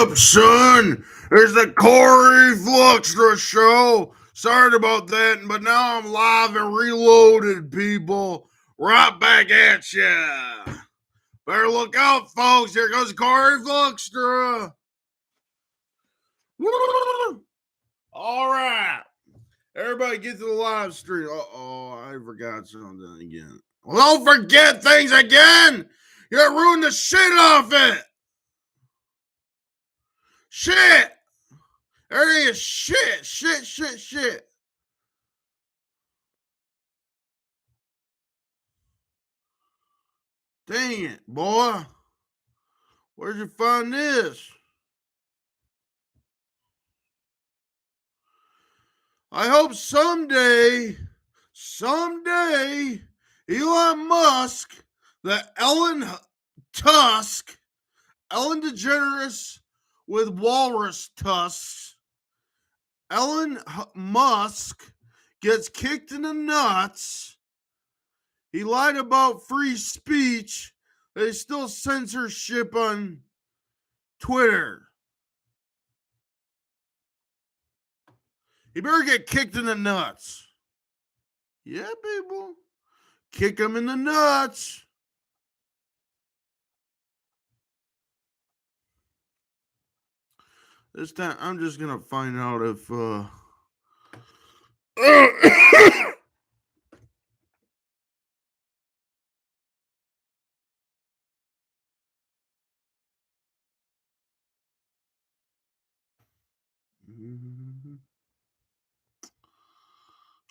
up, son? It's the Cory Flokstra show. Sorry about that, but now I'm live and reloaded, people. Right back at ya. Better look out, folks. Here goes Cory Flokstra. All right. Everybody get to the live stream. Uh-oh, I forgot something again. Well, don't forget things again. You ruined the shit off it. Shit. Everything is shit. Dang it, boy. Where'd you find this? I hope someday, Elon Musk, the Ellen DeGeneres with walrus tusks, Elon Musk gets kicked in the nuts. He lied about free speech. There's still censorship on Twitter. He better get kicked in the nuts. Yeah, people. Kick him in the nuts. This time, I'm just going to find out if...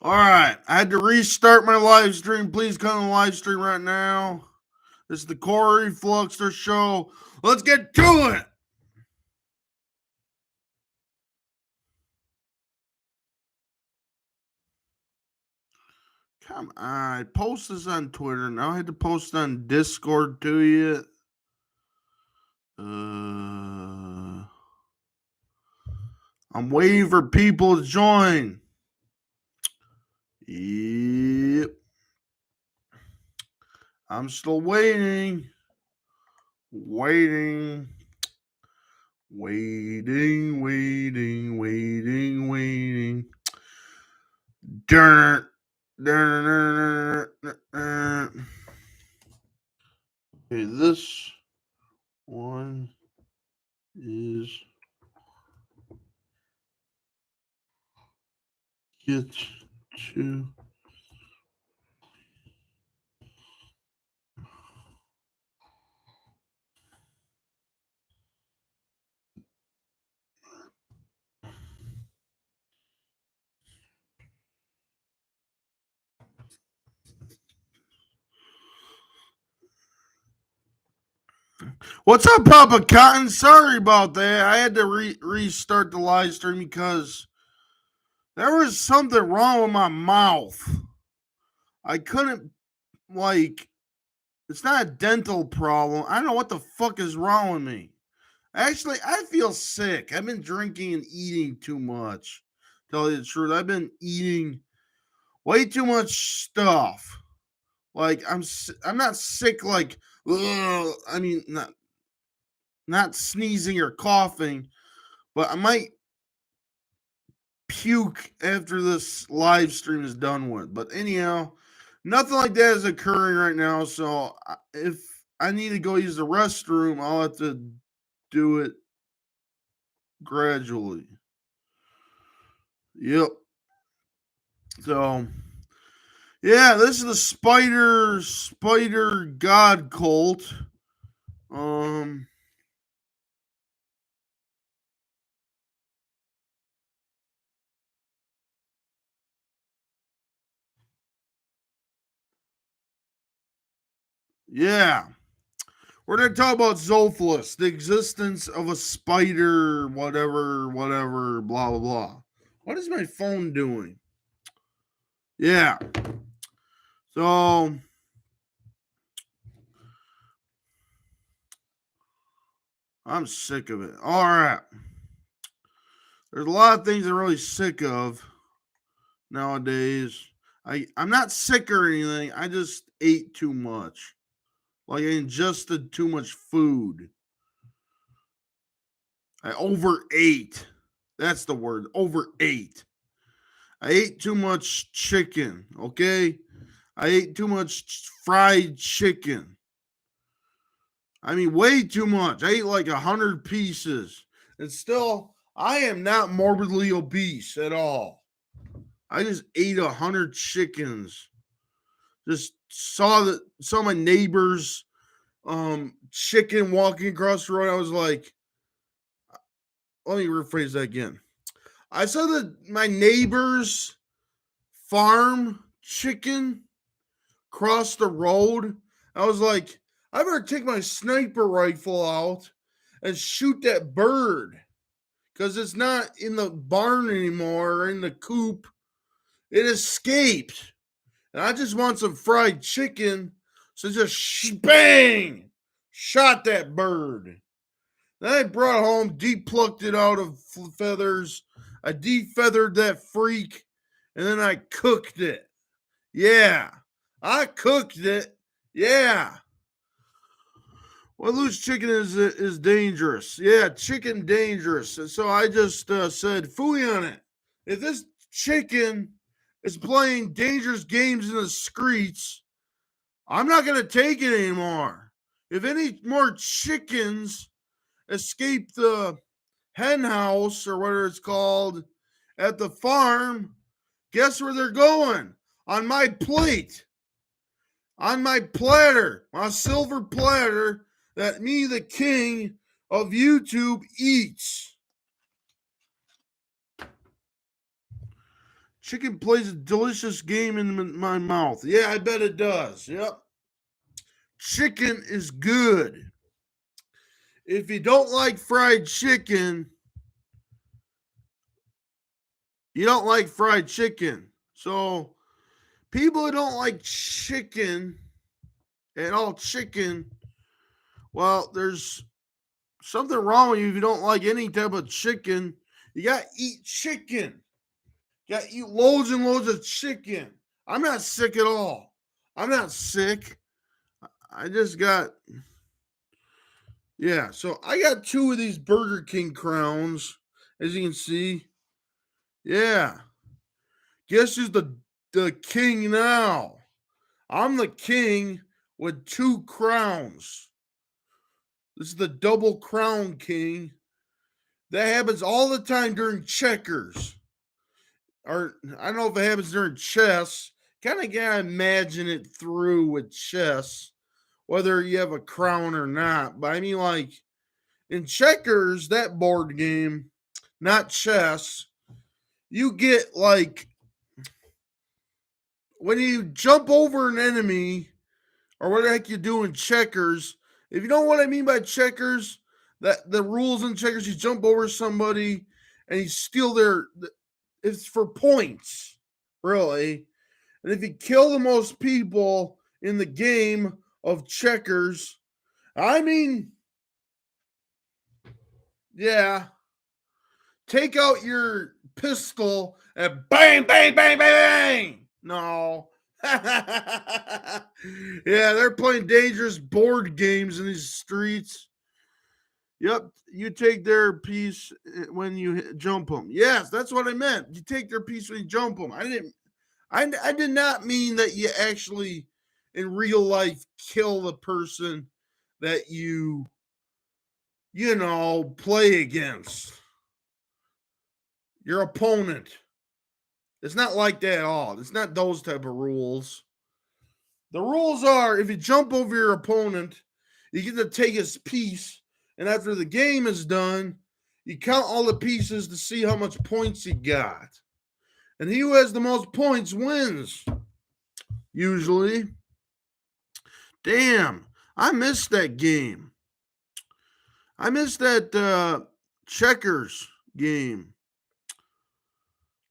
All right, I had to restart my live stream. Please come to the live stream right now. This is the Cory Flokstra show. Let's get to it. Come on, I post this on Twitter. Now I had to post on Discord to you. I'm waiting for people to join. Yep. I'm still waiting. Waiting. Darn. Okay, this one is get to What's up, Papa Cotton? Sorry about that. I had to restart the live stream because there was something wrong with my mouth. I couldn't, it's not a dental problem. I don't know what the fuck is wrong with me. Actually, I feel sick. I've been drinking and eating too much. Tell you the truth, I've been eating way too much stuff. Like I'm not sick. Like, ugh, I mean, not sneezing or coughing, but I might puke after this live stream is done with. But anyhow, nothing like that is occurring right now. So if I need to go use the restroom, I'll have to do it gradually. Yep. So yeah, this is the spider god cult. Yeah. We're going to talk about Zoophilus, the existence of a spider, whatever, blah, blah, blah. What is my phone doing? Yeah. So, I'm sick of it. All right. There's a lot of things I'm really sick of nowadays. I'm not sick or anything. I just ate too much. Like I ingested too much food. I overate. That's the word. Overate. I ate too much chicken, okay? I ate too much fried chicken. I mean, way too much. I ate like 100 pieces. And still, I am not morbidly obese at all. I just ate 100 chickens. Just saw my neighbor's chicken walking across the road. I was like, let me rephrase that again. I saw my neighbor's farm chicken cross the road. I was like, I better take my sniper rifle out and shoot that bird because it's not in the barn anymore or in the coop. It escaped. And I just want some fried chicken. So just bang! Shot that bird. Then I brought it home, depulucked it out of feathers. I defeathered that freak. And then I cooked it. Yeah. I cooked it. Yeah. Well, loose chicken is dangerous. Yeah, chicken dangerous. And so I just said, phooey on it. If this chicken is playing dangerous games in the streets, I'm not going to take it anymore. If any more chickens escape the hen house or whatever it's called at the farm, guess where they're going? On my plate. On my platter. My silver platter that me, the king of YouTube, eats. Chicken plays a delicious game in my mouth. Yeah, I bet it does. Yep. Chicken is good. If you don't like fried chicken, you don't like fried chicken. So, people who don't like chicken at all, well, there's something wrong with you if you don't like any type of chicken. You got to eat chicken. You got to eat loads and loads of chicken. I'm not sick at all. I'm not sick. I just got, yeah. So I got 2 of these Burger King crowns, as you can see. Yeah. Guess who's the king now? I'm the king with 2 crowns. This is the double crown king. That happens all the time during checkers. Or I don't know if it happens during chess. Kind of gotta imagine it through with chess, whether you have a crown or not. But I mean, like in checkers, that board game, not chess, you get like when you jump over an enemy or what the heck you do in checkers. If you know what I mean by checkers, that the rules in checkers, you jump over somebody and you steal their. It's for points, really. And if you kill the most people in the game of checkers, I mean, yeah, take out your pistol and bang, bang, bang, bang, bang. No. Yeah, they're playing dangerous board games in these streets. Yep, you take their piece when you jump them. Yes, that's what I meant. You take their piece when you jump them. I did not mean that you actually in real life kill the person that you play against. Your opponent. It's not like that at all. It's not those type of rules. The rules are if you jump over your opponent, you get to take his piece, and after the game is done, you count all the pieces to see how much points he got. And he who has the most points wins. Usually. Damn, I missed that game. I missed that checkers game.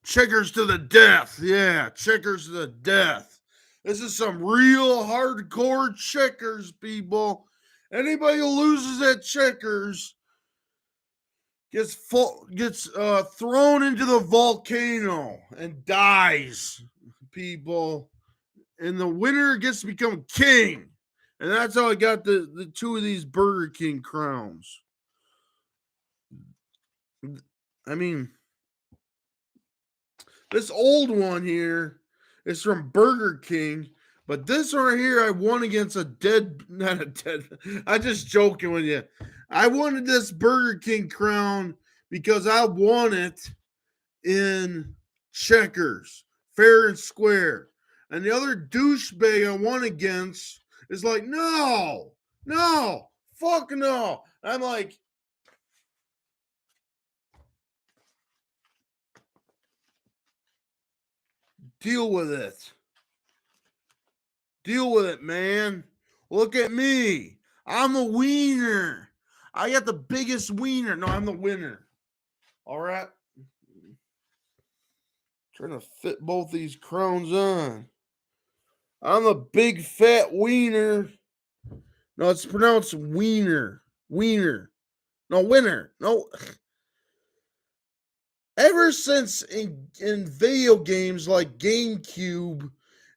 Checkers to the death. Yeah, checkers to the death. This is some real hardcore checkers, people. Anybody who loses at checkers gets thrown into the volcano and dies, people. And the winner gets to become king. And that's how I got the 2 of these Burger King crowns. I mean, this old one here is from Burger King, but this one right here I won against not a dead. I'm just joking with you. I wanted this Burger King crown because I won it in checkers, fair and square. And the other douchebag I won against is like, no, no, fuck no. I'm like, deal with it. Deal with it, man. Look at me. I'm a wiener. I got the biggest wiener. No, I'm the winner. All right. Trying to fit both these crowns on. I'm a big fat wiener. No, it's pronounced wiener. Wiener. No, winner. No. Ever since in video games like GameCube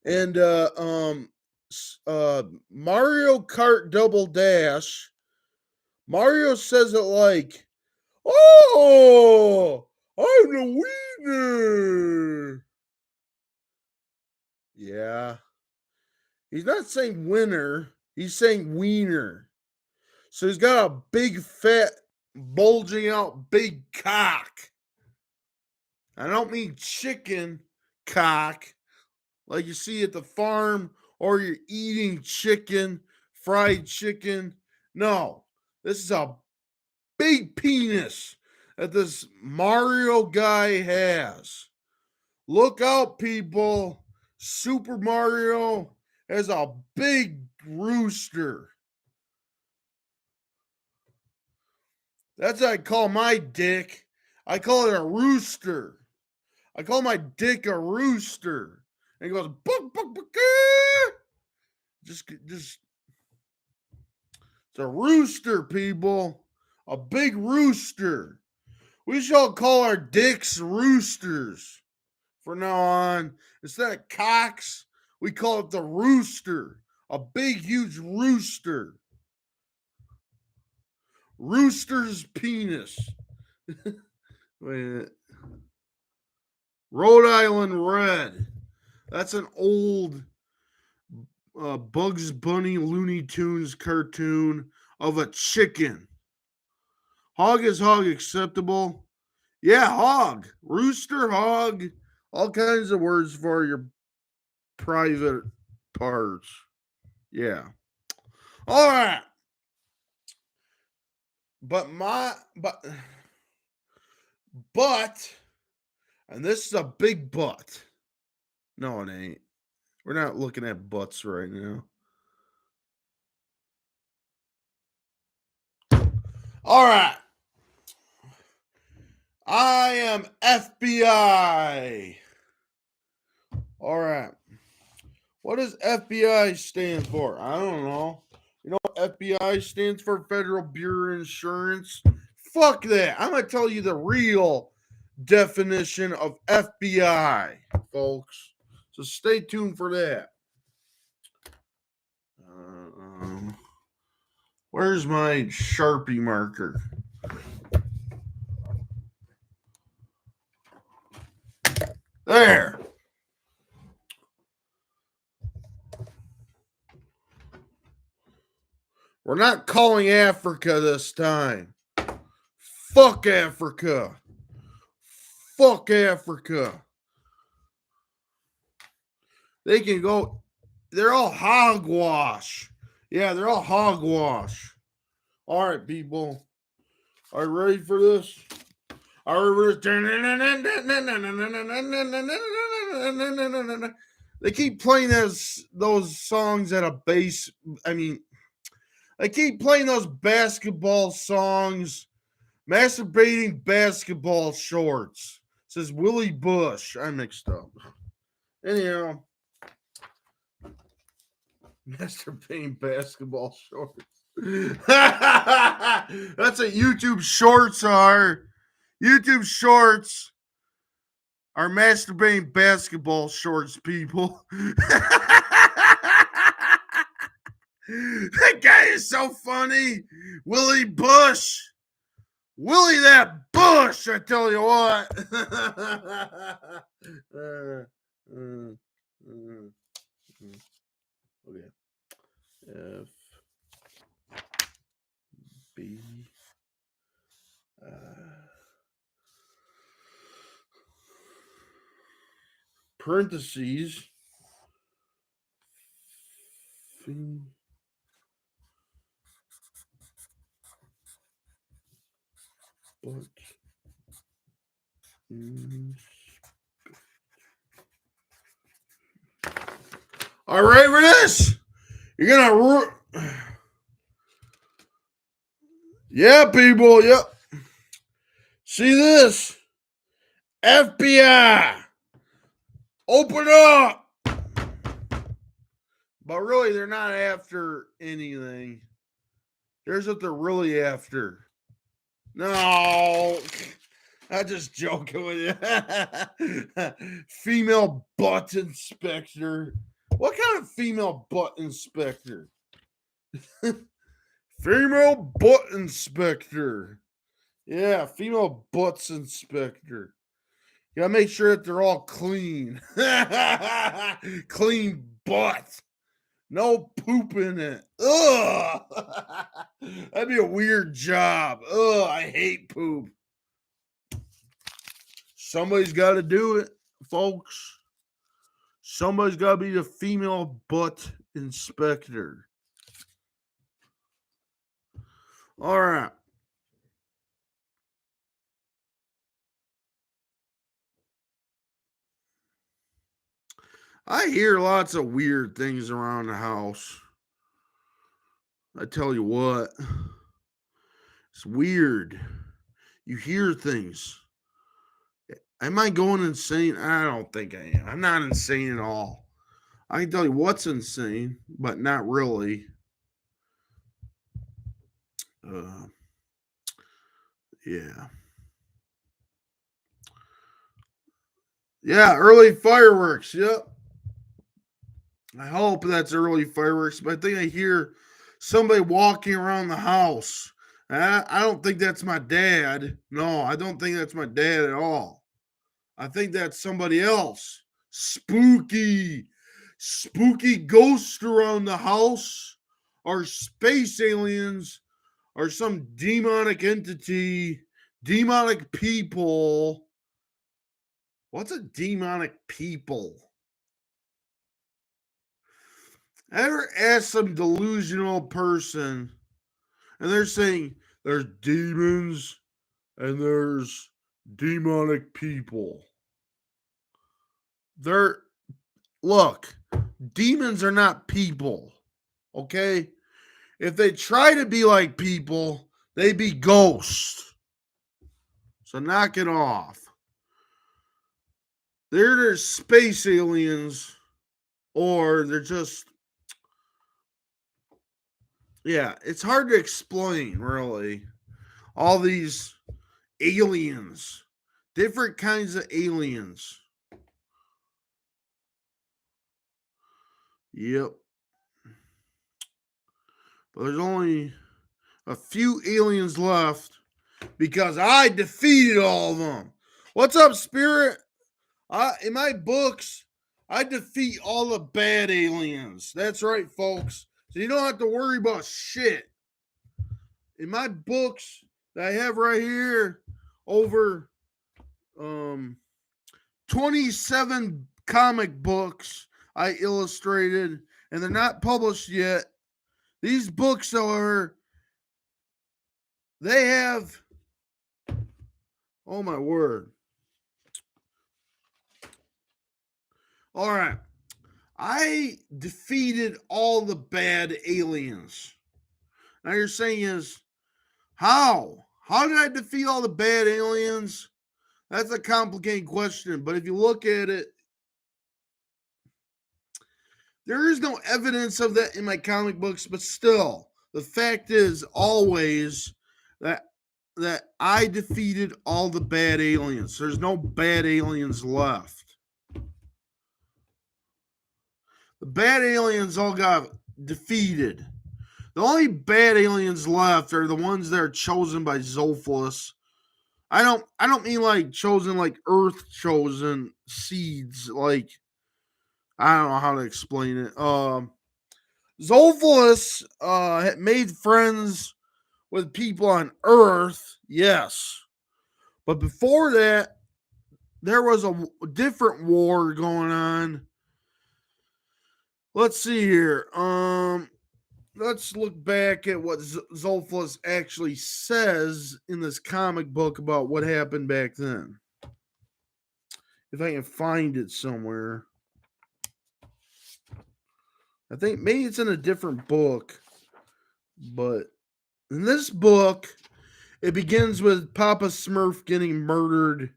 and Mario Kart Double Dash, Mario says it like, "Oh, I'm the winner." Yeah, he's not saying winner. He's saying wiener. So he's got a big, fat, bulging out, big cock. I don't mean chicken cock like you see at the farm or you're eating chicken, fried chicken. No, this is a big penis that this Mario guy has. Look out, people. Super Mario has a big rooster. That's what I call my dick. I call it a rooster. I call my dick a rooster. And he goes, buck, buck, buck, just, it's a rooster, people. A big rooster. We shall call our dicks roosters from now on. Instead of cocks, we call it the rooster. A big, huge rooster. Rooster's penis. Wait a minute. Rhode Island Red. That's an old Bugs Bunny Looney Tunes cartoon of a chicken. Hog is hog acceptable? Yeah, hog. Rooster, hog. All kinds of words for your private parts. Yeah. All right. But and this is a big but. No, it ain't. We're not looking at butts right now. All right. I am FBI. All right. What does FBI stand for? I don't know. You know what FBI stands for? Federal Bureau of Insurance. Fuck that. I'm going to tell you the real definition of FBI, folks. So stay tuned for that. Where's my Sharpie marker? There. We're not calling Africa this time. Fuck Africa. Fuck Africa. They can go. They're all hogwash. Yeah, they're all hogwash. All right, people. Are you ready for this? Are you ready? They keep playing those songs at a bass. I mean, they keep playing those basketball songs. Masturbating basketball shorts. Says Willie Bush. I mixed up. Anyhow. Masturbating basketball shorts. That's what YouTube shorts are. YouTube shorts are masturbating basketball shorts, people. That guy is so funny. Willie Bush. Willie that Bush, I tell you what. Okay. F B parentheses. But all right, for this, you're gonna. Yeah, people. Yep. See this? FBI, open up. But really, they're not after anything. Here's what they're really after. No, I'm just joking with you. Female butt inspector. What kind of female butt inspector? Female butt inspector. Yeah, female butts inspector. You gotta make sure that they're all clean. Clean butt. No poop in it. Ugh. That'd be a weird job. Ugh, I hate poop. Somebody's got to do it, folks. Somebody's got to be the female butt inspector. All right. I hear lots of weird things around the house. I tell you what, it's weird. You hear things. Am I going insane? I don't think I am. I'm not insane at all. I can tell you what's insane, but not really. Yeah. Yeah, early fireworks. Yep. I hope that's early fireworks, but I think I hear somebody walking around the house. I don't think that's my dad. No, I don't think that's my dad at all. I think that's somebody else. Spooky. Spooky ghosts around the house, or space aliens, or some demonic entity, demonic people. What's a demonic people? I ever asked some delusional person, and they're saying there's demons and there's demonic people. Look, demons are not people, okay? If they try to be like people, they be ghosts. So knock it off. They're space aliens, or they're just, yeah, it's hard to explain, really. All these aliens, different kinds of aliens. Yep. But there's only a few aliens left because I defeated all of them. What's up, Spirit? In my books, I defeat all the bad aliens. That's right, folks. So you don't have to worry about shit. In my books that I have right here, over 27 comic books I illustrated, and they're not published yet. These books, however, they have, oh my word. All right. I defeated all the bad aliens. Now you're saying is, how? How did I defeat all the bad aliens? That's a complicated question, but if you look at it, there is no evidence of that in my comic books, but still, the fact is always that I defeated all the bad aliens. There's no bad aliens left. The bad aliens all got defeated. The only bad aliens left are the ones that are chosen by Zolfus I don't mean like chosen like earth chosen seeds. Like I don't know how to explain it. Zolphus had made friends with people on Earth, yes. But before that, there was a different war going on. Let's see here. Let's look back at what Zolphus actually says in this comic book about what happened back then. If I can find it somewhere. I think maybe it's in a different book, but in this book, it begins with Papa Smurf getting murdered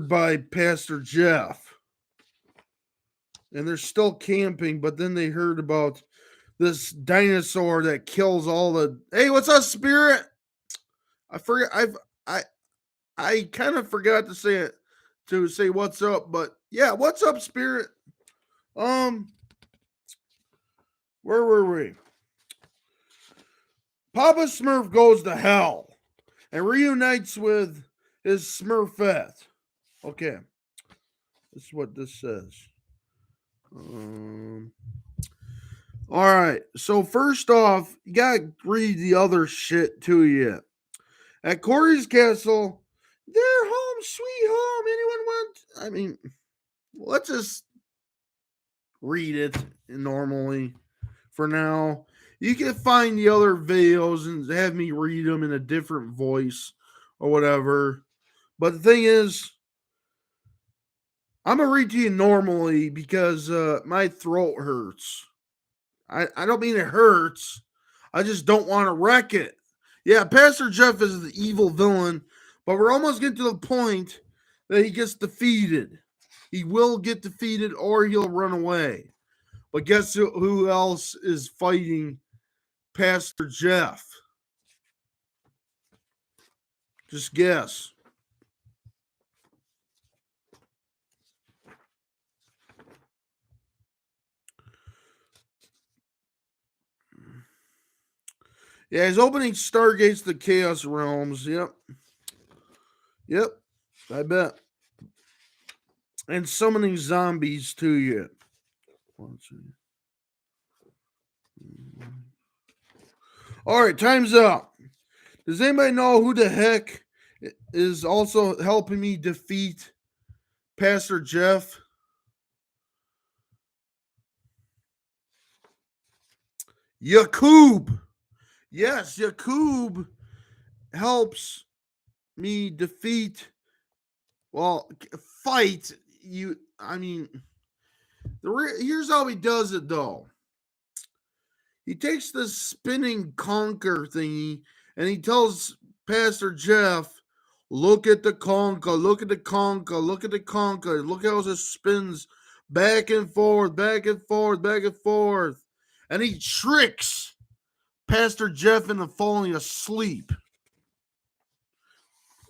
by Pastor Jeff. And they're still camping, but then they heard about this dinosaur that kills all the. Hey, what's up, Spirit? I forgot. I kind of forgot to say it to say what's up, but yeah, what's up, Spirit? Where were we? Papa Smurf goes to hell and reunites with his Smurfette. Okay, this is what this says. All right. So first off, you gotta read the other shit to you. At Cory's castle, their home, sweet home. Anyone want? I mean, let's just read it normally for now. You can find the other videos and have me read them in a different voice or whatever. But the thing is, I'm gonna read to you normally because my throat hurts. I don't mean it hurts. I just don't want to wreck it. Yeah, Pastor Jeff is the evil villain, but we're almost getting to the point that he gets defeated. He will get defeated or he'll run away. But guess who else is fighting Pastor Jeff? Just guess. Yeah, he's opening stargates to Chaos Realms. Yep. Yep. I bet. And summoning zombies to you. All right, time's up. Does anybody know who the heck is also helping me defeat Pastor Jeff? Yakub. Yes, Yakub helps me defeat. Well, fight you. I mean, here's how he does it though. He takes this spinning conker thingy and he tells Pastor Jeff, look at the conker, look at the conker, look at the conker, look how it spins back and forth, back and forth, back and forth. And he tricks Pastor Jeff into falling asleep.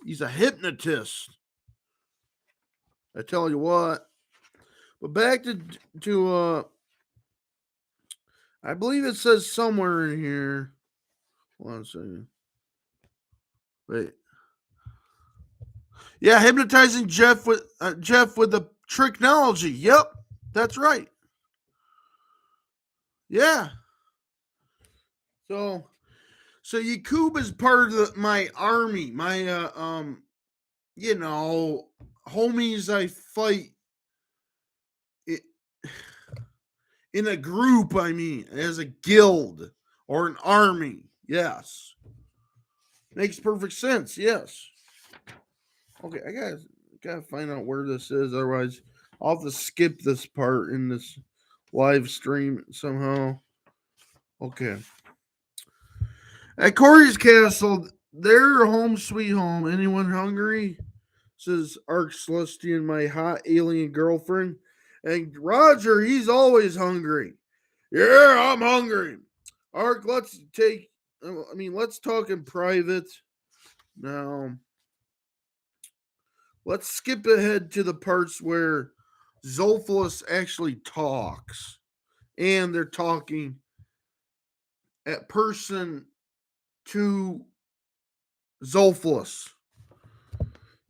He's a hypnotist. I tell you what. But back to I believe it says somewhere in here. One second. Wait. Yeah, hypnotizing Jeff with the technology. Yep, that's right. Yeah. So Yakub is part of my army, my homies I fight in a group, I mean, as a guild or an army. Yes. Makes perfect sense. Yes. Okay, I gotta find out where this is, otherwise I'll have to skip this part in this live stream somehow. Okay. At Cory's castle, their home sweet home. Anyone hungry? Says Arc Celestian, my hot alien girlfriend. And Roger, he's always hungry. Yeah, I'm hungry. Arc, let's talk in private. Now, let's skip ahead to the parts where Zolphus actually talks. And they're talking at person to Zolphus.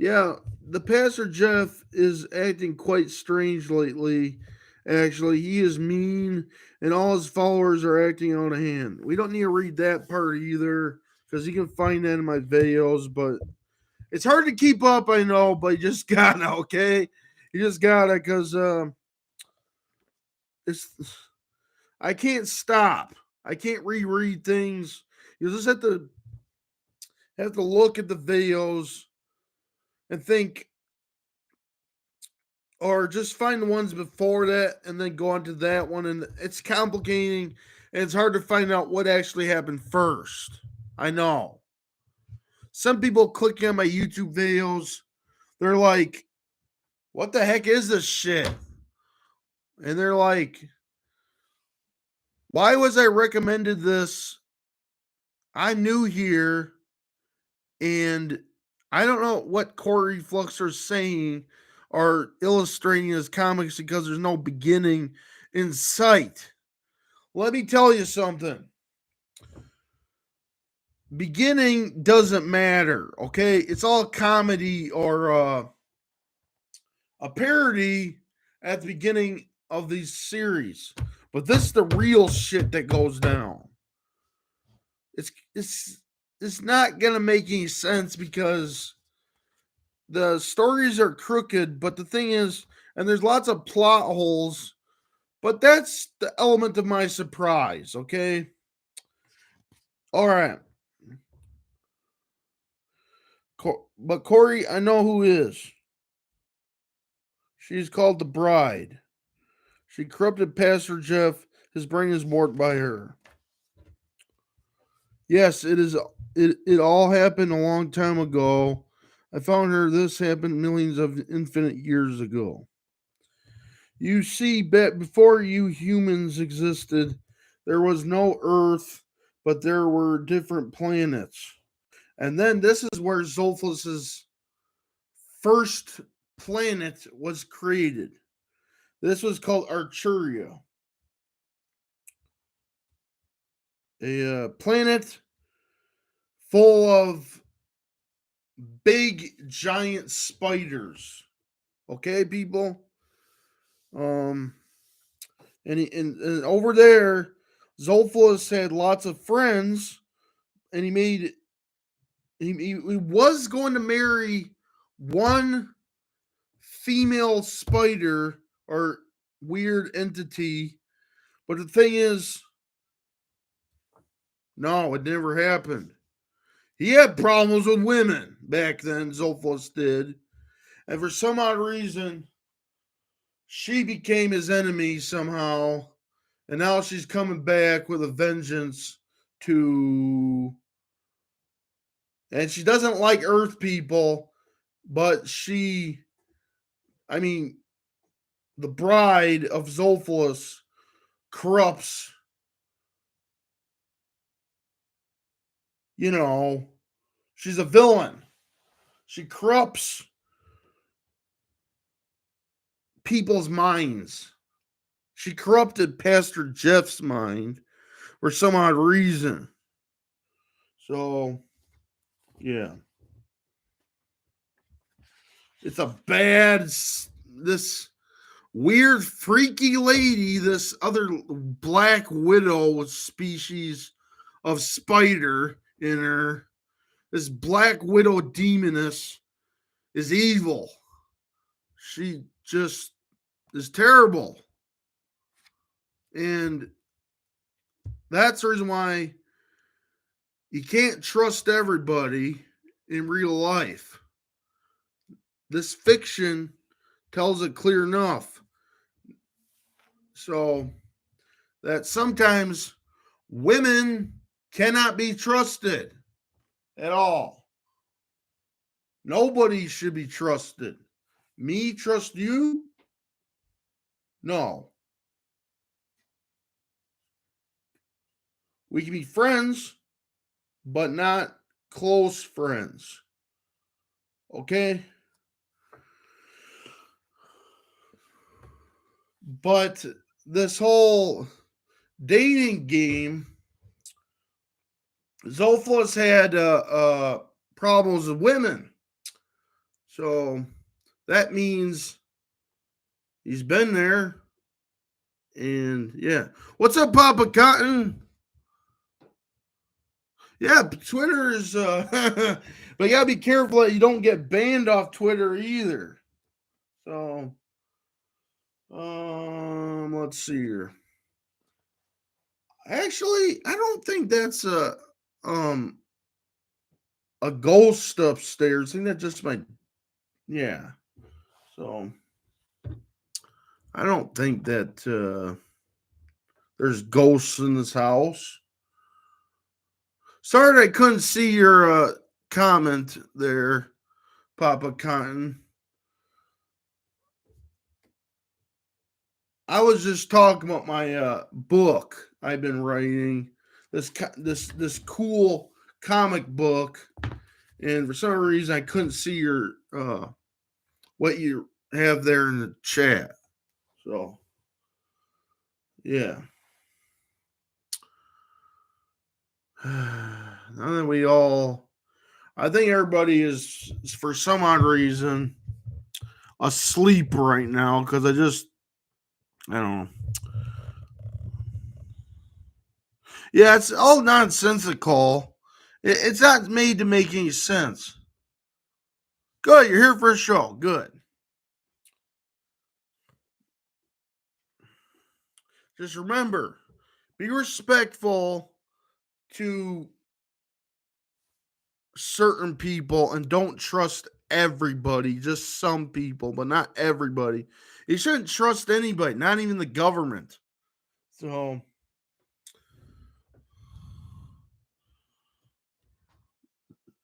Yeah, the pastor Jeff is acting quite strange lately. Actually, he is mean, and all his followers are acting out of hand. We don't need to read that part either, because you can find that in my videos. But it's hard to keep up, I know, but you just gotta, okay? You just gotta, because it's I can't stop. I can't reread things. You just have to look at the videos and think, or just find the ones before that and then go on to that one. And it's complicating, and it's hard to find out what actually happened first. I know. Some people clicking on my YouTube videos, they're like, what the heck is this shit? And they're like, why was I recommended this? I'm new here, and I don't know what Cory Flokstra is saying or illustrating his comics because there's no beginning in sight. Let me tell you something. Beginning doesn't matter, okay? It's all comedy or a parody at the beginning of these series. But this is the real shit that goes down. It's not gonna make any sense because the stories are crooked, but the thing is, and there's lots of plot holes, but that's the element of my surprise, okay? All right. But Cory, I know who is. She's called the bride. She corrupted Pastor Jeff. His brain is warped by her. Yes, it is. It all happened a long time ago. I found her. This happened millions of infinite years ago. You see, before you humans existed, there was no Earth, but there were different planets. And then this is where Zolfus's first planet was created. This was called Arturia, a planet full of big giant spiders. Okay, people. Um, and over there, Zolfus had lots of friends, and he was going to marry one female spider or weird entity, but the thing is, no, it never happened. He had problems with women back then, Zolfus did. And for some odd reason, she became his enemy somehow. And now she's coming back with a vengeance to. And she doesn't like Earth people, but I mean, the bride of Zolfus corrupts, you know, she's a villain. She corrupts people's minds. She corrupted Pastor Jeff's mind for some odd reason. So, yeah. It's a bad, this weird, freaky lady, this other black widow species of spider in her. This black widow demoness is evil. She just is terrible. And that's the reason why you can't trust everybody in real life. This fiction tells it clear enough. So that sometimes women cannot be trusted at all. Nobody should be trusted. Me trust you? No. We can be friends, but not close friends. Okay? But this whole dating game, Zolfus had problems with women. So that means he's been there. And yeah. What's up, Papa Cotton? Yeah, Twitter is but you gotta be careful that you don't get banned off Twitter either. So let's see here. Actually, I don't think that's um a ghost upstairs. I think that's just my yeah. So I don't think that there's ghosts in this house. Sorry I couldn't see your comment there, Papa Cotton. I was just talking about my book I've been writing. This cool comic book, and for some reason I couldn't see your what you have there in the chat. So yeah. Now that we all, I think everybody is for some odd reason asleep right now because I don't know. Yeah, it's all nonsensical. It's not made to make any sense. Good, you're here for a show. Good. Just remember, be respectful to certain people and don't trust everybody, just some people, but not everybody. You shouldn't trust anybody, not even the government. So,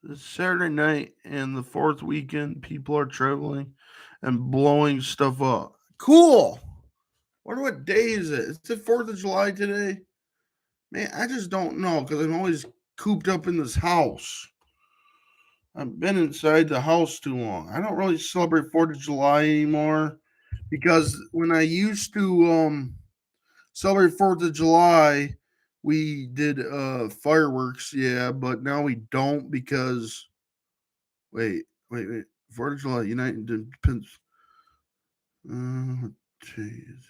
it's Saturday night and the fourth weekend, people are traveling and blowing stuff up. Cool. Wonder what day is it? It's the 4th of July today. Man, I just don't know because I'm always cooped up in this house. I've been inside the house too long. I don't really celebrate 4th of July anymore because when I used to celebrate 4th of July, we did fireworks, yeah, but now we don't because wait. 4th of July, United Depends. Jeez.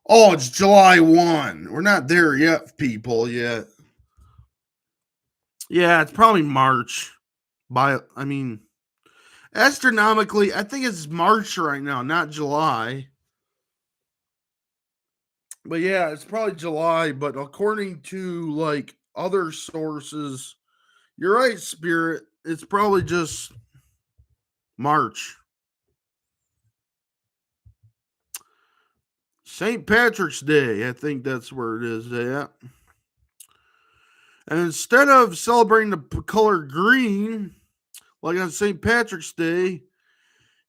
Oh, it's July 1. We're not there yet, people, yet. Yeah, it's probably March. I mean, astronomically, I think it's March right now, not July. But yeah, it's probably July. But according to like other sources, you're right, Spirit. It's probably just March. St. Patrick's Day, I think that's where it is at. And instead of celebrating the color green, like on St. Patrick's Day,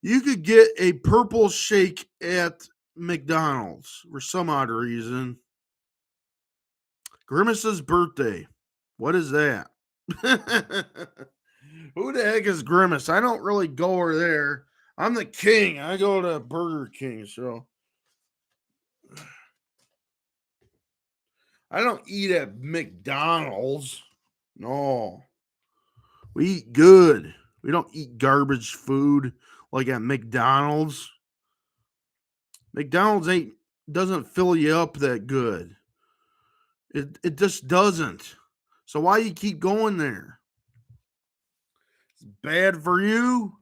you could get a purple shake at McDonald's for some odd reason. Grimace's birthday. What is that? Who the heck is Grimace? I don't really go over there. I'm the king. I go to Burger King, so I don't eat at McDonald's. No. We eat good. We don't eat garbage food like at McDonald's. McDonald's ain't doesn't fill you up that good. It just doesn't. So why you keep going there? It's bad for you.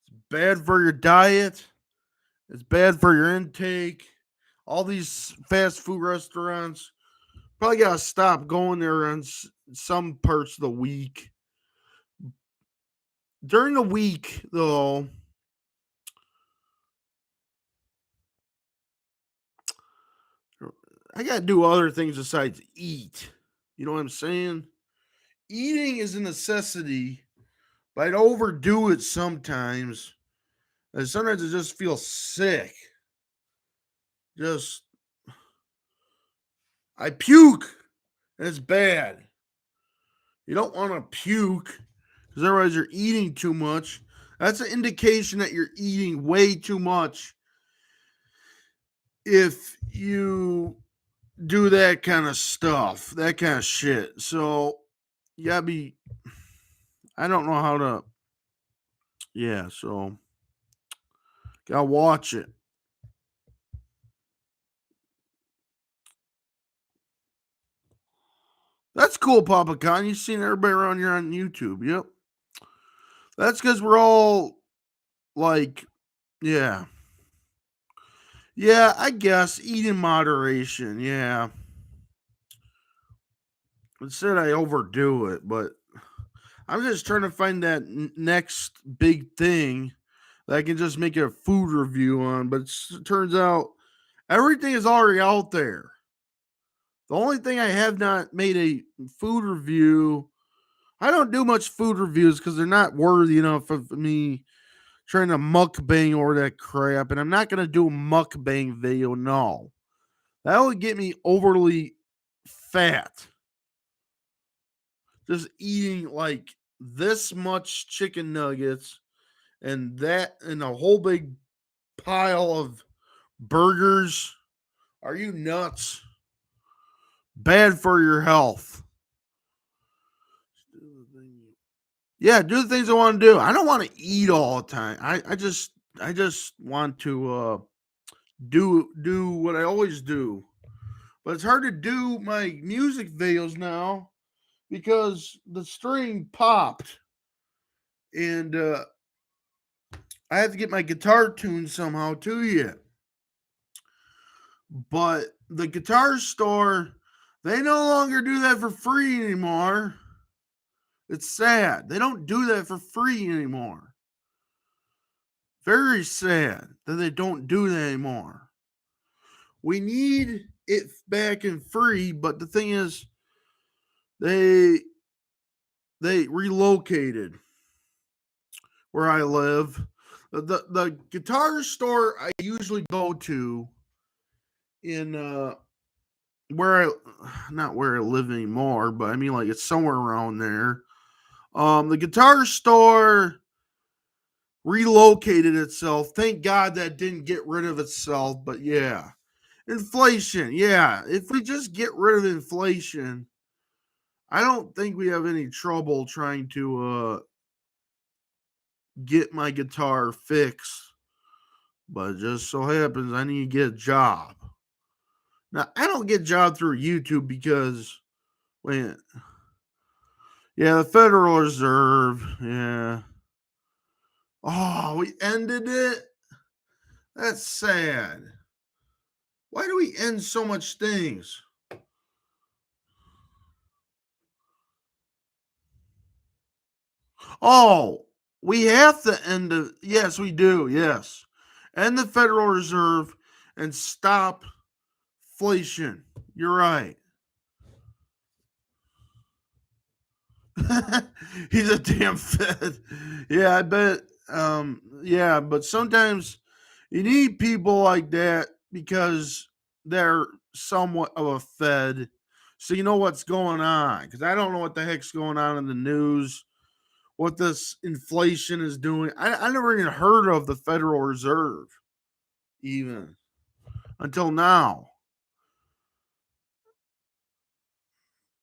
It's bad for your diet. It's bad for your intake. All these fast food restaurants probably gotta stop going there on some parts of the week. During the week, though, I gotta do other things besides eat. You know what I'm saying? Eating is a necessity, but I'd overdo it sometimes. And sometimes I just feel sick. Just I puke. And it's bad. You don't want to puke because otherwise you're eating too much. That's an indication that you're eating way too much if you do that kind of stuff, that kind of shit. So you gotta be, I don't know how to. Yeah, so gotta watch it. That's cool, Papa Con. You've seen everybody around here on YouTube. Yep. That's because we're all like, yeah. Yeah, I guess eat in moderation. Yeah. Instead, I overdo it, but I'm just trying to find that next big thing that I can just make a food review on. But it turns out everything is already out there. The only thing I have not made a food review, I don't do much food reviews because they're not worthy enough of me trying to mukbang or that crap. And I'm not going to do a mukbang video, no. That would get me overly fat. Just eating like this much chicken nuggets and that and a whole big pile of burgers. Are you nuts? Bad for your health. Yeah, do the things I want to do. I don't want to eat all the time. I just want to do what I always do. But it's hard to do my music videos now because the string popped and I have to get my guitar tuned somehow to you. But the guitar store, they no longer do that for free anymore. It's sad. They don't do that for free anymore. Very sad that they don't do that anymore. We need it back and free, but the thing is, they they relocated where I live. The guitar store I usually go to in where I not where I live anymore, but I mean like it's somewhere around there. The guitar store relocated itself. Thank God that didn't get rid of itself, but yeah. Inflation, yeah. If we just get rid of inflation, I don't think we have any trouble trying to get my guitar fixed. But it just so happens I need to get a job. Now I don't get a job through YouTube because wait, yeah, the Federal Reserve, yeah. Oh, we ended it. That's sad. Why do we end so much things? Oh, we have to end it. Yes, we do. Yes. End the Federal Reserve and stop inflation. You're right. He's a damn Fed. Yeah, I bet. Yeah, but sometimes you need people like that because they're somewhat of a Fed. So you know what's going on. Because I don't know what the heck's going on in the news, what this inflation is doing. I never even heard of the Federal Reserve, even until now.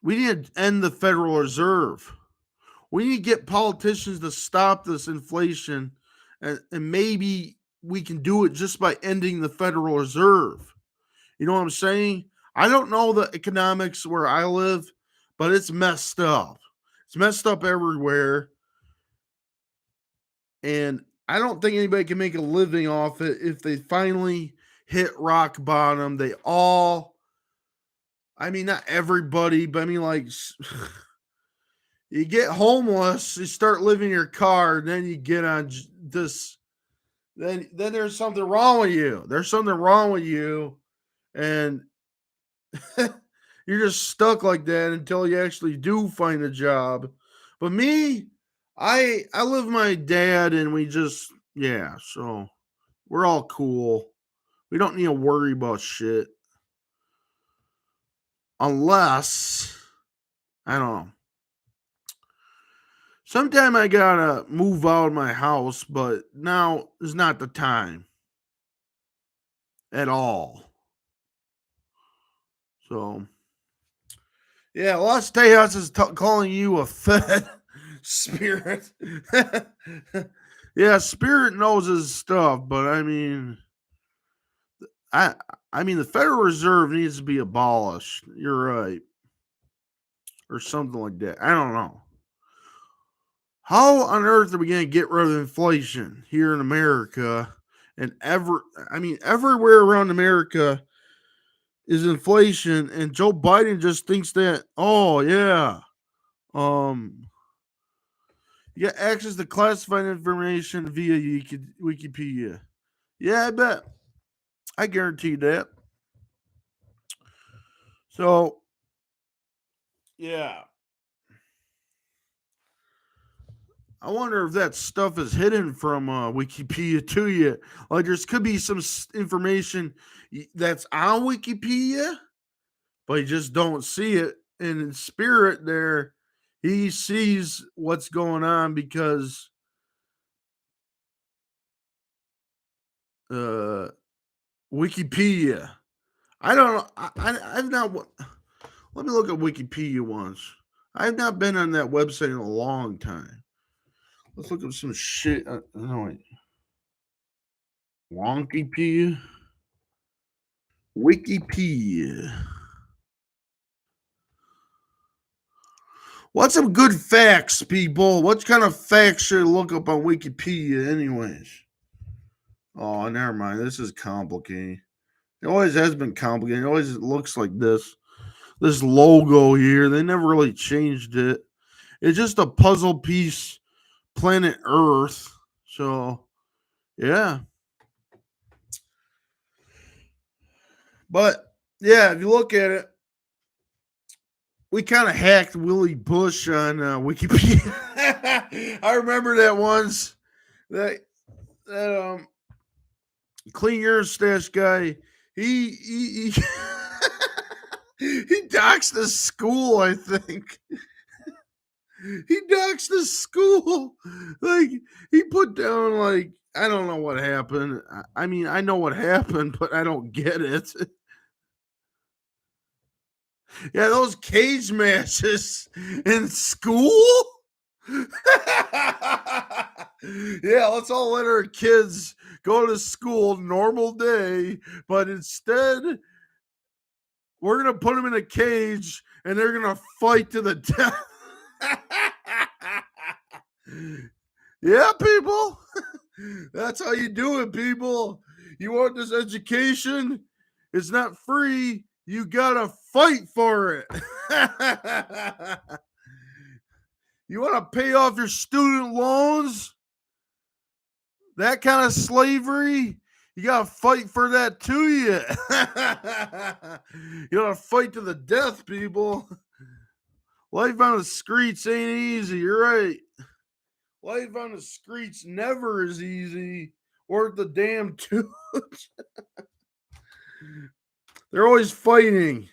We need to end the Federal Reserve. We need to get politicians to stop this inflation, and maybe we can do it just by ending the Federal Reserve. You know what I'm saying? I don't know the economics where I live, but it's messed up. It's messed up everywhere. And I don't think anybody can make a living off it if they finally hit rock bottom. They all, I mean, not everybody, but I mean, like, you get homeless, you start living in your car, and then you get on this. Then there's something wrong with you. There's something wrong with you, and you're just stuck like that until you actually do find a job. But me, I live with my dad, and we just yeah. So we're all cool. We don't need to worry about shit unless I don't know. Sometime I gotta move out of my house, but now is not the time at all. So yeah, Los Tejas is calling you a Fed. Spirit. Yeah, Spirit knows his stuff, but I I mean the Federal Reserve needs to be abolished. You're right. Or something like that. I don't know. How on earth are we going to get rid of inflation here in America? And everywhere around America is inflation, and Joe Biden just thinks that, oh yeah, um, you get access to classified information via Wikipedia. Yeah, I bet. I guarantee that. So yeah, I wonder if that stuff is hidden from Wikipedia to you. Like, there's could be some information that's on Wikipedia, but you just don't see it. And in Spirit, there, he sees what's going on because uh, Wikipedia. I don't know. I've not. Let me look at Wikipedia once. I've not been on that website in a long time. Let's look up some shit. No, wait. Wonkipedia. Wikipedia. What's some good facts, people? What kind of facts should I look up on Wikipedia, anyways? Oh, never mind. This is complicated. It always has been complicated. It always looks like this. This logo here, they never really changed it. It's just a puzzle piece, planet Earth. So, yeah. But, yeah, if you look at it, we kind of hacked Willie Bush on Wikipedia. I remember that once. That clean your stash guy. He he doxed the school. I think he doxed the school. Like, he put down, like, I don't know what happened. I mean, I know what happened, but I don't get it. Yeah, those cage matches in school. Yeah, let's all let our kids go to school, normal day, but instead we're gonna put them in a cage and they're gonna fight to the death. Yeah, people. That's how you do it, people. You want this education? It's not free. You gotta fight for it. You want to pay off your student loans? That kind of slavery? You got to fight for that too, you. You got to fight to the death, people. Life on the streets ain't easy. You're right. Life on the streets never is easy. Worth the damn tooth. They're always fighting.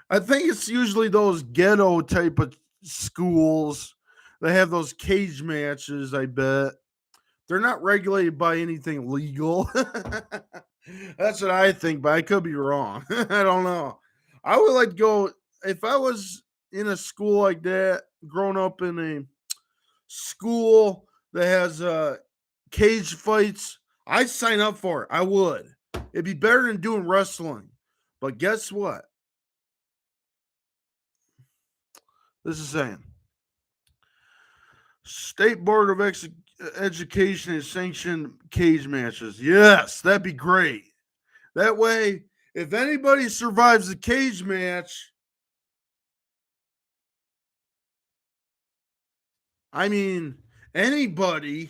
I think it's usually those ghetto type of schools that have those cage matches, I bet. They're not regulated by anything legal. That's what I think, but I could be wrong. I don't know. I would like to go if I was in a school like that, grown up in a school that has cage fights. I'd sign up for it. I would. It'd be better than doing wrestling. But guess what? This is saying State Board of Education has sanctioned cage matches. Yes, that'd be great. That way, if anybody survives the cage match, I mean, anybody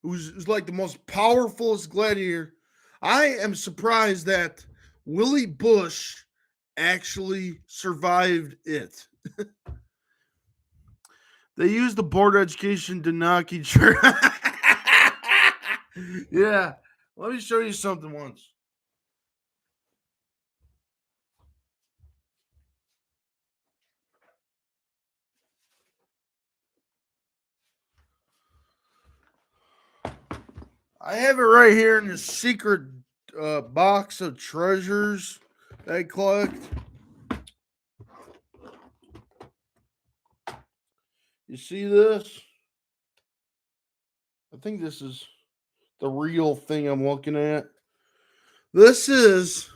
who's like the most powerful gladiator, I am surprised that Willie Bush actually survived it. They used the board of education to knock each other. Yeah. Let me show you something once. I have it right here in the secret box of treasures that I collect. You see this? I think this is the real thing I'm looking at. This is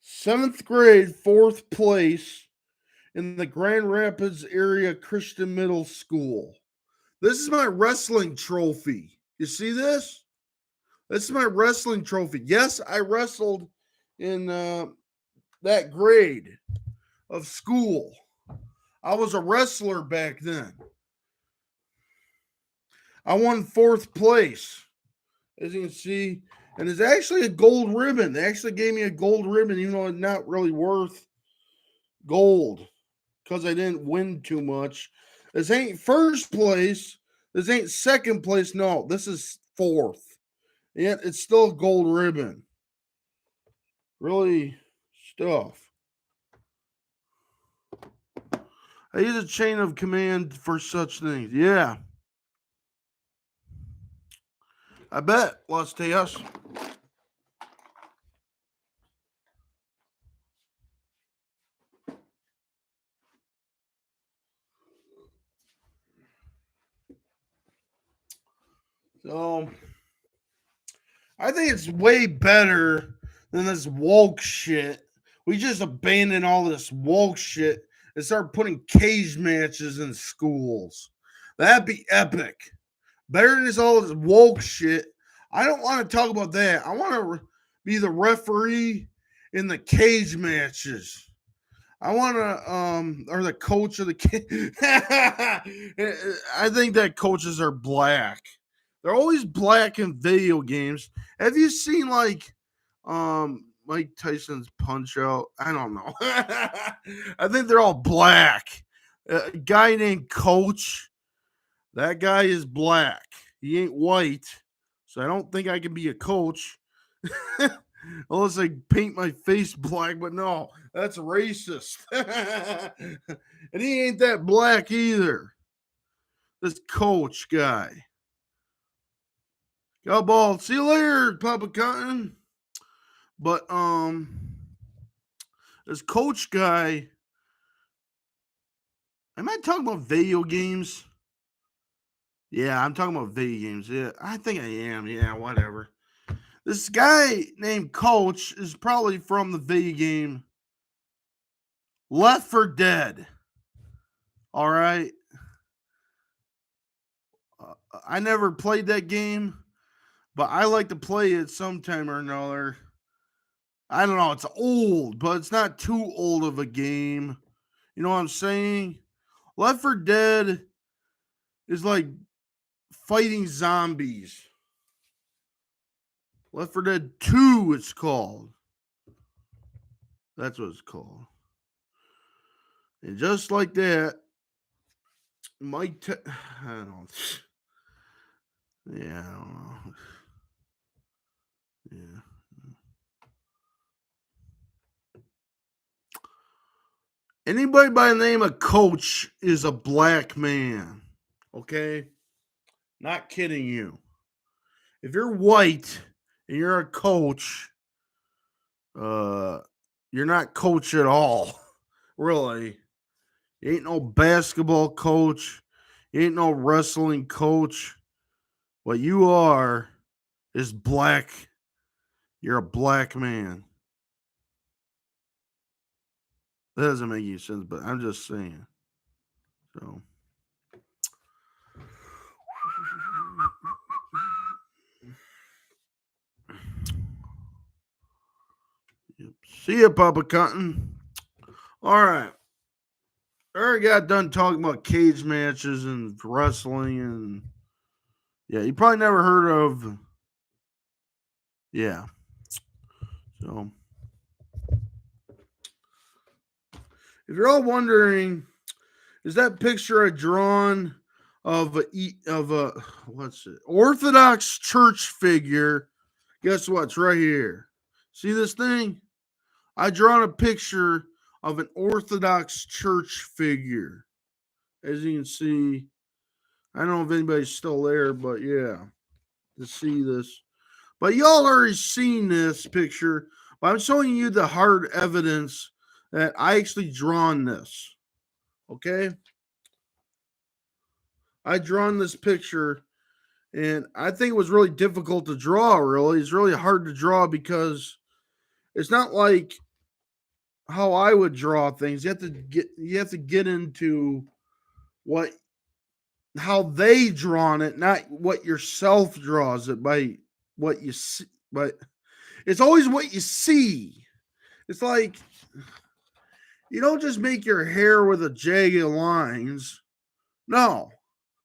7th grade, 4th place in the Grand Rapids area Christian Middle School. This is my wrestling trophy. You see this? This is my wrestling trophy. Yes, I wrestled in that grade of school. I was a wrestler back then. I won 4th place, as you can see. And it's actually a gold ribbon. They actually gave me a gold ribbon, even though it's not really worth gold because I didn't win too much. This ain't 1st place. This ain't 2nd place. No, this is 4th. Yet it's still a gold ribbon. Really stuff. I use a chain of command for such things. Yeah. I bet, Los Tejas. So, I think it's way better than this woke shit. We just abandon all this woke shit and start putting cage matches in schools. That'd be epic. Better than this all this woke shit. I don't want to talk about that. I want to be the referee in the cage matches. I want to, or the coach of the cage. I think that coaches are black. They're always black in video games. Have you seen Mike Tyson's Punch Out? I don't know. I think they're all black. A guy named Coach. That guy is black. He ain't white. So I don't think I can be a coach. Unless I paint my face black, but no, that's racist. And he ain't that black either. This coach guy. Go ball. See you later, Papa Cotton. But this coach guy. Am I talking about video games? Yeah, I'm talking about video games. Yeah, I think I am. Yeah, whatever. This guy named Coach is probably from the video game Left 4 Dead. All right. I never played that game, but I like to play it sometime or another. I don't know. It's old, but it's not too old of a game. You know what I'm saying? Left 4 Dead is like fighting zombies. Left 4 Dead 2, it's called. That's what it's called. And just like that, I don't know. Yeah, I don't know. Yeah. Anybody by the name of Coach is a black man. Okay? Not kidding you. If you're white and you're a coach, you're not coach at all. Really. You ain't no basketball coach. You ain't no wrestling coach. What you are is black. You're a black man. That doesn't make any sense, but I'm just saying. So. Yep. See ya, Papa Cotton. All right. I already got done talking about cage matches and wrestling and yeah, you probably never heard of yeah. So if you're all wondering, is that picture I drawn of a what's it? Orthodox church figure? Guess what's right here? See this thing? I drawn a picture of an Orthodox church figure. As you can see, I don't know if anybody's still there, but yeah, to see this. But y'all already seen this picture, but I'm showing you the hard evidence that I actually drawn this. Okay? I drawn this picture, and I think it was really difficult to draw. Really, it's really hard to draw because it's not like how I would draw things. You have to get into what how they drawn it, not what yourself draws it by what you see. But it's always what you see. It's like you don't just make your hair with a jagged lines. No,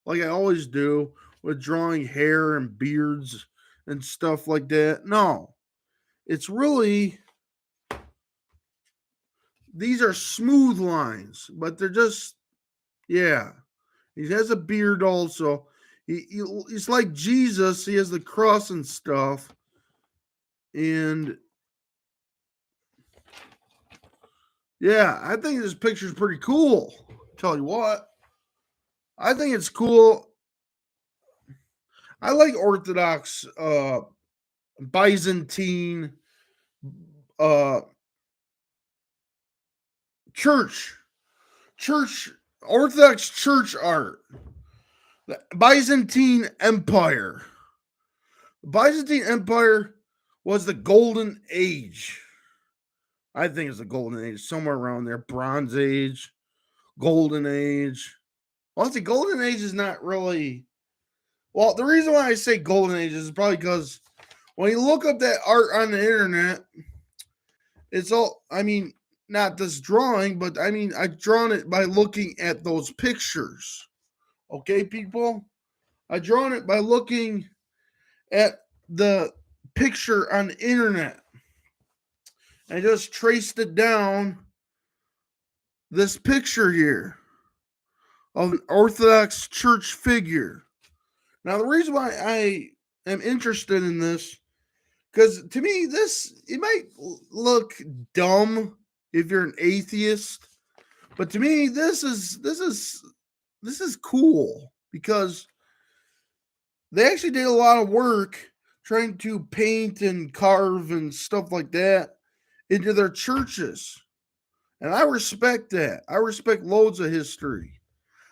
like I always do with drawing hair and beards and stuff like that. No, it's really these are smooth lines, but they're just yeah. He has a beard also. He's like Jesus. He has the cross and stuff. And yeah, I think this picture's pretty cool. Tell you what, I think it's cool. I like Orthodox Byzantine uh church church Orthodox church art. The Byzantine Empire. The Byzantine Empire was the golden age. I think it's the golden age, somewhere around there. Bronze age, golden age. Well, see, golden age is not really. Well, the reason why I say golden age is probably because when you look up that art on the internet, it's all. I mean, not this drawing, but I mean, I've drawn it by looking at those pictures. Okay, people? I drawn it by looking at the picture on the internet. I just traced it down this picture here of an Orthodox church figure. Now, the reason why I am interested in this, because to me, it might look dumb if you're an atheist, but to me, this is cool because they actually did a lot of work trying to paint and carve and stuff like that into their churches. And I respect that. I respect loads of history.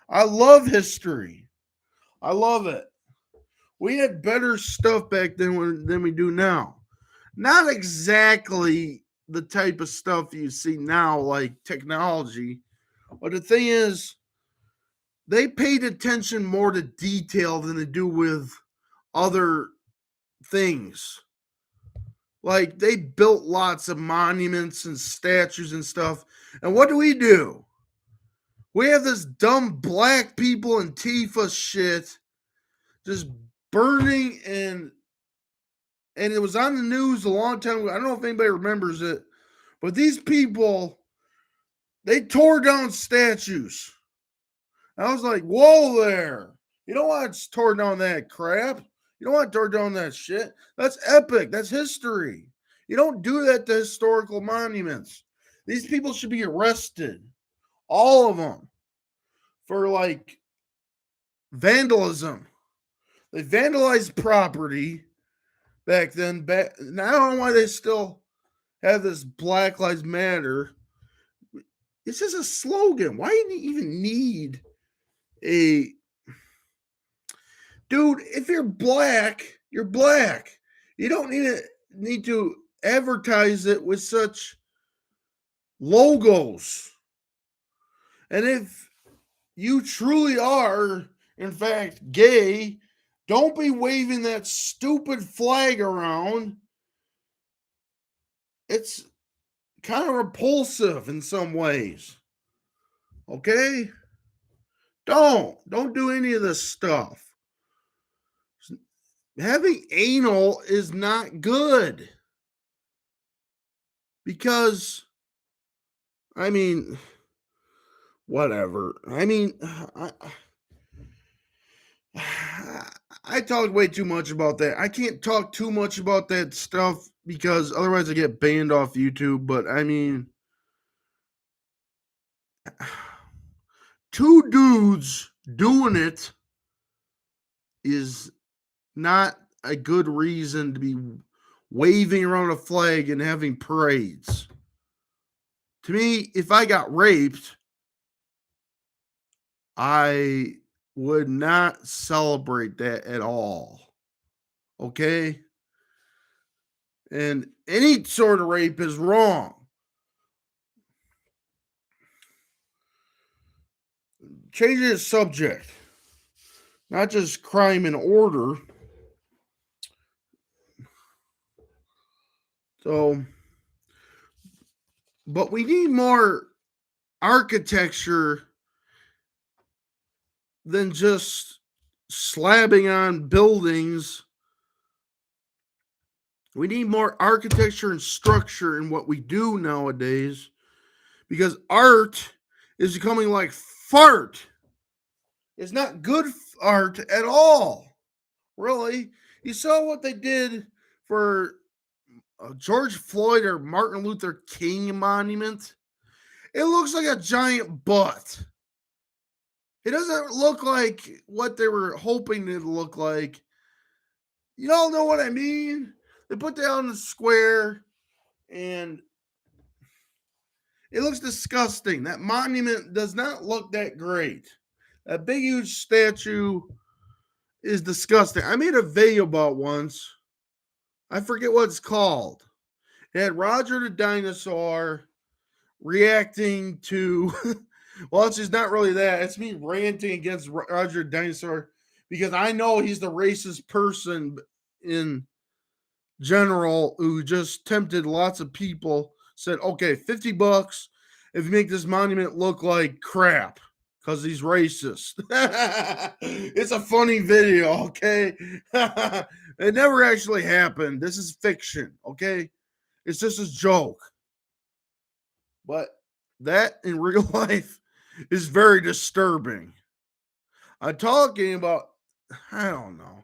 I love history. I love it. We had better stuff back then than we do now. Not exactly the type of stuff you see now, like technology. But the thing is, they paid attention more to detail than they do with other things. Like they built lots of monuments and statues and stuff. And what do? We have this dumb black people Antifa shit just burning and it was on the news a long time ago. I don't know if anybody remembers it, but these people they tore down statues. I was like, whoa there. You don't want to tore down that crap. You don't want to tore down that shit. That's epic. That's history. You don't do that to historical monuments. These people should be arrested. All of them. For like vandalism. They vandalized property back then. Now I don't know why they still have this Black Lives Matter. It's just a slogan. Why do you even need a dude? If you're black, you're black. You don't need to advertise it with such logos. And if you truly are, in fact, gay, don't be waving that stupid flag around. It's kind of repulsive in some ways. Okay? Don't do any of this stuff. Having anal is not good. Because, I mean, whatever. I mean, I talk way too much about that. I can't talk too much about that stuff because otherwise I get banned off YouTube. But I mean, two dudes doing it is not a good reason to be waving around a flag and having parades. To me, if I got raped, I would not celebrate that at all. Okay? And any sort of rape is wrong. Change the subject, not just crime and order. So, but we need more architecture than just slabbing on buildings. We need more architecture and structure in what we do nowadays because art is becoming like fart. It's not good art at all. Really. You saw what they did for George Floyd or Martin Luther King monument? It looks like a giant butt. It doesn't look like what they were hoping it to look like. You all know what I mean? They put that on the square and it looks disgusting. That monument does not look that great. That big, huge statue is disgusting. I made a video about once. I forget what it's called. It had Roger the dinosaur reacting to. Well, it's just not really that. It's me ranting against Roger the dinosaur because I know he's the racist person in general who just tempted lots of people. Said, okay, $50 if you make this monument look like crap because he's racist. It's a funny video, okay? It never actually happened. This is fiction, okay? It's just a joke. But that in real life is very disturbing. I'm talking about, I don't know,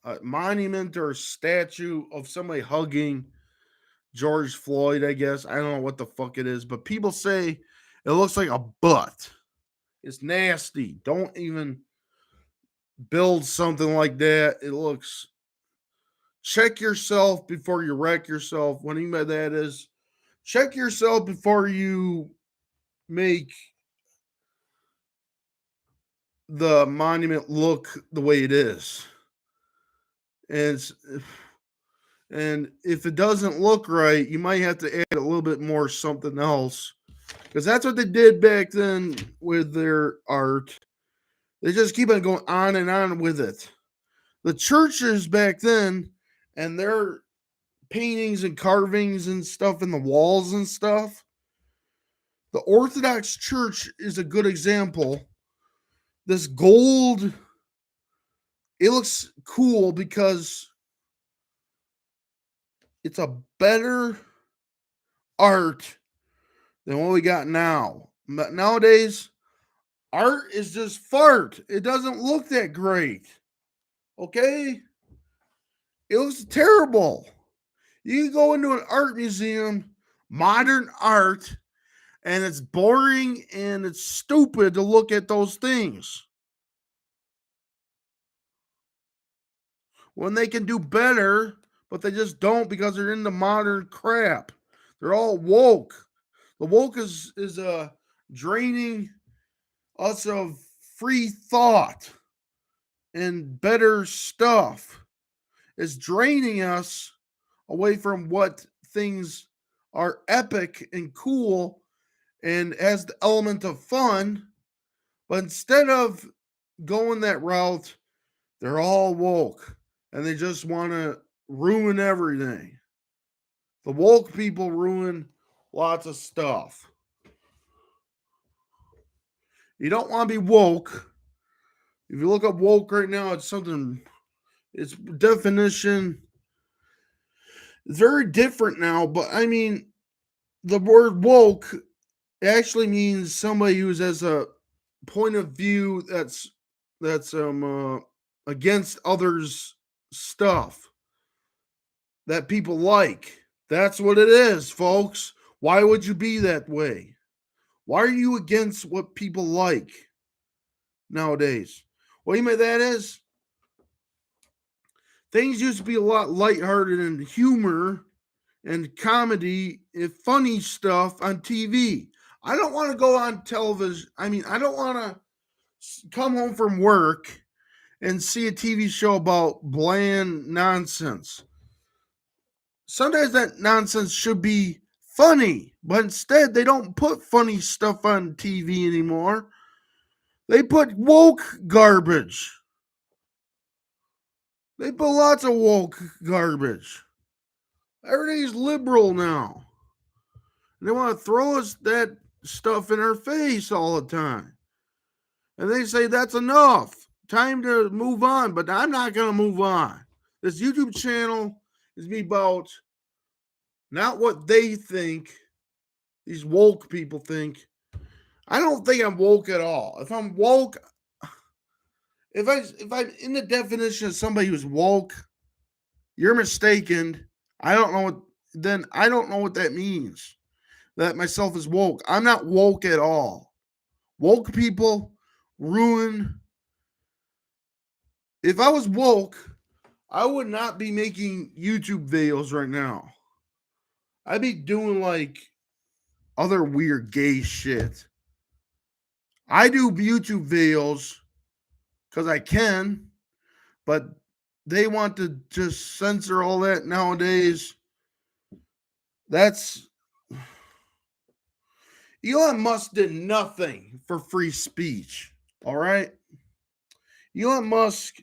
a monument or a statue of somebody hugging George Floyd, I guess. I don't know what the fuck it is, but people say it looks like a butt. It's nasty. Don't even build something like that. It looks. Check yourself before you wreck yourself. What I mean by that is check yourself before you make the monument look the way it is. And and if it doesn't look right, you might have to add a little bit more something else. Because that's what they did back then with their art. They just keep on going on and on with it. The churches back then and their paintings and carvings and stuff in the walls and stuff. The Orthodox Church is a good example. This gold, it looks cool because it's a better art than what we got now. But nowadays, art is just fart. It doesn't look that great. Okay? It looks terrible. You can go into an art museum, modern art, and it's boring and it's stupid to look at those things. When they can do better, but they just don't because they're into modern crap. They're all woke. The woke is draining us of free thought and better stuff. It's draining us away from what things are epic and cool and has the element of fun. But instead of going that route, they're all woke and they just want to ruin everything. The woke people ruin lots of stuff. You don't want to be woke. If you look up woke right now, it's something, its definition is very different now. But I mean, the word woke actually means somebody who has a point of view that's against others' stuff that people like. That's what it is, folks. Why would you be that way? Why are you against what people like nowadays? What do you mean that is? Things used to be a lot lighthearted and humor and comedy and funny stuff on TV. I don't want to go on television. I mean, I don't want to come home from work and see a TV show about bland nonsense. Sometimes that nonsense should be funny, but instead they don't put funny stuff on TV anymore. They put woke garbage. They put lots of woke garbage. Everybody's liberal now. They want to throw us that stuff in our face all the time. And they say that's enough. Time to move on, but I'm not going to move on. This YouTube channel is me about not what they think, these woke people think. I don't think I'm woke at all. If I'm woke, if I'm in the definition of somebody who's woke, you're mistaken. I don't know what that means. That myself is woke. I'm not woke at all. Woke people ruin. If I was woke, I would not be making YouTube videos right now. I'd be doing like other weird gay shit. I do YouTube videos because I can, but they want to just censor all that nowadays. That's Elon Musk did nothing for free speech. All right. Elon Musk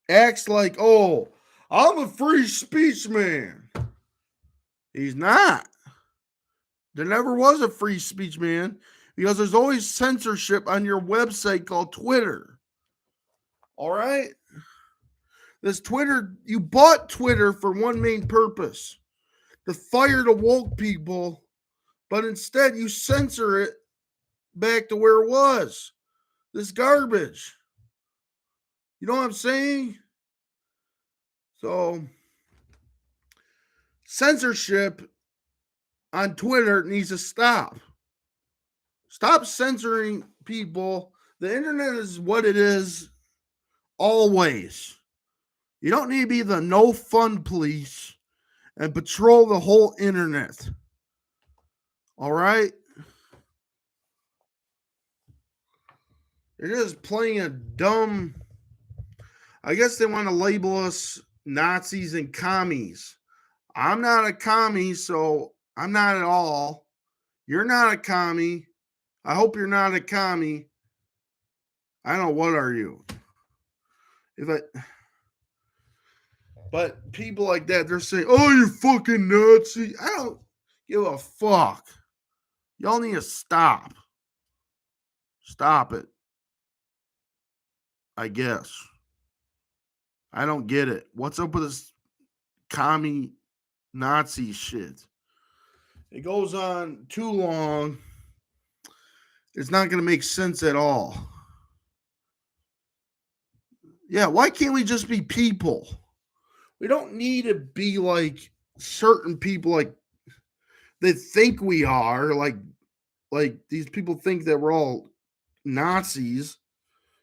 acts like, oh, I'm a free speech man. He's not. There never was a free speech man because there's always censorship on your website called Twitter. All right? This Twitter, you bought Twitter for one main purpose, to fire the woke people, but instead you censor it back to where it was. This garbage. You know what I'm saying? So, censorship on Twitter needs to stop. Stop censoring people. The internet is what it is always. You don't need to be the no fun police and patrol the whole internet. All right? They're just playing a dumb. I guess they want to label us Nazis and commies. I'm not a commie, so I'm not at all. You're not a commie. I hope you're not a commie. I don't know, what are you? But people like that, they're saying, oh, you fucking Nazi. I don't give a fuck. Y'all need to stop. Stop it. I guess. I don't get it. What's up with this commie Nazi shit? It goes on too long. It's not going to make sense at all. Yeah, why can't we just be people? We don't need to be like certain people like they think we are. Like these people think that we're all Nazis.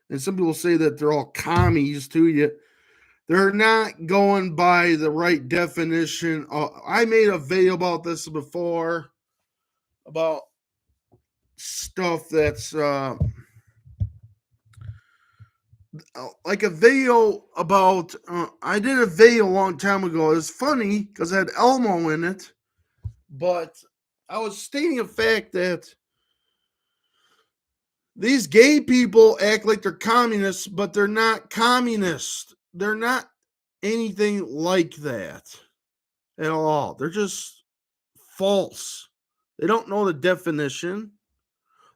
And some people say that they're all commies too. Yet they're not going by the right definition. I made a video about this before, about stuff that's like a video about. I did a video a long time ago. It's funny because it had Elmo in it, but I was stating a fact that these gay people act like they're communists, but they're not communists. They're not anything like that at all. They're just false. They don't know the definition.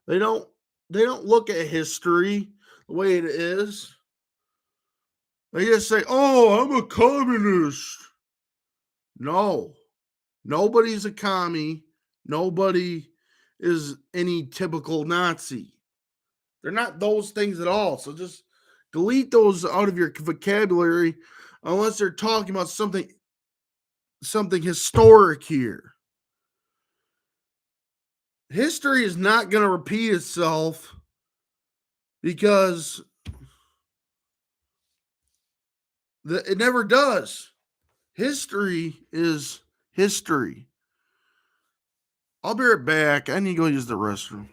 They don't look at history the way it is. They just say, "Oh, I'm a communist." No. Nobody's a commie. Nobody is any typical Nazi. They're not those things at all. So just delete those out of your vocabulary unless they're talking about something historic here. History is not going to repeat itself because it never does. History is history. I'll be right back. I need to go use the restroom.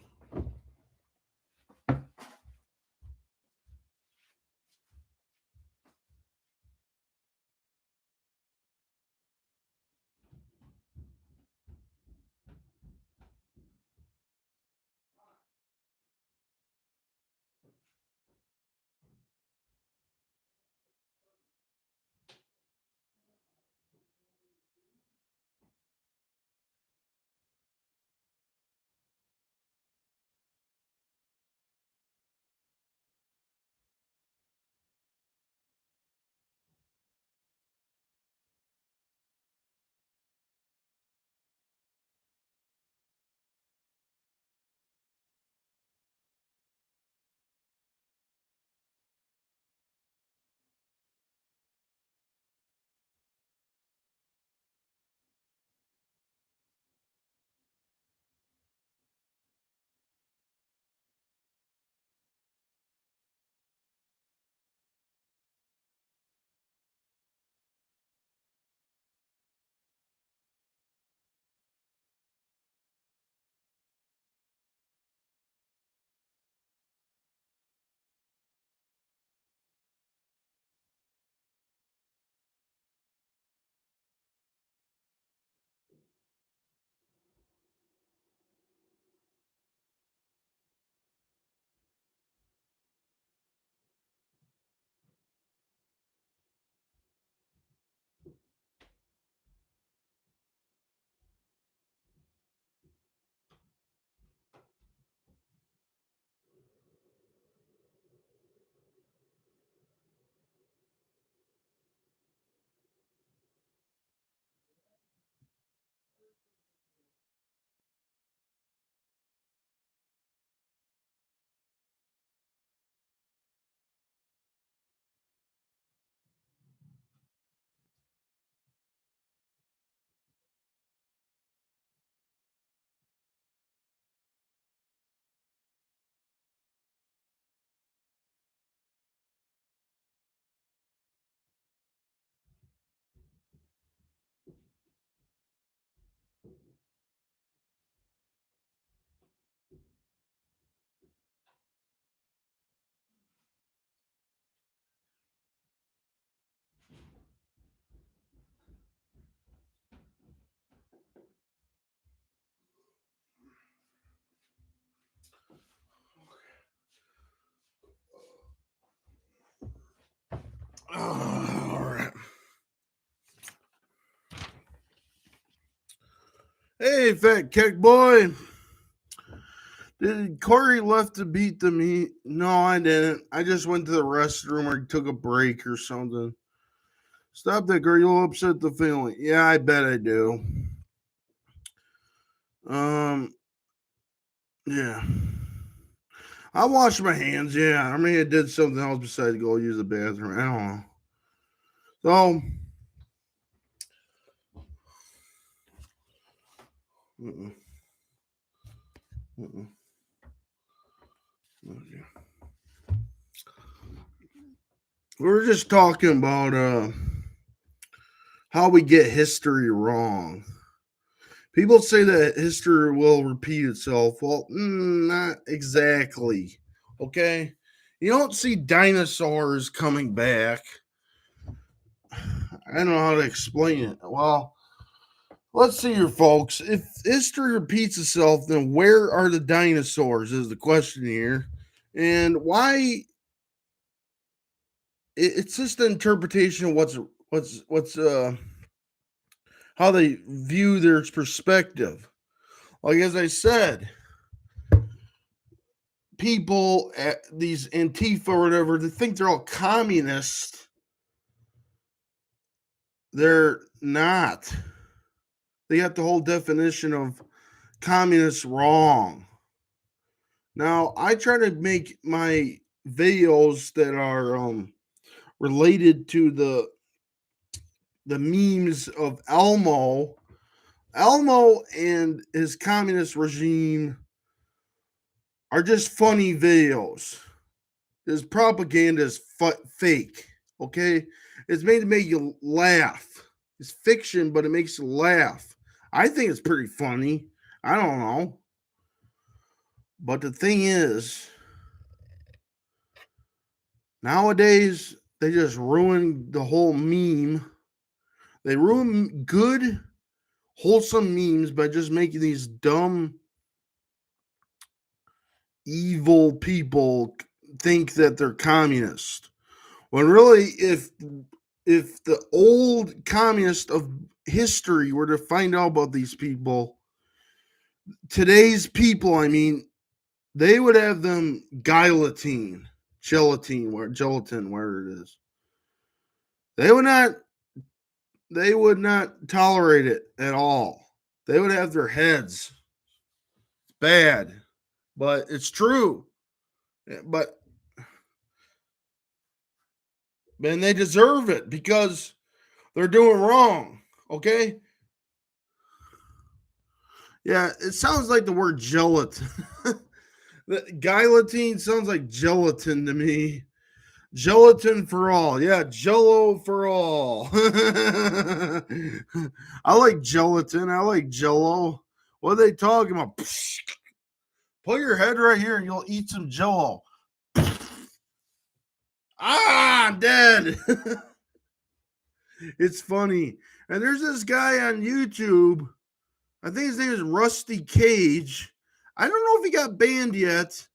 Hey, fat kick boy. Did Corey left to beat the meat? No, I didn't. I just went to the restroom or took a break or something. Stop that, girl. You'll upset the family. Yeah, I bet I do. Yeah. I washed my hands. Yeah, I mean, I did something else besides go use the bathroom. I don't know. So, uh-uh, uh-uh, okay. We were just talking about how we get history wrong. People say that history will repeat itself. Well, not exactly. Okay, you don't see dinosaurs coming back. I don't know how to explain it. Well, let's see here, folks. If history repeats itself, then where are the dinosaurs? Is the question here, and why? It's just an interpretation of what's how they view their perspective. Like as I said, people at these Antifa or whatever, they think they're all communists. They're not. They got the whole definition of communists wrong. Now, I try to make my videos that are related to the memes of Elmo. Elmo and his communist regime are just funny videos. His propaganda is fake. Okay, it's made to make you laugh. It's fiction, but it makes you laugh. I think it's pretty funny. I don't know, but the thing is, nowadays they just ruin the whole meme. They ruin good, wholesome memes by just making these dumb, evil people think that they're communist. When really, if the old communists of history were to find out about these people, today's people, I mean, they would have them gelatin, where it is. They would not, they would not tolerate it at all. They would have their heads. It's bad, but it's true. But man, they deserve it because they're doing wrong. Okay. Yeah, it sounds like the word gelatin. The guillotine sounds like gelatin to me. Gelatin for all. Yeah, jello for all. I like gelatin. I like jello. What are they talking about? Put your head right here and you'll eat some jello. I'm dead. It's funny. And there's this guy on YouTube. I think his name is Rusty Cage. I don't know if he got banned yet,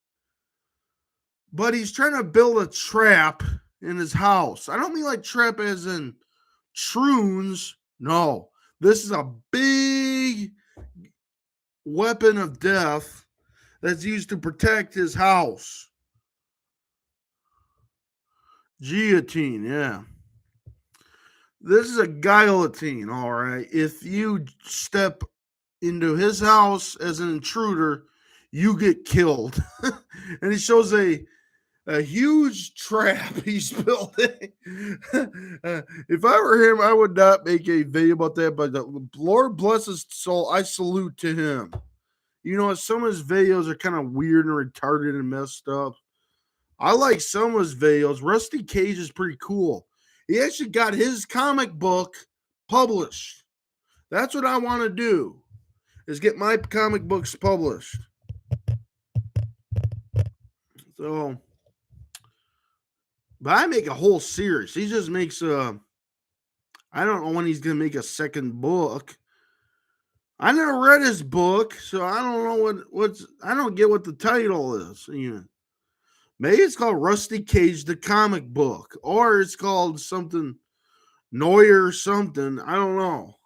but he's trying to build a trap in his house. I don't mean like trap as in shrooms. No, this is a big weapon of death that's used to protect his house. Guillotine, yeah. This is a guillotine, all right. If you step into his house as an intruder, you get killed. And he shows a huge trap he's building. If I were him, I would not make a video about that. But the Lord bless his soul, I salute to him. You know, some of his videos are kind of weird and retarded and messed up. I like some of his videos. Rusty Cage is pretty cool. He actually got his comic book published. That's what I want to do, is get my comic books published. So, but I make a whole series. He just makes I don't know when he's gonna make a second book. I never read his book, so I don't know what's I don't get what the title is. You know, maybe it's called Rusty Cage the comic book, or it's called something Neuer something. I don't know.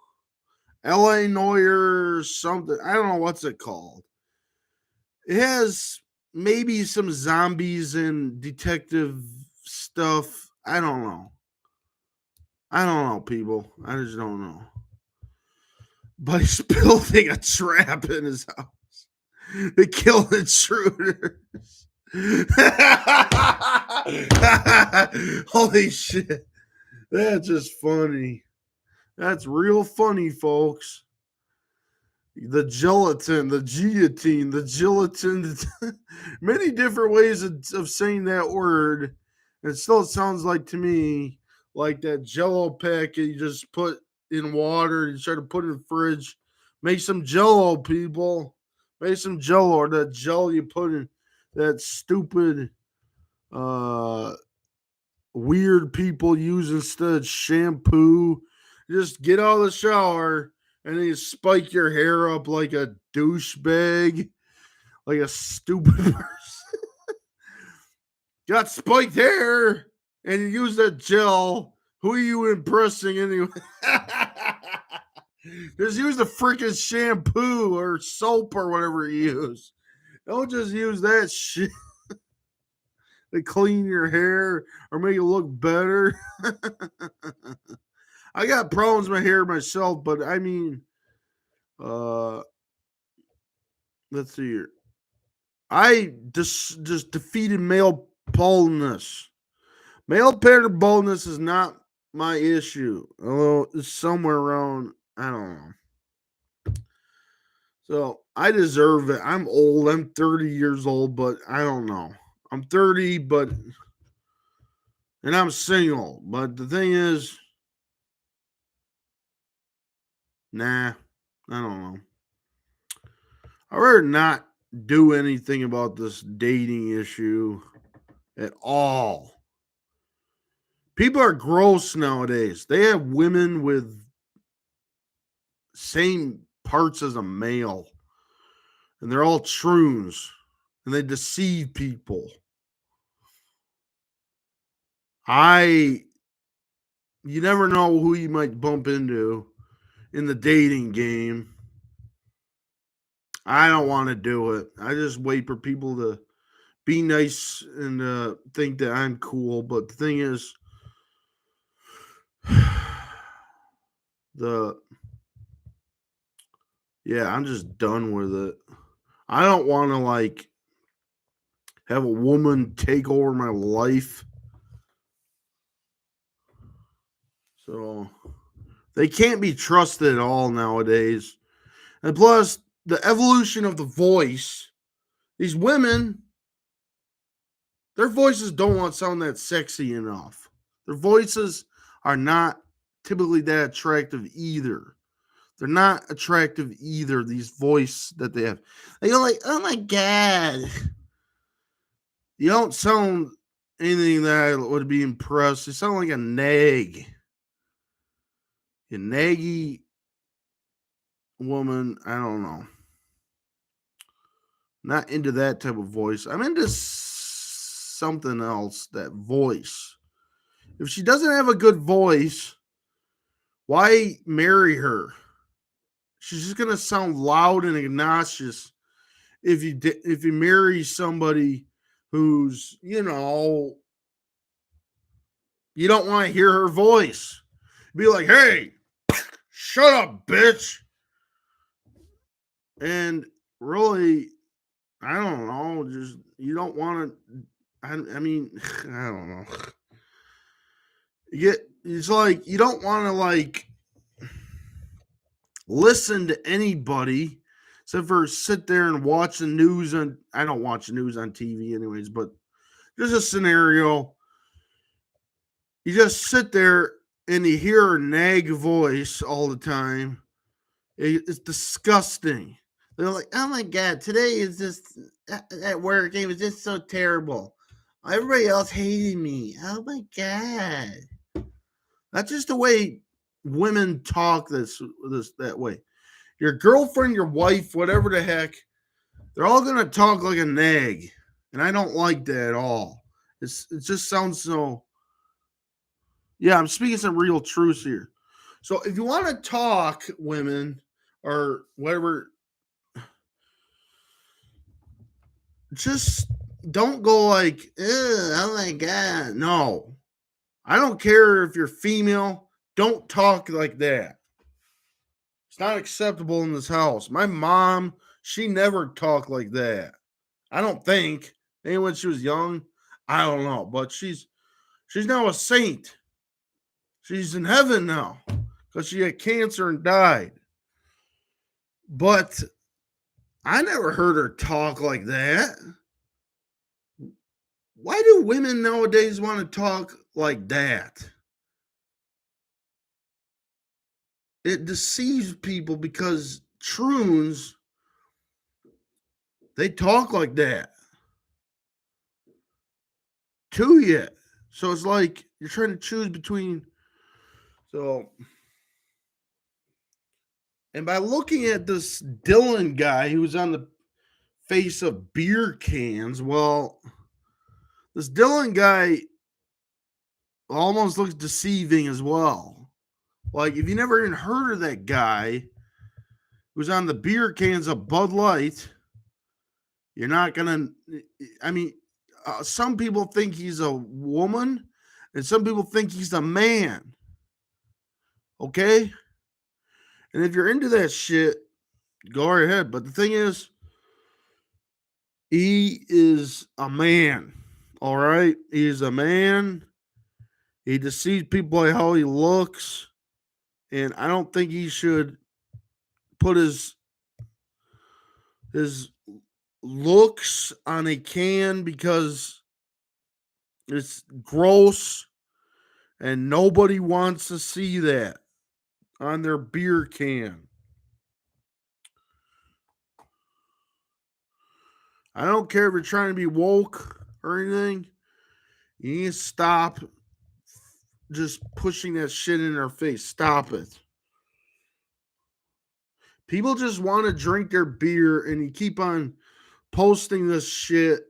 LA Noir or something. I don't know what's it called. It has maybe some zombies and detective stuff. I don't know. I don't know, people. I just don't know. But he's building a trap in his house. They kill intruders. Holy shit. That's just funny. That's real funny, folks. The gelatin, the guillotine, the gelatin. Many different ways of saying that word. It still sounds like to me like that jello packet you just put in water. You try to put in the fridge. Make some jello, people. Make some jello, or that jello you put in that stupid uh weird people use instead of shampoo. Just get out of the shower and then you spike your hair up like a douchebag, like a stupid person. Got spiked hair and you use that gel. Who are you impressing anyway? Just use the freaking shampoo or soap or whatever you use. Don't just use that shit to clean your hair or make it look better. I got problems with my hair myself, but I mean, uh, let's see here. I just defeated male baldness. Male pattern baldness is not my issue, although it's somewhere around. I don't know. So I deserve it. I'm old. I'm 30 years old, but I don't know. I'm 30, but and I'm single. But the thing is, nah, I don't know. I'd rather not do anything about this dating issue at all. People are gross nowadays. They have women with same parts as a male, and they're all troons, and they deceive people. I, you never know who you might bump into in the dating game. I don't want to do it. I just wait for people to be nice and think that I'm cool. But the thing is, the yeah, I'm just done with it. I don't want to like have a woman take over my life. So they can't be trusted at all nowadays. And plus, the evolution of the voice, these women, their voices don't want to sound that sexy enough. Their voices are not typically that attractive either. They're not attractive either, these voice that they have. They go like, oh my God. You don't sound anything that I would be impressed. You sound like a nag. A naggy woman. I don't know. Not into that type of voice. I'm into something else, that voice. If she doesn't have a good voice, why marry her? She's just gonna sound loud and obnoxious if you marry somebody who's you don't want to hear her voice. Be like, hey, shut up, bitch. And really, I don't know. Just you don't want to. I mean, I don't know. It's like you don't want to like listen to anybody except for sit there and watch the news. And I don't watch the news on TV anyways, but there's a scenario. You just sit there and you hear a nag voice all the time. It's disgusting. They're like, oh my God, today is just at work. It was just so terrible. Everybody else hated me. Oh my God. That's just the way women talk that way. Your girlfriend, your wife, whatever the heck, they're all gonna talk like a nag. And I don't like that at all. It just sounds so. Yeah, I'm speaking some real truth here. So if you want to talk, women or whatever, just don't go like, oh my god. No, I don't care if you're female. Don't talk like that. It's not acceptable in this house. My mom, she never talked like that. I don't think. Maybe when she was young, I don't know. But she's now a saint. She's in heaven now because she had cancer and died. But I never heard her talk like that. Why do women nowadays want to talk like that? It deceives people because troons, they talk like that to you. So it's like you're trying to choose between. So, and by looking at this Dylan guy who's on the face of beer cans, well, this Dylan guy almost looks deceiving as well. Like, if you never even heard of that guy who's on the beer cans of Bud Light, you're not gonna. I mean, some people think he's a woman, and some people think he's a man. Okay, and if you're into that shit, go right ahead. But the thing is, he is a man. All right, he is a man. He deceives people by how he looks, and I don't think he should put his looks on a can because it's gross and nobody wants to see that on their beer can. I don't care if you're trying to be woke or anything. You need to stop just pushing that shit in their face. Stop it. People just want to drink their beer and you keep on posting this shit.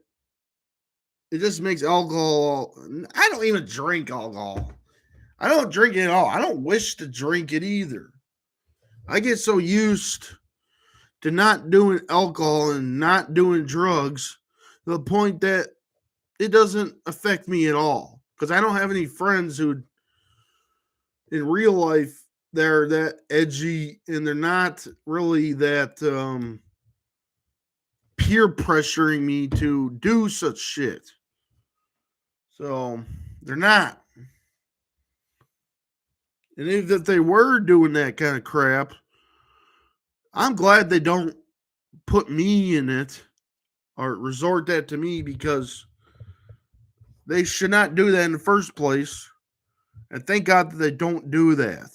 It just makes alcohol. I don't even drink alcohol. I don't drink it at all. I don't wish to drink it either. I get so used to not doing alcohol and not doing drugs to the point that it doesn't affect me at all. Because I don't have any friends who, in real life, they're that edgy and they're not really that peer pressuring me to do such shit. So they're not. And if they were doing that kind of crap, I'm glad they don't put me in it or resort that to me because they should not do that in the first place. And thank God that they don't do that.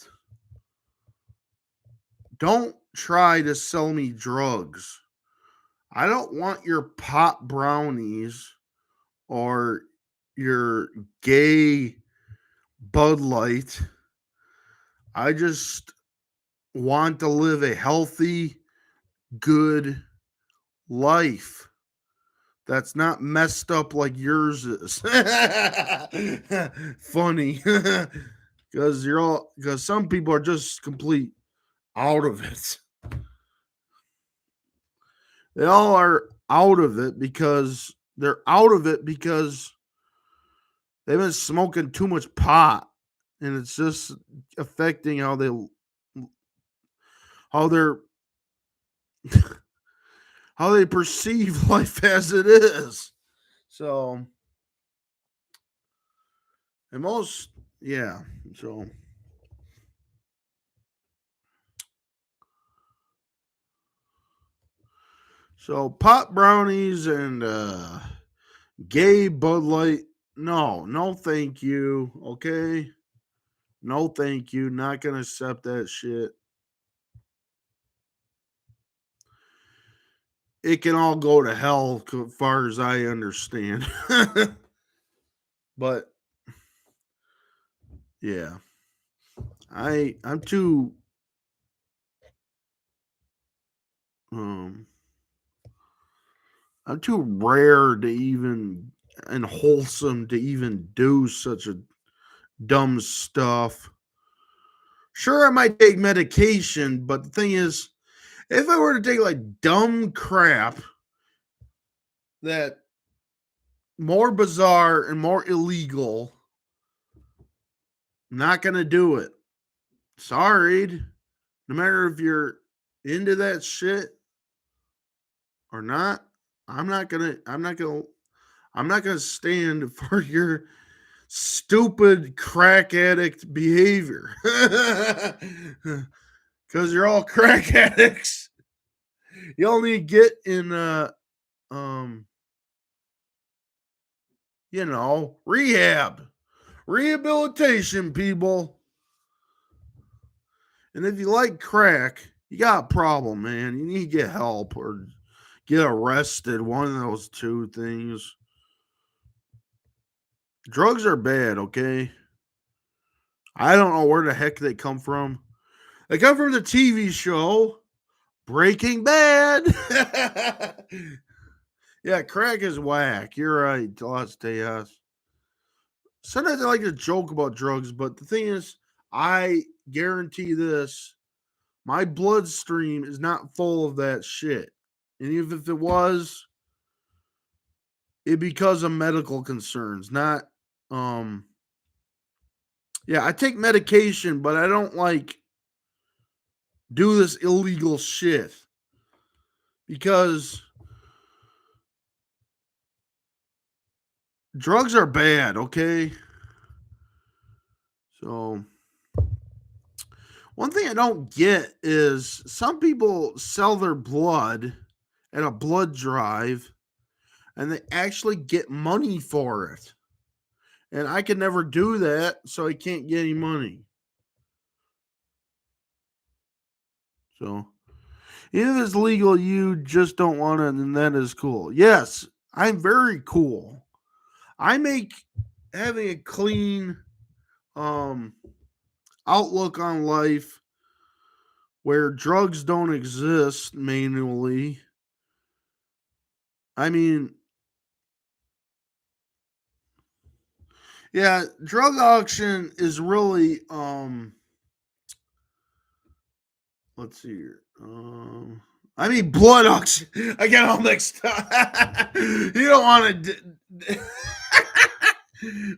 Don't try to sell me drugs. I don't want your pot brownies or your gay Bud Light. I just want to live a healthy, good life that's not messed up like yours is. Funny. Because some people are just complete out of it. They all are out of it because they're out of it because they've been smoking too much pot and it's just affecting how they're how they perceive life as it is. So, and most, yeah. So pot brownies and gay Bud Light. No, no, thank you. Okay, no, thank you. Not gonna accept that shit. It can all go to hell, as far as I understand. But yeah, I'm too um I'm too rare to even and wholesome to even do such a dumb stuff. Sure, I might take medication, but the thing is, if I were to take like dumb crap that more bizarre and more illegal, not gonna do it. Sorry. No matter if you're into that shit or not, I'm not gonna stand for your stupid crack addict behavior. Cause you're all crack addicts. You only get in um rehab. Rehabilitation, people. And if you like crack, you got a problem, man. You need to get help or get arrested. One of those two things. Drugs are bad, okay? I don't know where the heck they come from. They come from the TV show Breaking Bad. Yeah, crack is whack. You're right, Las Tejas. Sometimes I like to joke about drugs, but the thing is, I guarantee this: my bloodstream is not full of that shit. And even if it was, it because of medical concerns, not um yeah, I take medication, but I don't like do this illegal shit because drugs are bad, okay? So one thing I don't get is some people sell their blood at a blood drive and they actually get money for it. And I can never do that, so I can't get any money. So, if it's legal, you just don't want it, and that is cool. Yes, I'm very cool. I make having a clean um outlook on life where drugs don't exist manually. I mean, yeah, drug auction is really let's see here. I mean blood auction. I get all mixed up. You don't want to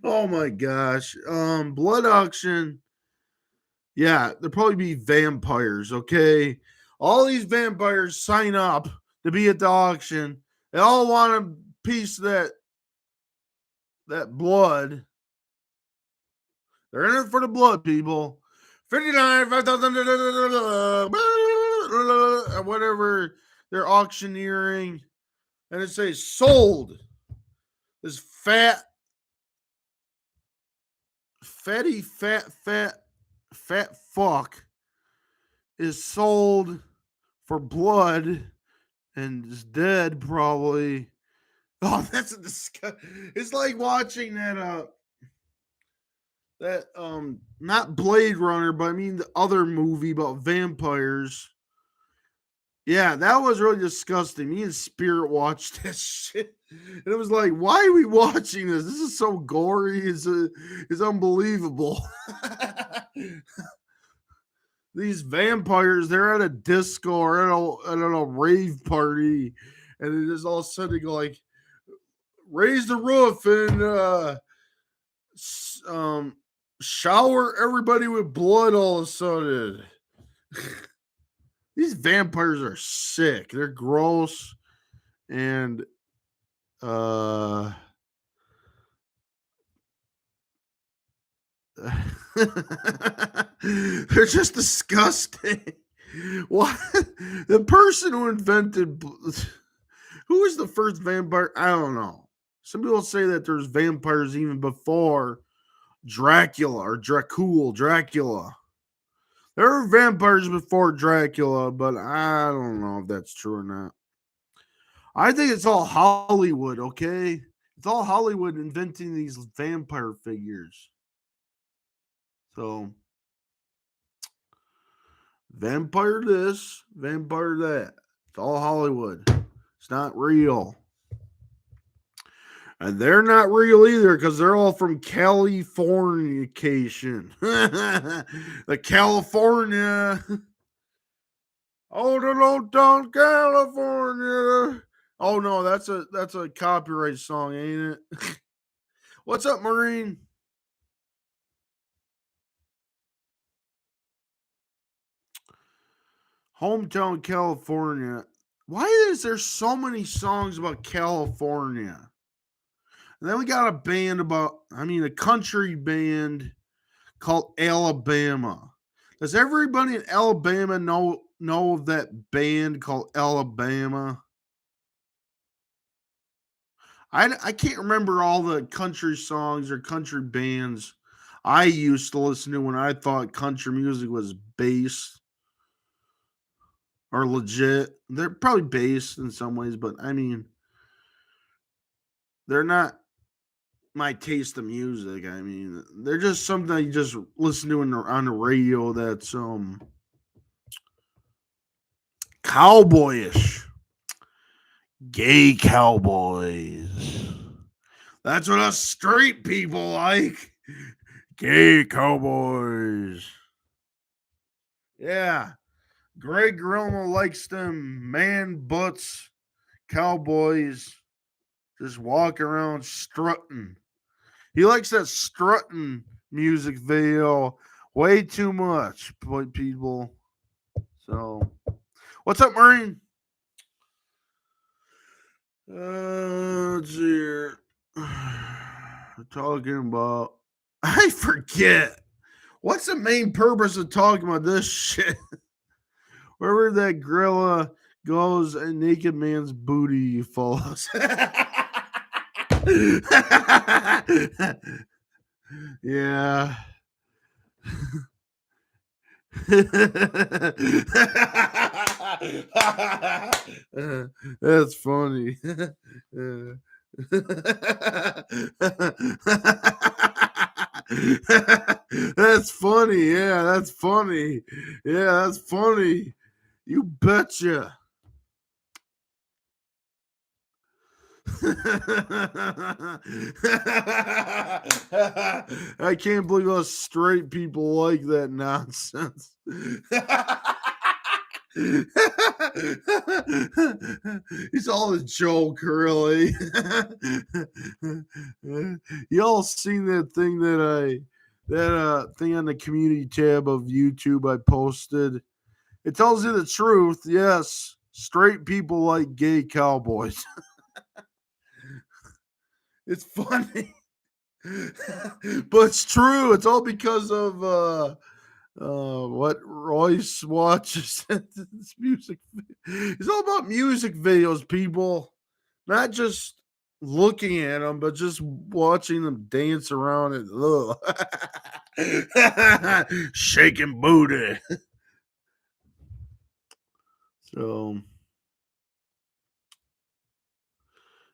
Oh my gosh. Blood auction. Yeah, there'll probably be vampires, okay? All these vampires sign up to be at the auction. They all want a piece of that blood. They're in it for the blood, people. 59, 5,000, whatever they're auctioneering. And it says sold. This fat fuck is sold for blood and is dead probably. Oh, that's a disgust. It's like watching that not Blade Runner, but I mean the other movie about vampires. Yeah, that was really disgusting. Me and Spirit watched that shit. And it was like, why are we watching this? This is so gory. It's unbelievable. These vampires, they're at a disco or at a rave party, and they just all of a sudden they go like, raise the roof and um shower everybody with blood all of a sudden. These vampires are sick. They're gross and uh they're just disgusting. What the person who invented who was the first vampire? I don't know. Some people say that there's vampires even before Dracula or Dracula. There were vampires before Dracula, but I don't know if that's true or not. I think it's all Hollywood, okay? It's all Hollywood inventing these vampire figures. So, vampire this, vampire that. It's all Hollywood. It's not real. And they're not real either because they're all from Californication. The California. Oh, the low down California. Oh no, that's a copyright song, ain't it? What's up, Marine? Hometown California. Why is there so many songs about California? And then we got a a country band called Alabama. Does everybody in Alabama know of that band called Alabama? I can't remember all the country songs or country bands I used to listen to when I thought country music was bass or legit. They're probably based in some ways, but I mean, they're not my taste of music. I mean, they're just something you just listen to on the radio that's cowboyish, gay cowboys. That's what us straight people like. Gay cowboys. Yeah, Greg Grilmo likes them man butts cowboys just walking around strutting. He likes that strutting music video way too much, people. So, what's up, Marine? Let's see here. Talking about. I forget. What's the main purpose of talking about this shit? Wherever that gorilla goes, a naked man's booty follows. Yeah. That's funny. That's funny. Yeah, that's funny. Yeah, that's funny. You betcha. I can't believe us straight people like that nonsense. It's all a joke, really. Y'all seen that thing that thing on the community tab of YouTube I posted? It tells you the truth. Yes, straight people like gay cowboys. It's funny. But it's true. It's all because of what Royce watches. This music. It's all about music videos, people. Not just looking at them, but just watching them dance around and shaking booty. So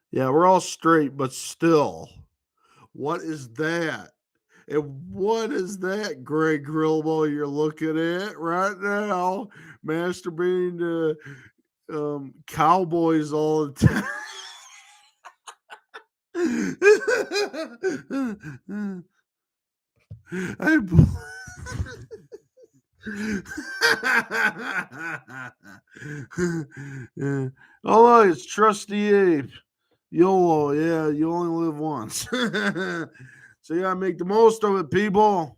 yeah, we're all straight, but still, what is that? And what is that, Greg Grilbo, you're looking at right now? Masturbating to cowboys all the time. I yeah. Oh, it's Trusty Ape. YOLO, yeah, you only live once. So you gotta make the most of it, people.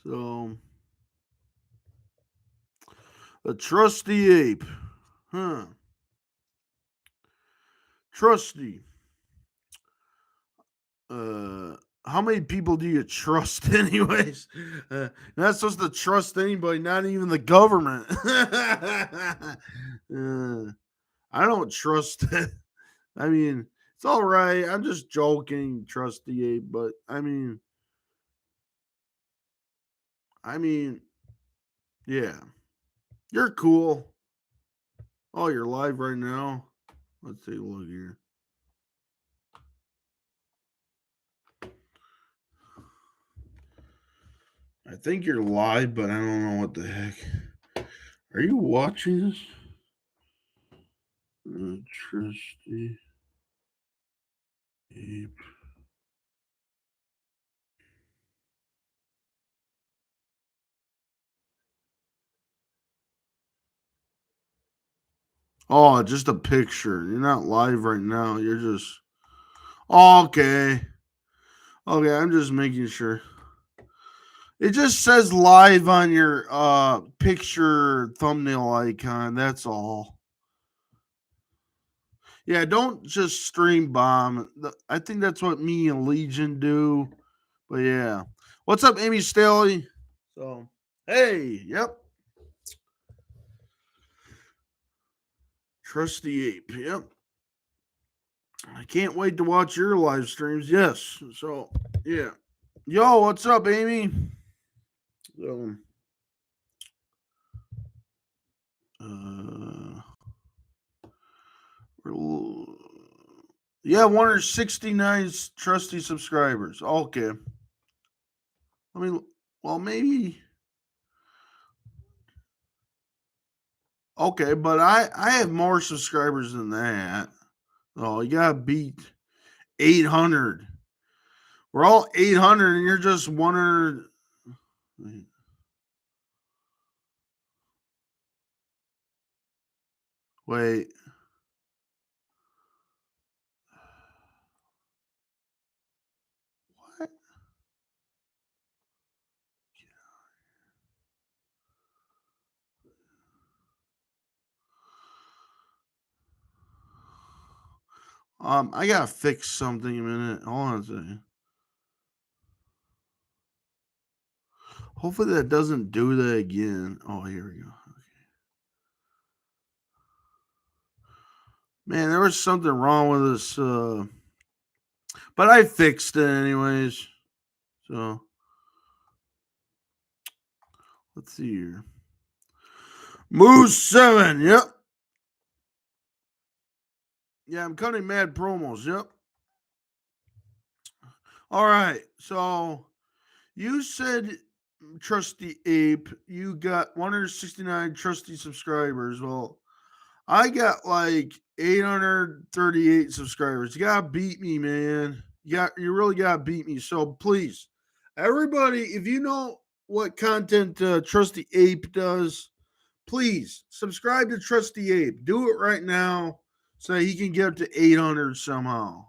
So the Trusty Ape. Huh. Trusty. How many people do you trust, anyways? You're not supposed to trust anybody, not even the government. I don't trust it. I mean, it's all right. I'm just joking, Trusty Ape, but I mean, yeah, you're cool. Oh, you're live right now. Let's take a look here. I think you're live, but I don't know what the heck. Are you watching this? Trusty Ape. Oh, just a picture. You're not live right now. You're just. Oh, okay. Okay, I'm just making sure. It just says live on your picture thumbnail icon. That's all. Yeah, don't just stream bomb. I think that's what me and Legion do. But yeah. What's up, Amy Staley? So, hey, yep. Trusty Ape. Yep. I can't wait to watch your live streams. Yes. So, yeah. Yo, what's up, Amy? So, uh, yeah, 169 trusty subscribers. Okay. I mean, well, maybe. Okay, but I have more subscribers than that. Oh, you gotta beat 800. We're all 800, and you're just 100. Wait. What? I gotta fix something a minute. Hold on a second. Hopefully that doesn't do that again. Oh, here we go. Man, there was something wrong with this, but I fixed it anyways. So let's see here. Moose 7. Yep. Yeah, I'm cutting mad promos. Yep. All right. So you said Trusty Ape, you got 169 trusty subscribers. Well, I got like 838 subscribers. You gotta beat me, man. You really gotta beat me. So please, everybody, if you know what content Trusty Ape does, please subscribe to Trusty Ape. Do it right now so he can get up to 800 somehow.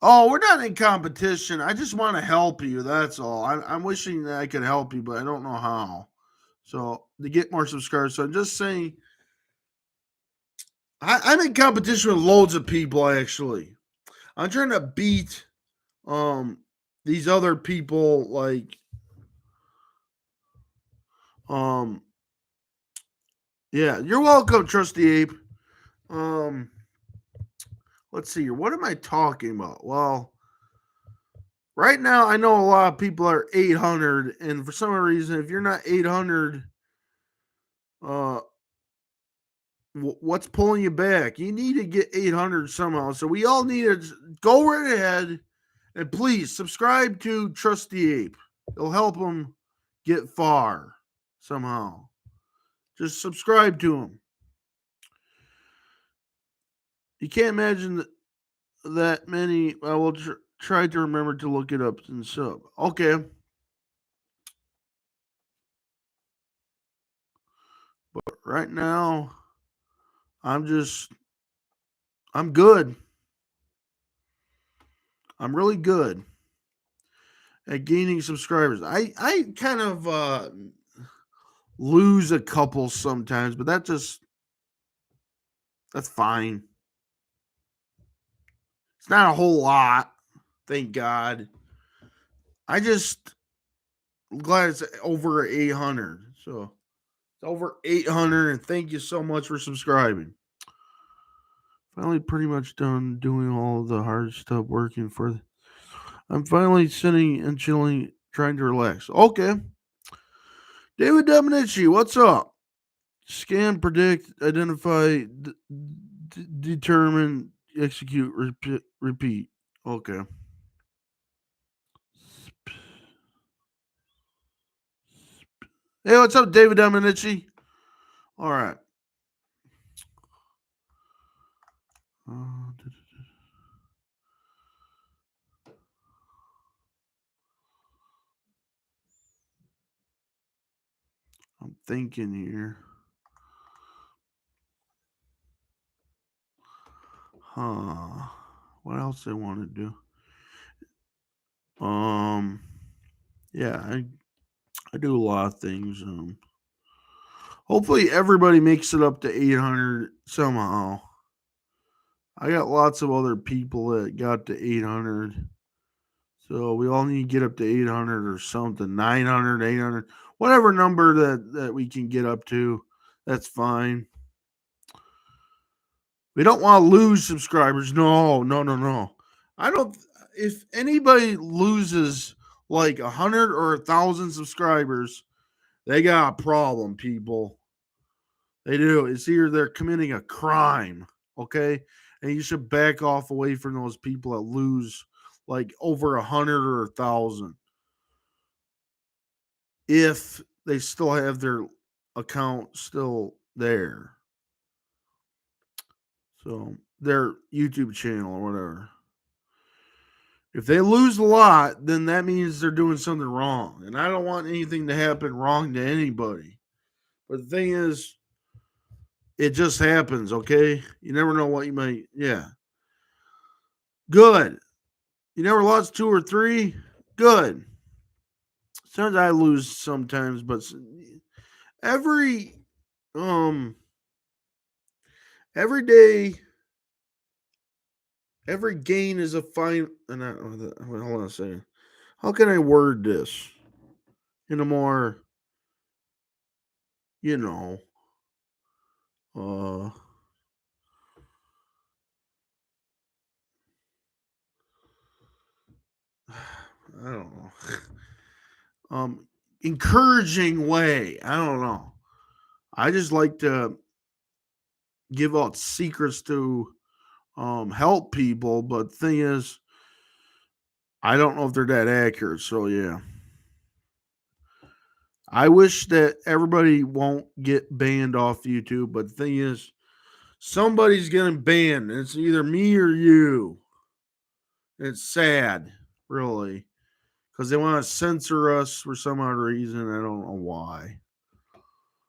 Oh, we're not in competition. I just want to help you. That's all. I'm wishing that I could help you, but I don't know how. So to get more subscribers. So I'm just saying, I'm in competition with loads of people. Actually, I'm trying to beat these other people. Like um yeah, you're welcome, Trusty Ape. Um, let's see here. What am I talking about? Well, right now I know a lot of people are 800, and for some reason, if you're not 800, uh what's pulling you back? You need to get 800 somehow. So we all need to go right ahead and please subscribe to Trusty Ape. It'll help him get far somehow. Just subscribe to him. You can't imagine that many. I will try to remember to look it up and sub. Okay. But right now, I'm good. I'm really good at gaining subscribers. I kind of lose a couple sometimes, but that's fine. It's not a whole lot, thank God. I just I'm glad it's over 800. So it's over 800, and thank you so much for subscribing. Finally, pretty much done doing all the hard stuff working for. I'm finally sitting and chilling, trying to relax. Okay, David Dominici, what's up? Scan, predict, identify, determine, execute, repeat. Okay. Hey, what's up, David Dominici? All right. Uh, I'm thinking here. Huh. What else I want to do? Um. Yeah, I do a lot of things. Hopefully everybody makes it up to 800 somehow. I got lots of other people that got to 800. So we all need to get up to 800 or something, 900, 800, whatever number that we can get up to. That's fine. We don't want to lose subscribers. No, no, no, no. I don't. If anybody loses like 100 or 1,000 subscribers, they got a problem, people. They do. It's either they're committing a crime, okay? And you should back off away from those people that lose like over 100 or 1,000 if they still have their account still there. So their YouTube channel or whatever. If they lose a lot, then that means they're doing something wrong. And I don't want anything to happen wrong to anybody. But the thing is, it just happens, okay? You never know what you might, yeah. Good. You never lost two or three? Good. Sometimes I lose sometimes, but every um every day, every gain is a fine. And hold on a second. How can I word this in a more, you know, uh, I don't know, encouraging way. I don't know. I just like to give out secrets to help people, but the thing is, I don't know if they're that accurate. So yeah, I wish that everybody won't get banned off YouTube, but the thing is, somebody's getting banned. It's either me or you. It's sad, really, because they want to censor us for some odd reason. I don't know why.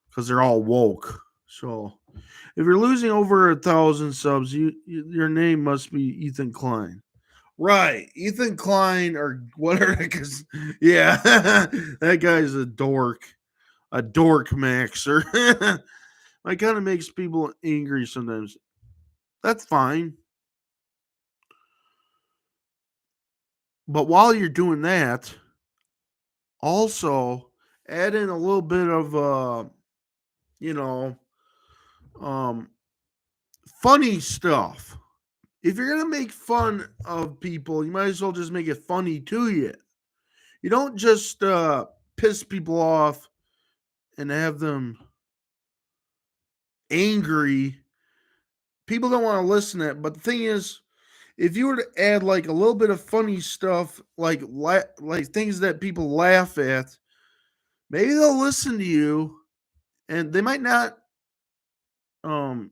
Because they're all woke. So if you're losing over 1,000 subs, your name must be Ethan Klein. Right, Ethan Klein or whatever. Because yeah, that guy's a dork maxer. It kind of makes people angry sometimes. That's fine. But while you're doing that, also add in a little bit of you know, um funny stuff. If you're gonna make fun of people, you might as well just make it funny to you. You don't just piss people off and have them angry. People don't want to listen to it. But the thing is, if you were to add like a little bit of funny stuff, like things that people laugh at, maybe they'll listen to you, and they might not, um,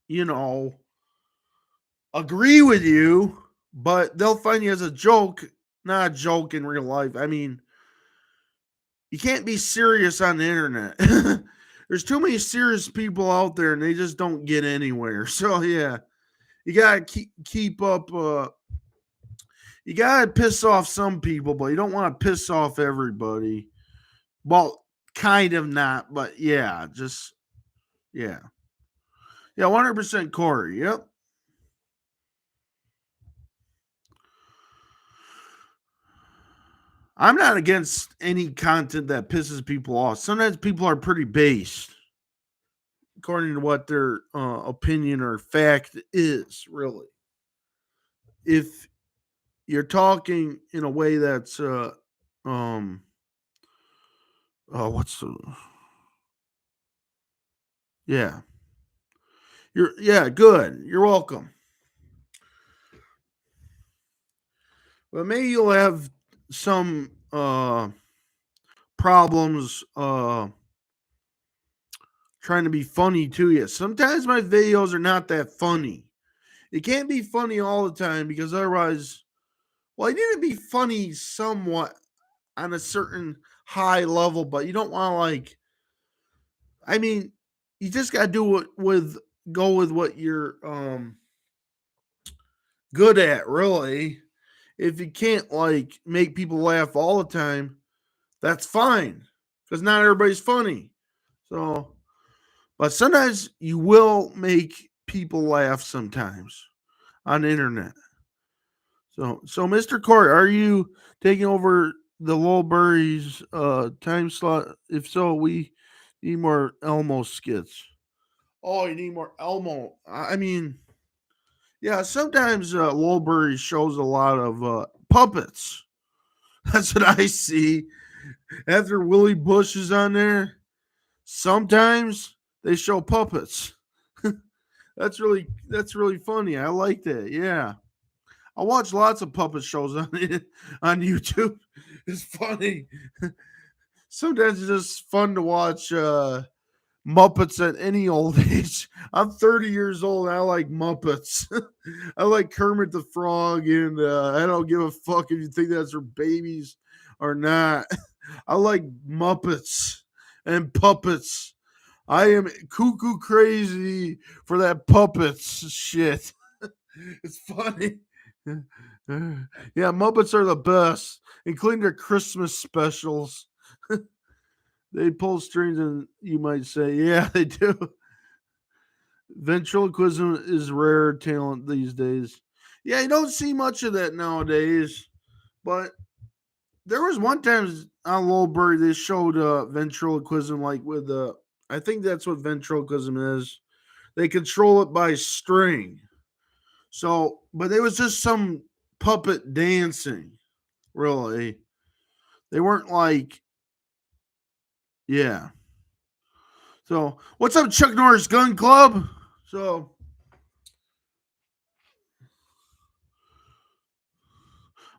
you know, agree with you, but they'll find you as a joke, not a joke in real life. I mean, you can't be serious on the internet. There's too many serious people out there, and they just don't get anywhere. So yeah, you gotta keep up. You gotta piss off some people, but you don't want to piss off everybody. Well, kind of not, but yeah, just yeah, yeah, 100% Corey. Yep. I'm not against any content that pisses people off. Sometimes people are pretty based according to what their opinion or fact is, really. If you're talking in a way that's, um, what's the, yeah, yeah, good. You're welcome. But maybe you'll have some, problems trying to be funny to you. Sometimes my videos are not that funny. It can't be funny all the time because otherwise, well, I need to be funny somewhat on a certain high level, but you don't want to like. I mean, you just gotta do it with go with what you're good at, really. If you can't like make people laugh all the time, that's fine because not everybody's funny. So, but sometimes you will make people laugh sometimes on the internet. So Mr. Court, are you taking over the Lowberries time slot? If so, we need more Elmo skits. Oh, you need more Elmo. I mean, yeah, sometimes Lowberry shows a lot of puppets. That's what I see. After Willie Bush is on there, sometimes they show puppets. That's really funny. I like that. Yeah. I watch lots of puppet shows on on YouTube. It's funny. Sometimes it's just fun to watch Muppets at any old age. I'm 30 years old and I like Muppets. I like Kermit the Frog, and I don't give a fuck if you think that's for babies or not. I like Muppets and puppets. I am cuckoo crazy for that puppets shit. It's funny. Yeah, Muppets are the best, including their Christmas specials. They pull strings, and you might say, yeah, they do. Ventriloquism is rare talent these days. Yeah, you don't see much of that nowadays. But there was one time on Lowbury they showed ventriloquism, like with I think that's what ventriloquism is. They control it by string. So, but it was just some puppet dancing, really. They weren't like, yeah. So, what's up, Chuck Norris Gun Club? So,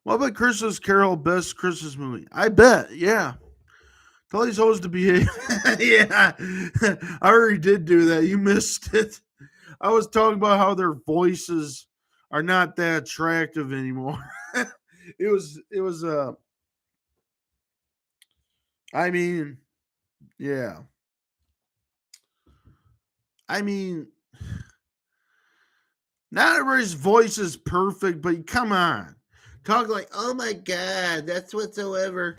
what about Christmas Carol best Christmas movie? I bet, yeah. Tell these hoes to behave. Yeah, I already did do that. You missed it. I was talking about how their voices are not that attractive anymore. It was I mean, yeah. I mean, not everybody's voice is perfect, but come on. Talk like, oh my god, that's whatsoever.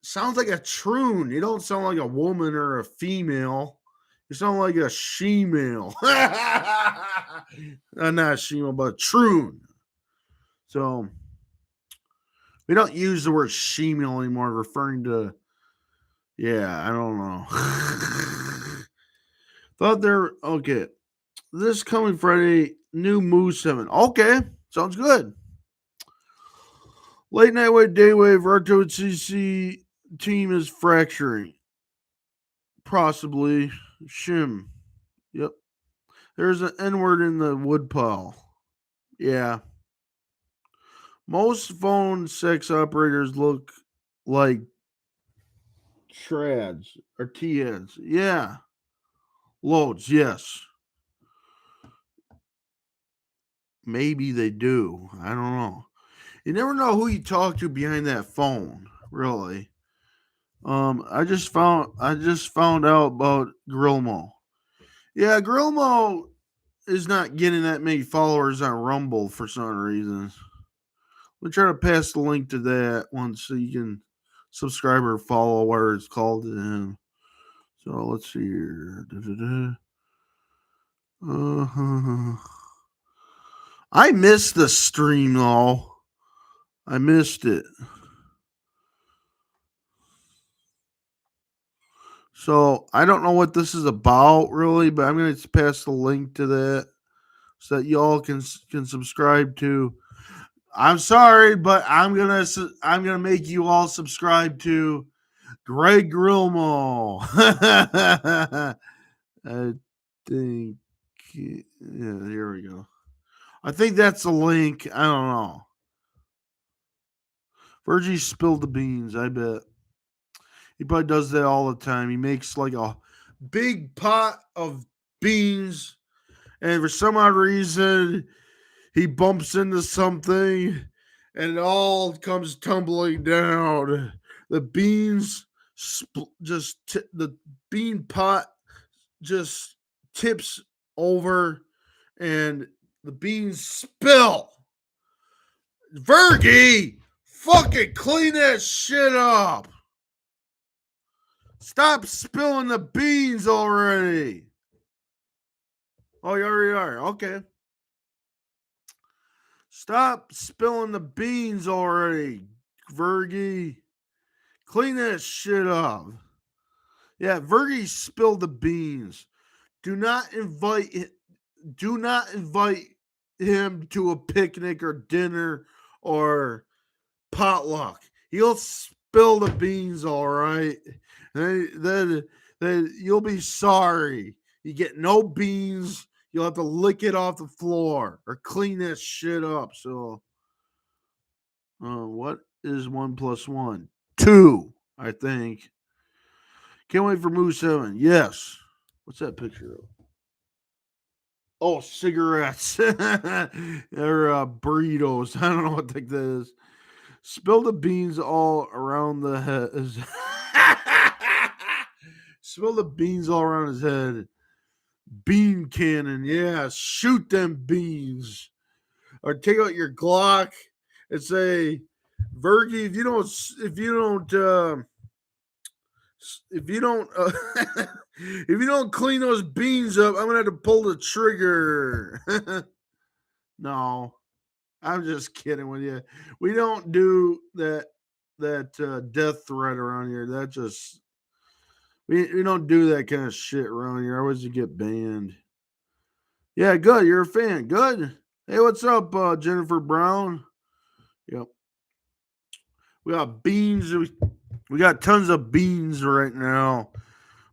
Sounds like a troon. You don't sound like a woman or a female. You sound like a she-male. Not a she-male, but a troon. So we don't use the word she-male anymore, referring to, yeah, I don't know. Thought they're okay. This coming Friday, new Moose 7. Okay, sounds good. Late night wave, day wave, Retro CC team is fracturing. Possibly. Shim. Yep. There's an N word in the woodpile. Yeah. Most phone sex operators look like trads or TNs. Yeah. Loads, yes. Maybe they do. I don't know. You never know who you talk to behind that phone, really. I just found out about Grillmo. Yeah, Grillmo is not getting that many followers on Rumble for some reason. We'll try to pass the link to that one so you can subscribe or follow where it's called to him. So let's see here. Uh-huh. I missed the stream though. I missed it. So I don't know what this is about really, but I'm gonna pass the link to that so that y'all can subscribe to. I'm sorry, but I'm gonna make you all subscribe to Greg Grilmo. I think, yeah, here we go. I think that's the link. I don't know. Virgie spilled the beans. I bet. He probably does that all the time. He makes like a big pot of beans, and for some odd reason, he bumps into something, and it all comes tumbling down. The beans the bean pot just tips over, and the beans spill. Vergy, fucking clean that shit up. Stop spilling the beans already. Oh, you already are. Okay. Stop spilling the beans already, Vergy. Clean that shit up. Yeah, Vergy spilled the beans. Do not invite him to a picnic or dinner or potluck. He'll spill the beans, all right. Then you'll be sorry. You get no beans. You'll have to lick it off the floor or clean that shit up. So, what is 1 + 1? 2, I think. Can't wait for Moose 7. Yes. What's that picture of? Oh, cigarettes. They're burritos. I don't know what the heck that is. Spill the beans all around the head. Spill the beans all around his head. Bean cannon. Yeah, shoot them beans. Or take out your Glock and say, Vergy, if you don't if you don't clean those beans up, I'm gonna have to pull the trigger. No, I'm just kidding with you. We don't do that death threat around here. That just we don't do that kind of shit around here. I always get banned. Yeah, good. You're a fan. Good. Hey, what's up, Jennifer Brown? Yep. We got beans. We got tons of beans right now.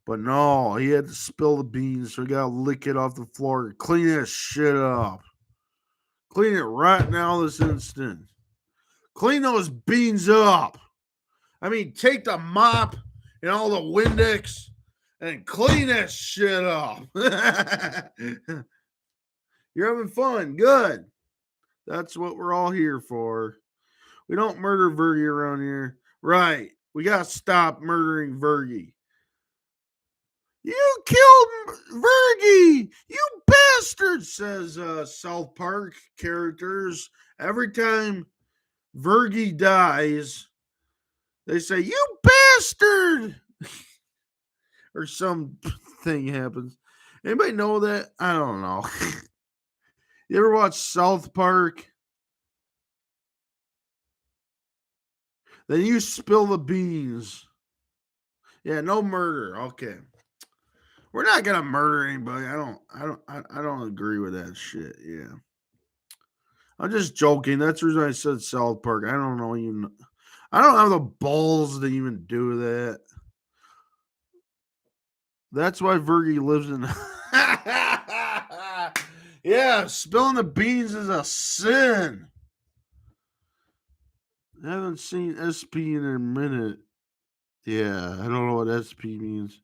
But no, he had to spill the beans, so we gotta lick it off the floor. Clean that shit up. Clean it right now, this instant. Clean those beans up. I mean, take the mop and all the Windex and clean that shit up. You're having fun. Good. That's what we're all here for. We don't murder Vergy around here. Right. We gotta stop murdering Vergy. You killed Vergy! You bastard! Says South Park characters. Every time Vergy dies, they say, You bastard! Or something happens. Anybody know that? I don't know. You ever watch South Park? Then you spill the beans. Yeah, no murder. Okay. We're not gonna murder anybody. I don't agree with that shit. Yeah. I'm just joking. That's the reason I said South Park. I don't know even. I don't have the balls to even do that. That's why Vergy lives in. Yeah, spilling the beans is a sin. I haven't seen SP in a minute. Yeah, I don't know what SP means.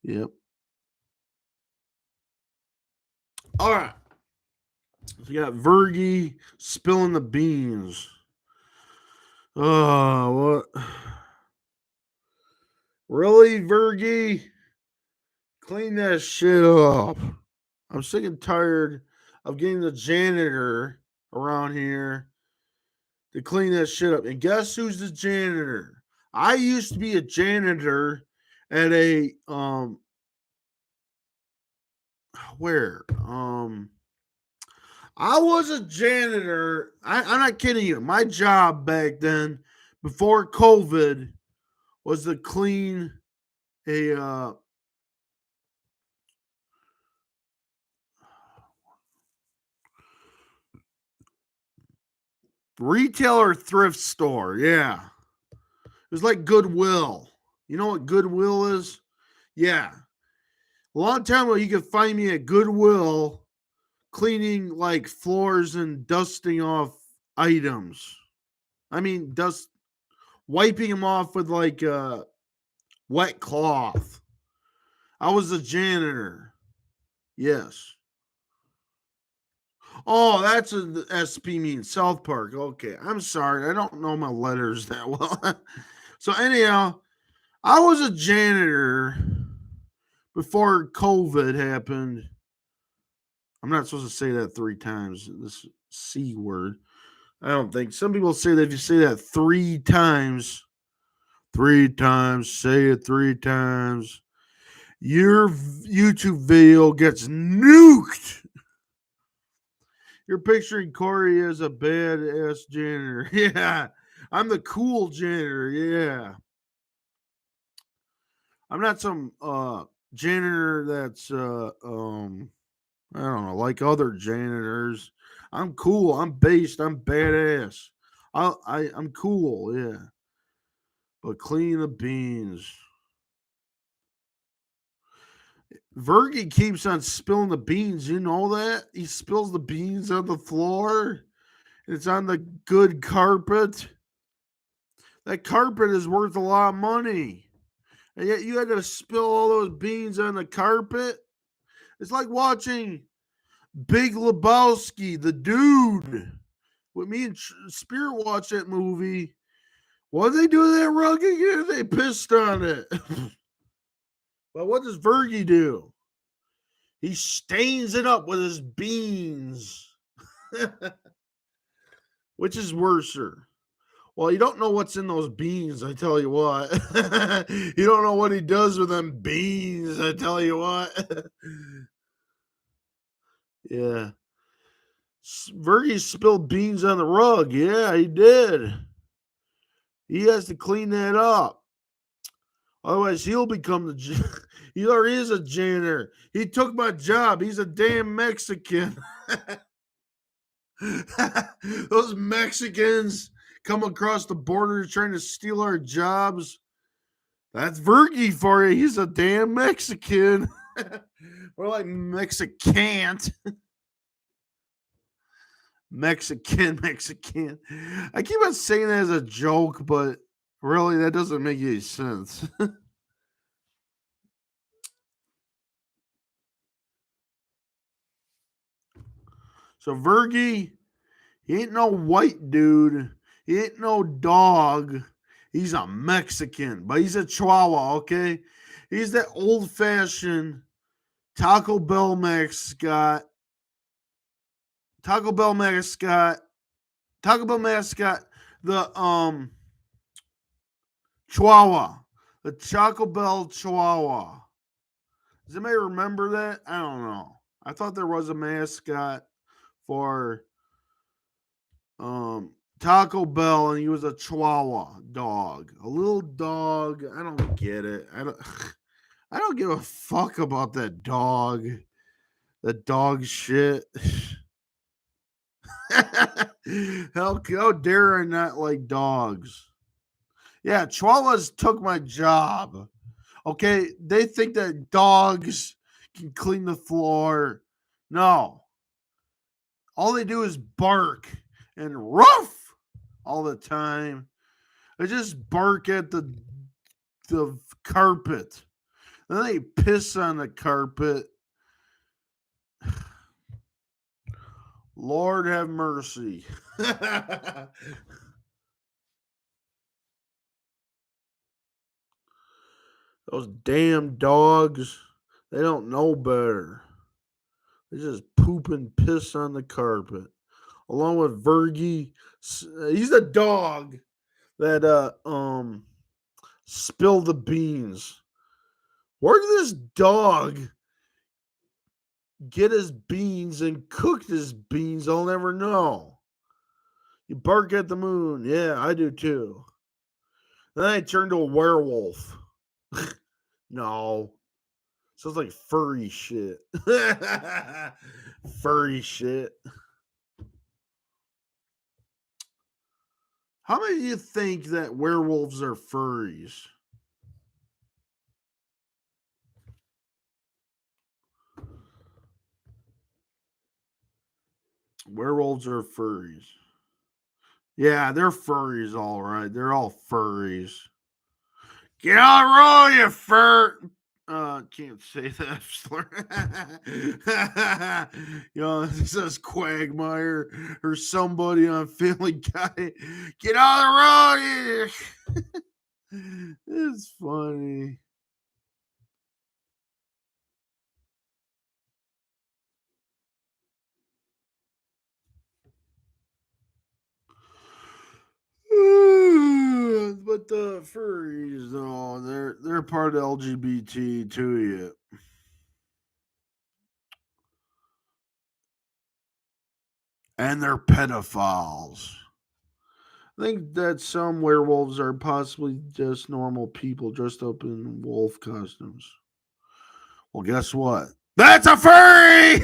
Yep. All right. So you got Vergy spilling the beans. Oh, what? Really, Vergy? Clean that shit up. I'm sick and tired of getting the janitor around here to clean that shit up. And guess who's the janitor? I used to be a janitor at a where? I was a janitor. I'm not kidding you. My job back then, before COVID, was to clean a retailer thrift store. Yeah. It was like Goodwill. You know what Goodwill is? Yeah. A long time ago, you could find me at Goodwill cleaning like floors and dusting off items. I mean, wiping them off with like Wet cloth. I was a janitor. Yes. Oh, that's a the SP means South Park. Okay. I'm sorry. I don't know my letters that well. So anyhow, I was a janitor before COVID happened. I'm not supposed to say that 3 times. This C word. I don't think. Some people say that if you say that 3 times, say it 3 times, your YouTube video gets nuked. You're picturing Cory as a badass janitor. Yeah. I'm the cool janitor. Yeah. I'm not some janitor that's I don't know, like other janitors. I'm cool. I'm based. I'm badass. I'm cool, yeah. But clean the beans. Vergi keeps on spilling the beans. You know that? He spills the beans on the floor. It's on the good carpet. That carpet is worth a lot of money. And yet you had to spill all those beans on the carpet. It's like watching Big Lebowski, the dude. With me and Spirit watched that movie. What did they do to that rug again? They pissed on it. But what does Vergi do? He stains it up with his beans. Which is worser? Well, you don't know what's in those beans, I tell you what. You don't know what he does with them beans, I tell you what. Yeah. Vergi spilled beans on the rug. Yeah, he did. He has to clean that up. Otherwise, he'll become the. He already is a janitor. He took my job. He's a damn Mexican. Those Mexicans come across the border trying to steal our jobs. That's Vergi for you. He's a damn Mexican. We're like Mexicant. Mexican. I keep on saying that as a joke, but really, that doesn't make any sense. So Vergi, he ain't no white dude. He ain't no dog. He's a Mexican, but he's a Chihuahua, okay? He's that old fashioned Taco Bell mascot. Taco Bell mascot. Taco Bell mascot. The Chihuahua. The Taco Bell Chihuahua. Does anybody remember that? I don't know. I thought there was a mascot for Taco Bell, and he was a Chihuahua dog, a little dog. I don't get it. I don't give a fuck about that dog. The dog shit. How dare I not like dogs? Yeah, Chihuahuas took my job. Okay, they think that dogs can clean the floor. No, all they do is bark and ruff all the time. They just bark at the carpet. Then they piss on the carpet. Lord have mercy. Those damn dogs, they don't know better. They just poop and piss on the carpet. Along with Vergi, he's a dog that spilled the beans. Where did this dog get his beans and cooked his beans? I'll never know. You bark at the moon. Yeah, I do too. Then I turned to a werewolf. No. Sounds like furry shit. Furry shit. How many of you think that werewolves are furries? Werewolves are furries. Yeah, they're furries, all right. They're all furries. Get on the road, you fur. Can't say that slur. It says Quagmire or somebody on Family Guy. Get on the road. It's funny. But the furries, though, they're part of LGBT too. Yet, and they're pedophiles. I think that some werewolves are possibly just normal people dressed up in wolf costumes. Well, guess what? That's a furry.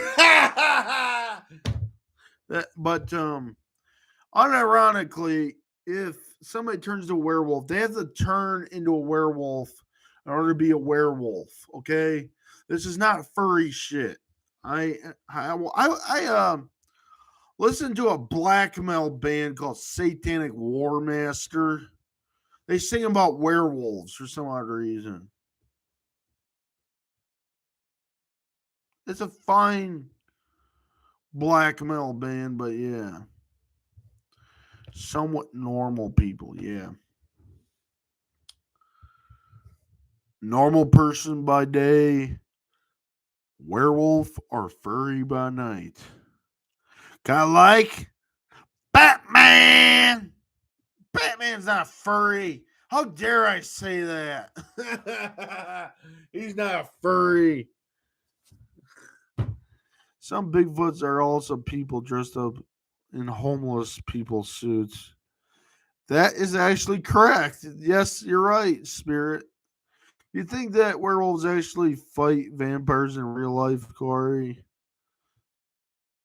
But unironically, if somebody turns into a werewolf, they have to turn into a werewolf in order to be a werewolf. Okay, this is not furry shit. I listened to a black metal band called Satanic War Master. They sing about werewolves for some odd reason. It's a fine black metal band, but yeah, somewhat normal people. Yeah. Normal person by day, werewolf or furry by night. Kind of like Batman. Batman's not furry. How dare I say that? He's not a furry. Some Bigfoots are also people dressed up in homeless people suits. That is actually correct. Yes, you're right, Spirit. You think that werewolves actually fight vampires in real life, Corey?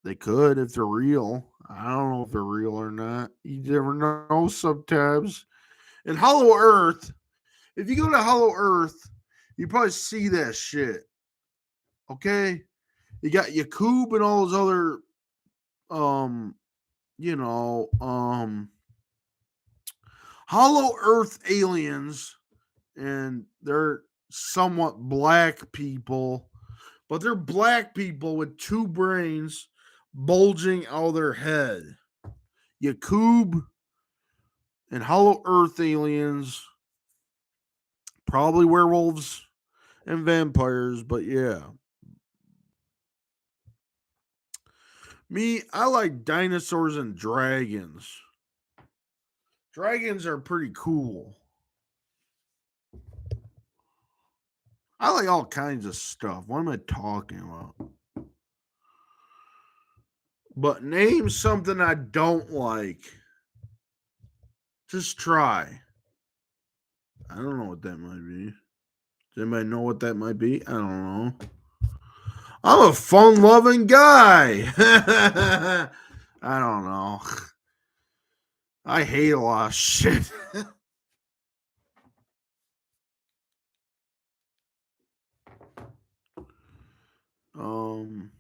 They could if they're real. I don't know if they're real or not. You never know sometimes. In Hollow Earth, if you go to Hollow Earth, you probably see that shit. Okay? You got Yakub and all those other um, you know, Hollow Earth aliens, and they're somewhat black people, but they're black people with two brains bulging out of their head. Yakub and Hollow Earth aliens, probably werewolves and vampires, but yeah. Me, I like dinosaurs and dragons. Dragons are pretty cool. I like all kinds of stuff. What am I talking about? But name something I don't like. Just try. I don't know what that might be. Does anybody know what that might be? I don't know. I'm a fun loving guy. I don't know. I hate a lot of shit. um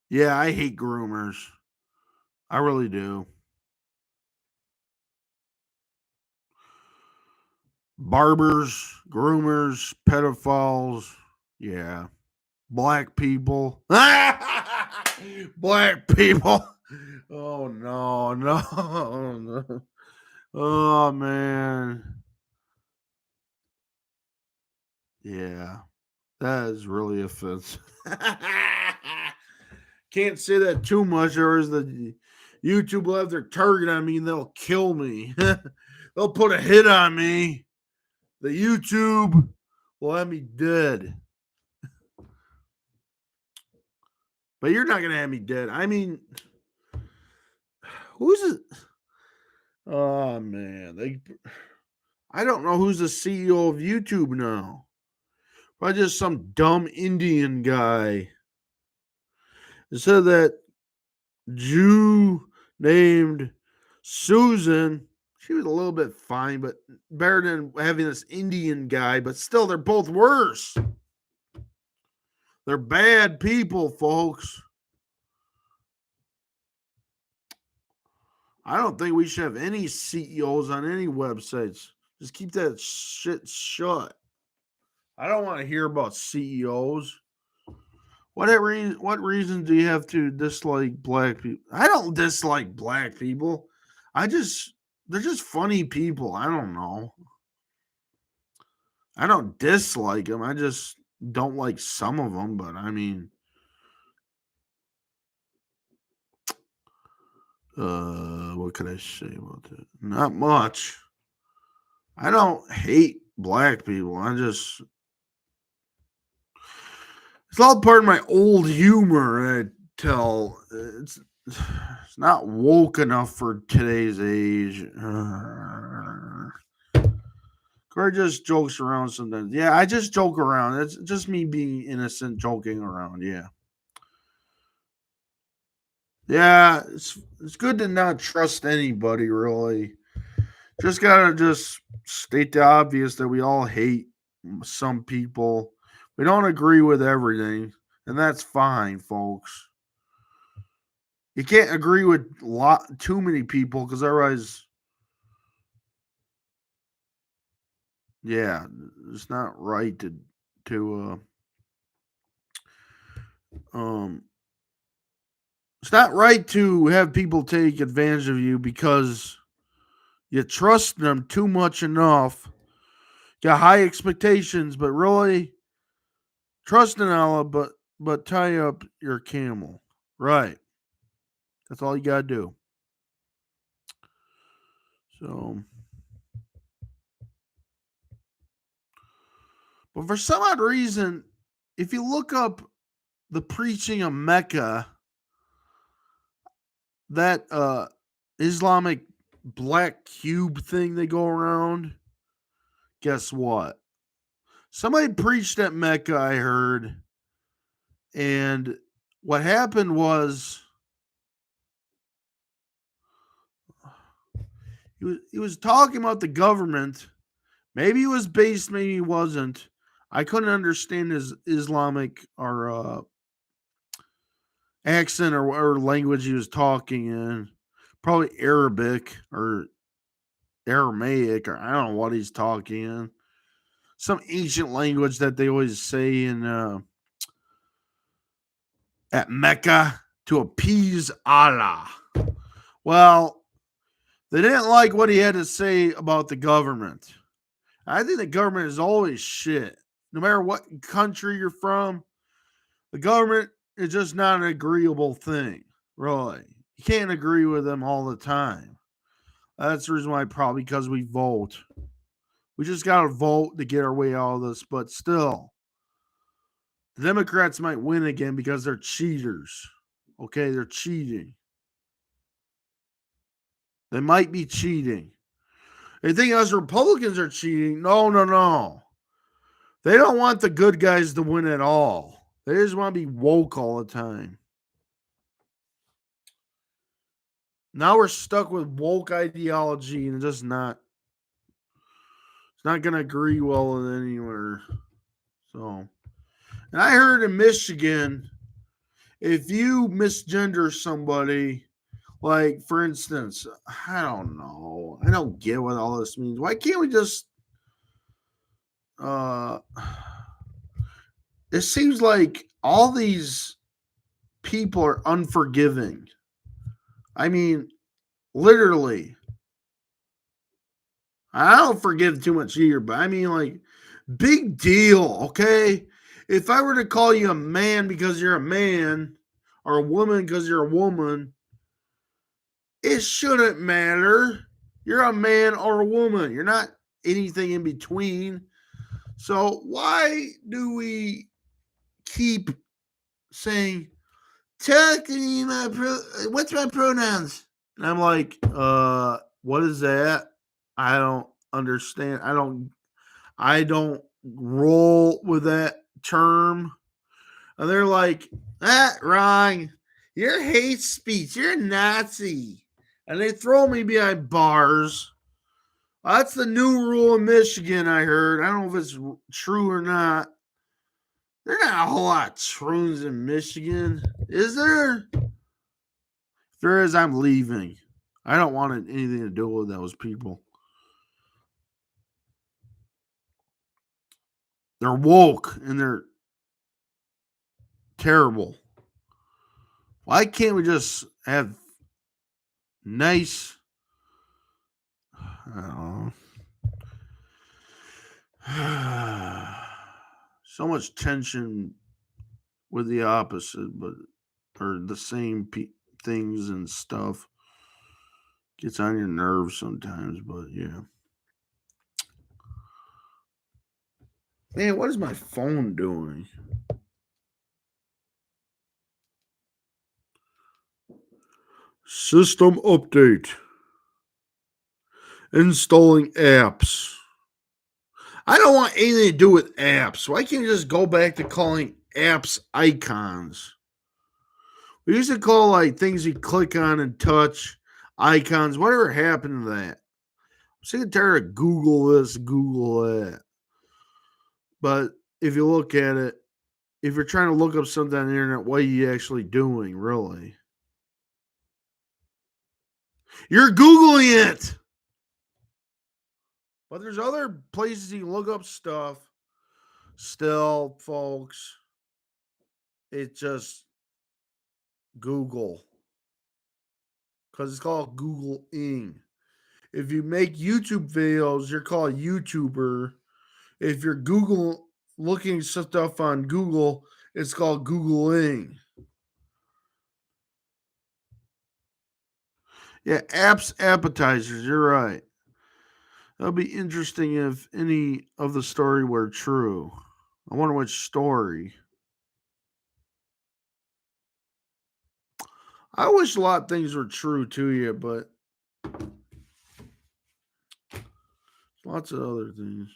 yeah, I hate groomers. I really do. Barbers, groomers, pedophiles. Yeah. Black people. Black people. Oh no, no, no. Oh man. Yeah. That is really offensive. Can't say that too much, or is the YouTube will have their target on me and they'll kill me. They'll put a hit on me. The YouTube will have me dead. But you're not gonna have me dead. I mean, who's it? Oh man, I don't know who's the CEO of YouTube now. Probably just some dumb Indian guy. Instead of that Jew named Susan, she was a little bit fine, but better than having this Indian guy. But still, they're both worse. They're bad people, folks. I don't think we should have any CEOs on any websites. Just keep that shit shut. I don't want to hear about CEOs. What reason do you have to dislike black people? I don't dislike black people. I just they're just funny people. I don't know. I don't dislike them. I just don't like some of them. But I mean, what could I say about that? Not much. I don't hate black people. It's all part of my old humor. I tell it's not woke enough for today's age. Cory just jokes around sometimes. Yeah, I just joke around. It's just me being innocent, joking around. Yeah, yeah. It's good to not trust anybody really. Just gotta just state the obvious that we all hate some people. We don't agree with everything, and that's fine, folks. You can't agree with too many people because otherwise, yeah, it's not right to um it's not right to have people take advantage of you because you trust them too much enough. Got high expectations, but really trust in Allah, but tie up your camel. Right. That's all you gotta do. So, but for some odd reason, if you look up the preaching of Mecca, that Islamic black cube thing they go around, guess what? Somebody preached at Mecca, I heard, and what happened was he was talking about the government. Maybe he was based, maybe he wasn't. I couldn't understand his Islamic or accent or language he was talking in. Probably Arabic or Aramaic, or I don't know what he's talking in. Some ancient language that they always say in at Mecca to appease Allah. Well, they didn't like what he had to say about the government. I think the government is always shit. No matter what country you're from, the government is just not an agreeable thing, really. You can't agree with them all the time. That's the reason why, probably because we vote. We just got to vote to get our way out of this, but still, the Democrats might win again because they're cheaters. Okay, they're cheating. They might be cheating. They think us Republicans are cheating. No, no, no. They don't want the good guys to win at all. They just want to be woke all the time. Now we're stuck with woke ideology and it's not gonna agree well with anywhere. So, and I heard in Michigan, if you misgender somebody, like for instance, I don't know, I don't get what all this means. Why can't we just uh it seems like all these people are unforgiving. I mean, literally. I don't forgive too much either, but I mean, like, big deal, okay? If I were to call you a man because you're a man, or a woman because you're a woman, it shouldn't matter. You're a man or a woman. You're not anything in between. So why do we keep saying, "Talk to me, what's my pronouns?" And I'm like, what is that? I don't understand. I don't roll with that term. And they're like, wrong. You're hate speech. You're a Nazi. And they throw me behind bars. That's the new rule in Michigan, I heard. I don't know if it's true or not. There are not a whole lot of troons in Michigan. Is there? If there is, I'm leaving. I don't want anything to do with those people. They're woke and they're terrible. Why can't we just have nice, I don't know, so much tension with the opposite, but or the same things and stuff gets on your nerves sometimes. But yeah, man, what is my phone doing? System update. Installing apps. I don't want anything to do with apps. Why can't you just go back to calling apps icons? We used to call like things you click on and touch icons. Whatever happened to that? I'm sick and tired of Google this, Google that. But if you look at it, if you're trying to look up something on the internet, what are you actually doing, really? You're Googling it. But there's other places you can look up stuff. Still, folks, it's just Google. Because it's called Googling. If you make YouTube videos, you're called a YouTuber. If you're Google looking stuff on Google, it's called Googling. Yeah, apps appetizers, you're right. That'll be interesting if any of the story were true. I wonder which story. I wish a lot of things were true to you, but lots of other things.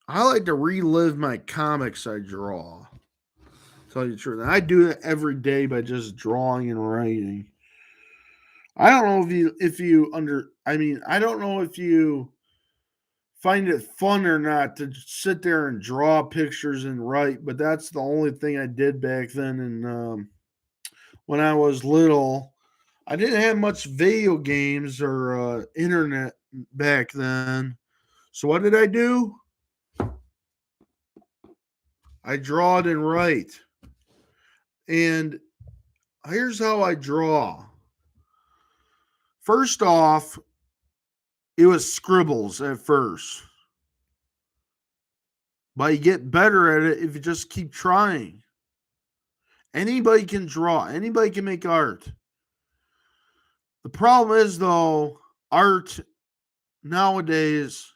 I like to relive my comics I draw. Tell you the truth. And I do that every day by just drawing and writing. I don't know if you I mean, I don't know if you find it fun or not to sit there and draw pictures and write, but that's the only thing I did back then. And when I was little, I didn't have much video games or internet back then. So what did I do? I draw it and write. And here's how I draw. First off, it was scribbles at first. But you get better at it if you just keep trying. Anybody can draw, anybody can make art. The problem is, though, art nowadays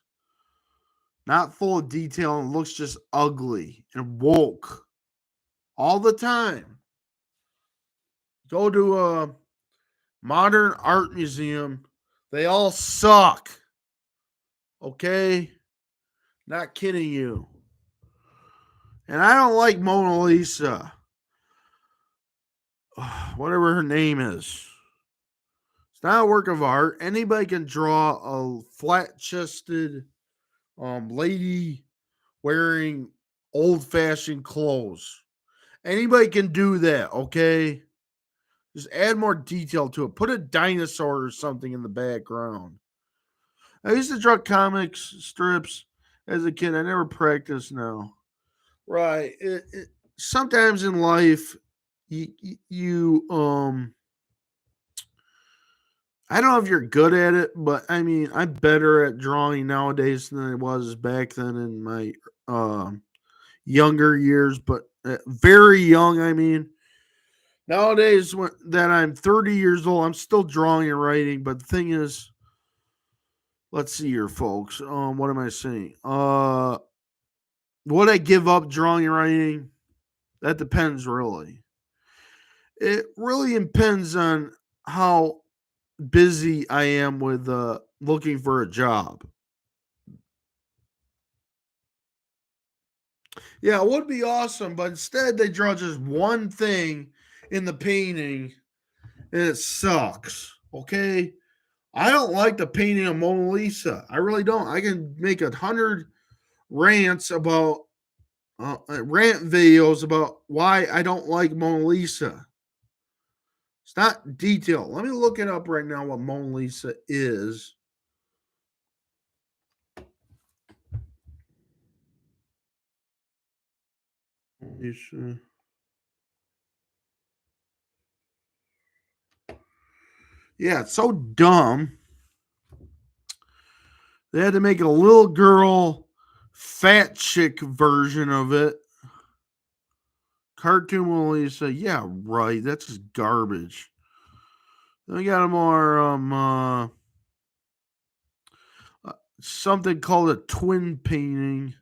not full of detail and looks just ugly and woke all the time. Go to a modern art museum, they all suck. Okay? Not kidding you. And I don't like Mona Lisa. Whatever her name is. It's not a work of art. Anybody can draw a flat chested lady wearing old fashioned clothes. Anybody can do that, okay? Just add more detail to it. Put a dinosaur or something in the background. I used to draw comics strips as a kid. I never practiced now. Right. Sometimes in life, you I don't know if you're good at it, but I mean, I'm better at drawing nowadays than I was back then in my younger years, but very young. I mean, nowadays that I'm 30 years old, I'm still drawing and writing. But the thing is, let's see here, folks. What am I saying? Would I give up drawing and writing? That depends, really. It really depends on how busy I am with looking for a job. Yeah, it would be awesome, but instead they draw just one thing in the painting and it sucks. Okay? I don't like the painting of Mona Lisa. I really don't. I can make 100 rants about rant videos about why I don't like Mona Lisa. It's not detailed. Let me look it up right now what Mona Lisa is. Mona Lisa. Yeah, it's so dumb. They had to make a little girl, fat chick version of it. Cartoon Mona Lisa. Yeah, right. That's just garbage. Then we got a more something called a twin painting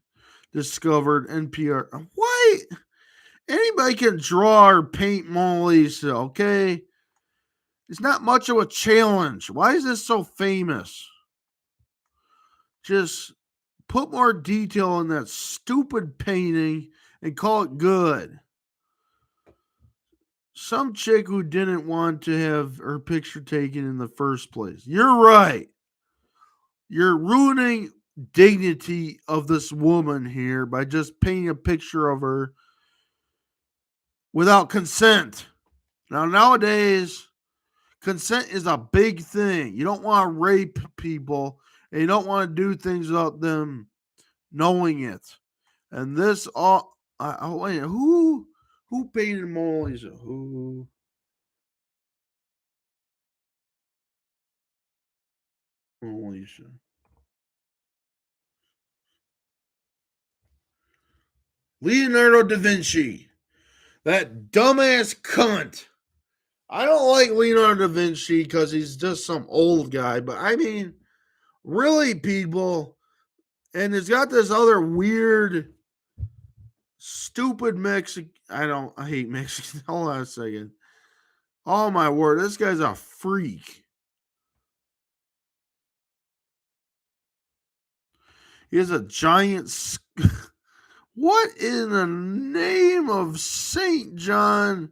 discovered NPR. What? Anybody can draw or paint Mona Lisa, okay? It's not much of a challenge. Why is this so famous? Just put more detail in that stupid painting and call it good. Some chick who didn't want to have her picture taken in the first place. You're right. You're ruining dignity of this woman here by just painting a picture of her without consent. Now nowadays, consent is a big thing. You don't want to rape people and you don't want to do things without them knowing it. And this all wait, who painted Mona Lisa? Who Mona Lisa? Leonardo da Vinci. That dumbass cunt. I don't like Leonardo da Vinci because he's just some old guy, but I mean, really, people, and it's got this other weird, stupid Mexican. I hate Mexicans. Hold on a second. Oh my word, this guy's a freak. He has a giant. What in the name of Saint John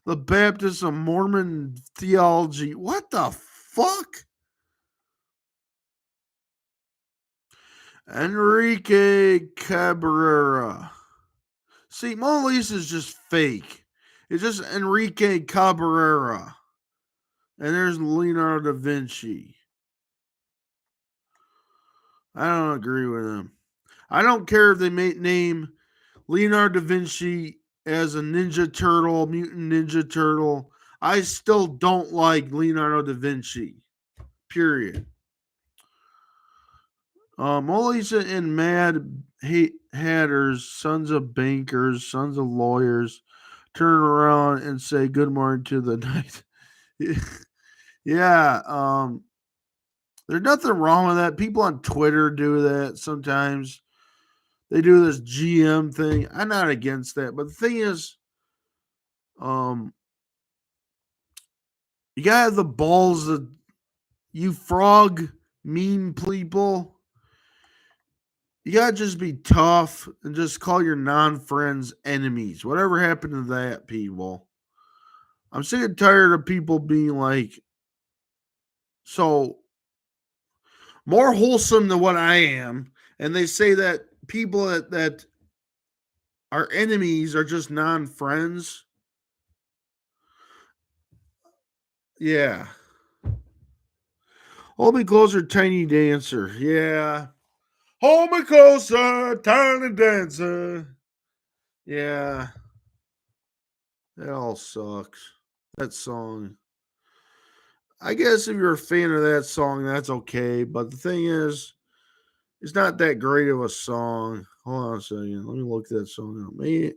the Baptist of Mormon theology? What the fuck? Enrique Cabrera. See, Mona Lisa is just fake. It's just Enrique Cabrera. And there's Leonardo da Vinci. I don't agree with him. I don't care if they name Leonardo da Vinci as a Ninja Turtle, Mutant Ninja Turtle. I still don't like Leonardo da Vinci. Period. Mona Lisa and Mad Hatters, sons of bankers, sons of lawyers, turn around and say good morning to the night. Yeah, there's nothing wrong with that. People on Twitter do that sometimes. They do this GM thing. I'm not against that, but the thing is, um, you gotta have the balls that you frog meme people. You gotta just be tough and just call your non-friends enemies. Whatever happened to that, people? I'm sick and tired of people being like so more wholesome than what I am, and they say that people that are enemies are just non-friends. Yeah. Hold me closer, tiny dancer. Yeah. Hold me closer, tiny dancer. Yeah. That all sucks. That song. I guess if you're a fan of that song, that's okay. But the thing is, it's not that great of a song. Hold on a second. Let me look that song up. Maybe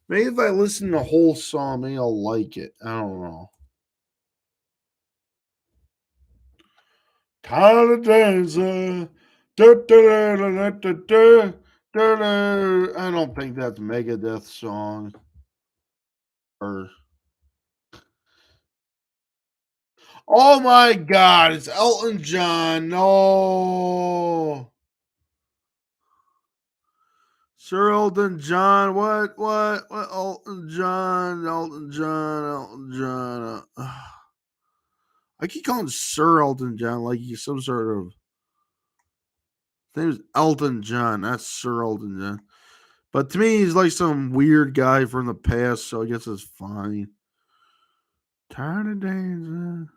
if I listen to the whole song, maybe I'll like it. I don't know. Tiny dancer. I don't think that's Megadeth song. Or oh my god, it's Elton John. No. Sir Elton John. What? Elton John. Elton John. Elton John. I keep calling Sir Elton John like he's some sort of. His name is Elton John. That's Sir Elton John. But to me, he's like some weird guy from the past, so I guess it's fine. Tired of dancing.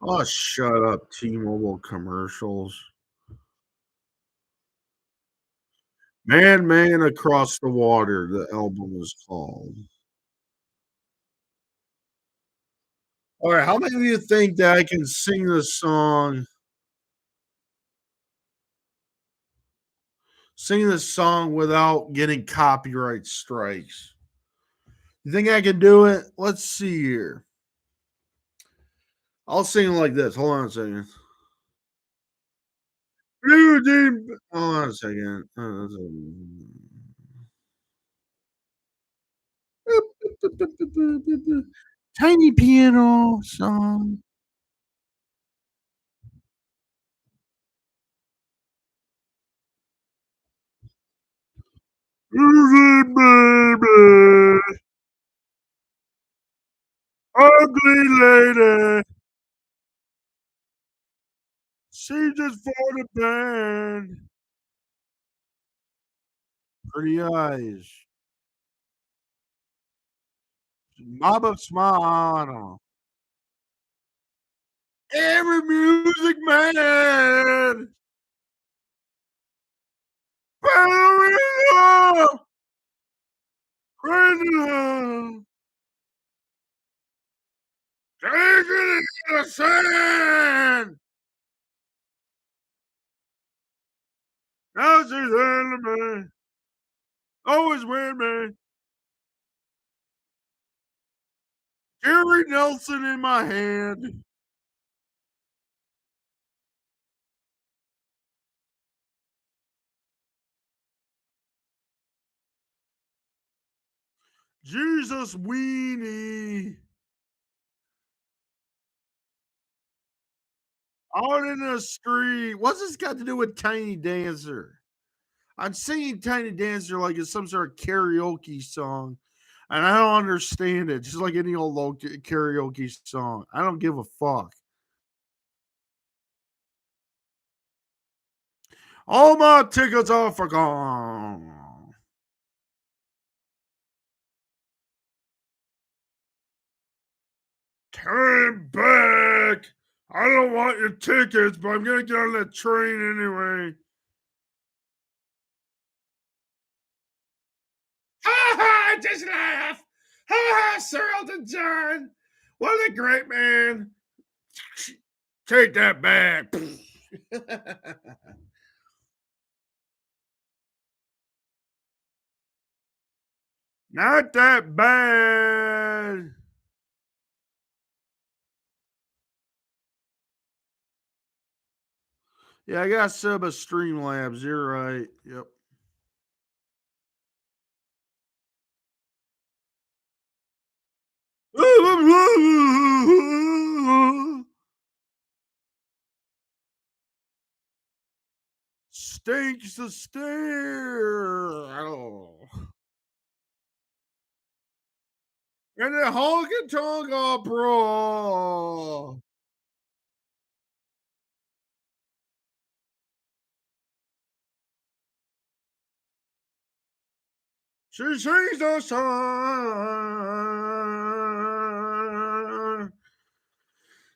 Oh, shut up, T-Mobile commercials. Man, Man Across the Water, the album was called. Alright, how many of you think that I can sing this song without getting copyright strikes? You think I can do it? Let's see here. I'll sing it like this. Hold on a second. Blue Jean hold on a second. Tiny piano song. Music baby, ugly lady, she just for the band. Pretty eyes, mama smile. Every music man, ballerina, crazy, taking it in the sand. Now she's in me, always with me. Gary Nelson in my hand. Jesus weenie. Out in the street. What's this got to do with Tiny Dancer? I'm singing Tiny Dancer like it's some sort of karaoke song, and I don't understand it. Just like any old karaoke song. I don't give a fuck. All my tickets are for gone. Came back. I don't want your tickets, but I'm gonna get on that train anyway. Ha ha! Just laugh. Ha ha! Sir Elton John. What a great man. Take that back. Not that bad. Yeah, I got sub of Streamlabs. You're right. Yep. Stinks the stare. Oh. And the honky tonk opera. She sings the song.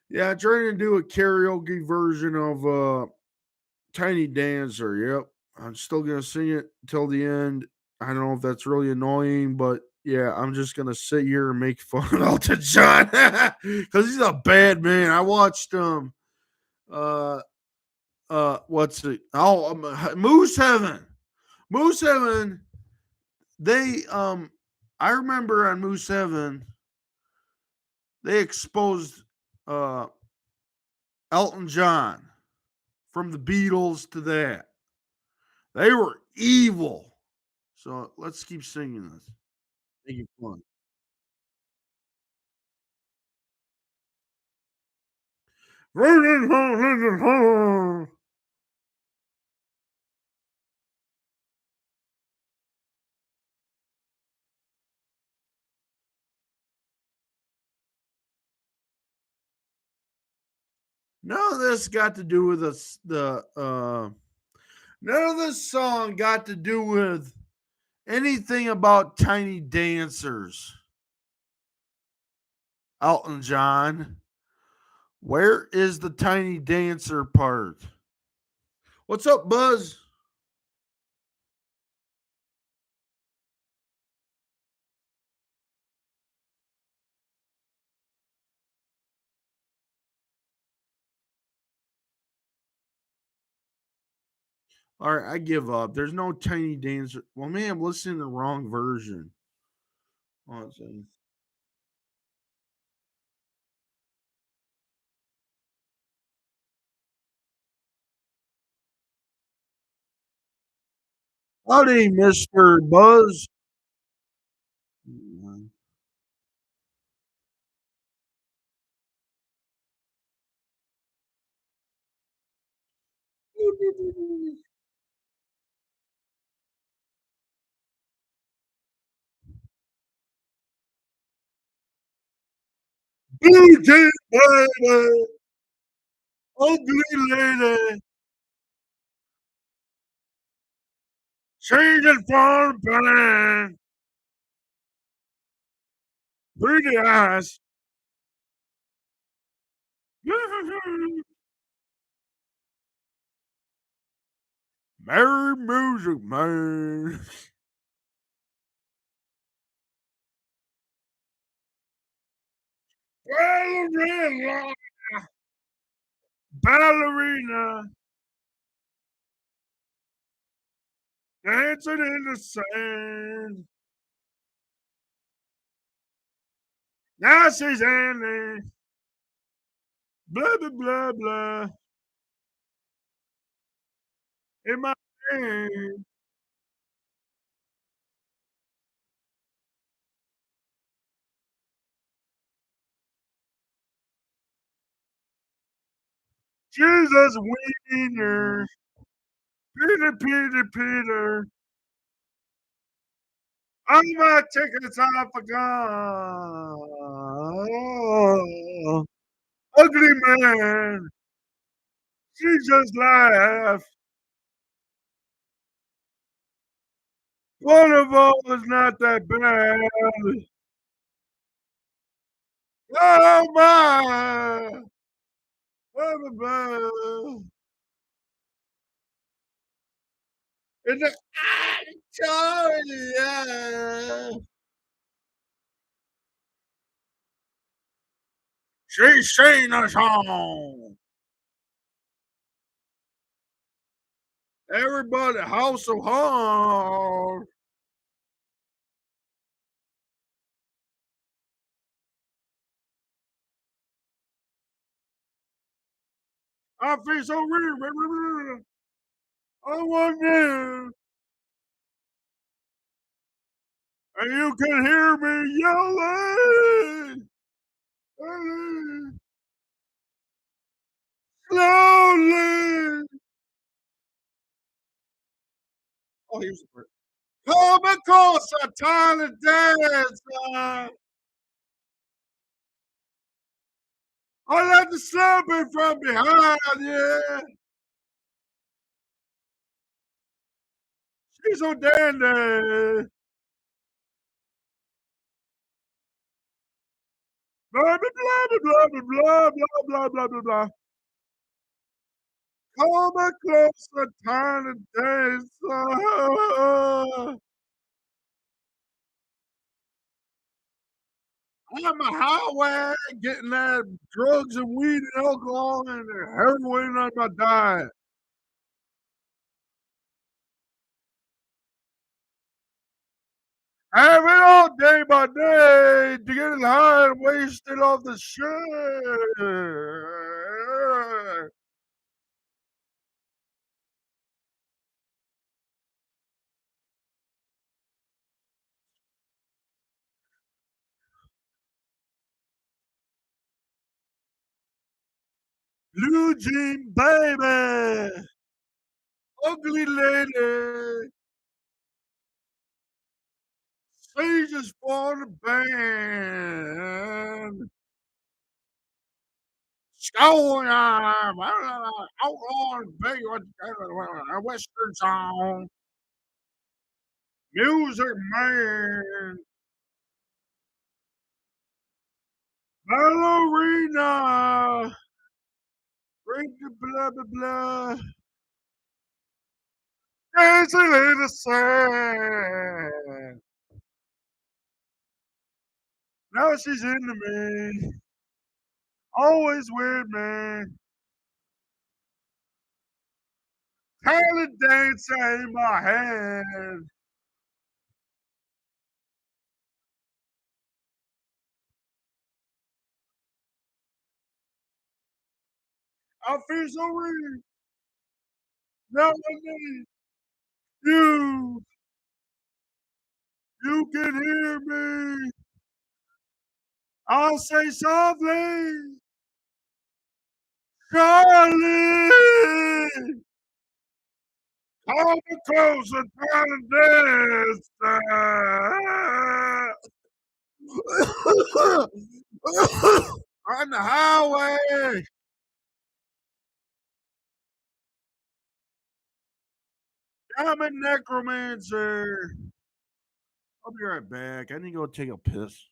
Yeah, I'm trying to do a karaoke version of Tiny Dancer. Yep. I'm still gonna sing it till the end. I don't know if that's really annoying, but yeah, I'm just gonna sit here and make fun of Elton John because he's a bad man. I watched uh what's it? Oh, Moose Heaven. Moose Heaven. They I remember on Moose Heaven they exposed uh Elton John from the Beatles to that. They were evil. So let's keep singing this. Make it fun. None of this got to do with the None of this song got to do with anything about tiny dancers. Elton John, where is the tiny dancer part? What's up, Buzz? All right, I give up. There's no tiny dancer. Well, man, I'm listening to the wrong version. Hold on a second. Howdy, Mr. Buzz. Blue jeans, baby, ugly lady, changing from pain, pretty eyes. Merry music, man. Ballerina, ballerina, dancing in the sand. Now she's Annie. Blah, blah, blah, blah. In my hand. Jesus Wiener. Peter, Peter, Peter. All my tickets are for gone. Ugly man. She just laughed. One of them was not that bad. Oh my. Oh my. And the, yeah. She sing a song. Everybody house of hard. I feel so real. I want you. And you can hear me yelling. Slowly. Oh, here's the part. Come across a tiny dancer. I let the slapping from behind, yeah. She's so dandy. Blah, blah, blah, blah, blah, blah, blah, blah, blah, blah, blah. Come across a tiny dancer. I'm a highway getting that drugs and weed and alcohol and heroin on my diet. Have it all day by day to get high and wasted off the shit. Blue jean baby, ugly lady, sages for the band. Stone Arm, Outlaw and Big Western Song, Music Man, Ballerina, Drink the blah blah blah, Dancing in the Sand. Now she's into me, always with me. Talent dancer in my head. I feel so real. Now I need you. You can hear me. I'll say softly, Charlie. Come close and try to dance. On the highway. I'm a necromancer. I'll be right back. I need to go take a piss.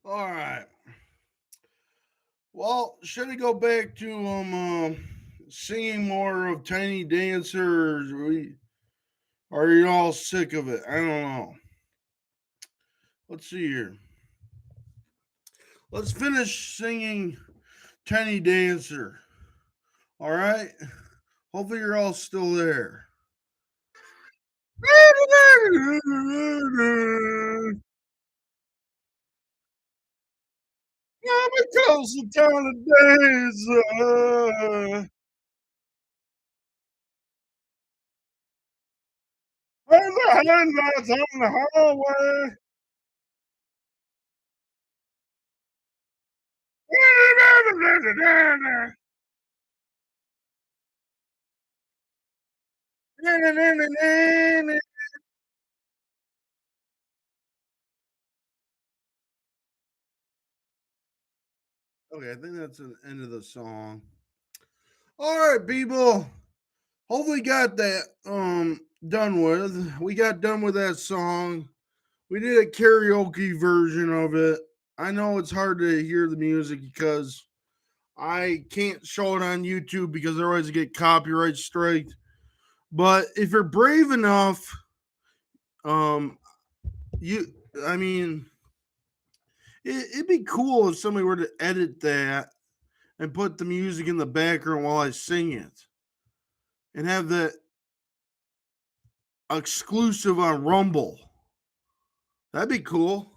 All right. Well, should I go back to singing more of Tiny Dancers? Are you all sick of it? I don't know. Let's see here. Let's finish singing Tiny Dancer. All right. Hopefully you're all still there. Mama tells the town of days. When the headlights on the hallway. Okay, I think that's the end of the song. All right, people. Hopefully got that done with. We got done with that song. We did a karaoke version of it. I know it's hard to hear the music because I can't show it on YouTube because otherwise I get copyright striked. But if you're brave enough, um, you, I mean, it'd be cool if somebody were to edit that and put the music in the background while I sing it, and have that exclusive on Rumble. That'd be cool.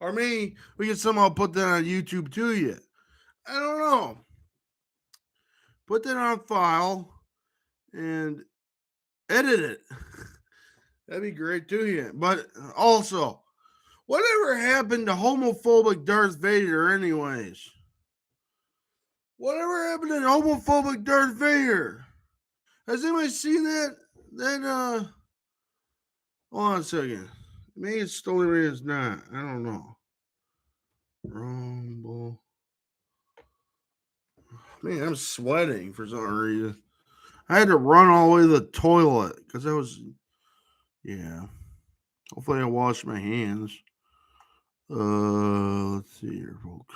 Or maybe we could somehow put that on YouTube too. Yet I don't know. Put that on file and edit it. That'd be great too. Yeah. But also, whatever happened to homophobic Darth Vader, anyways? Whatever happened to homophobic Darth Vader? Has anybody seen that? Hold on a second. Maybe it's still maybe it's not. I don't know. Rumble. Man, I'm sweating for some reason. I had to run all the way to the toilet because I was. Yeah. Hopefully, I washed my hands. Let's see here, folks.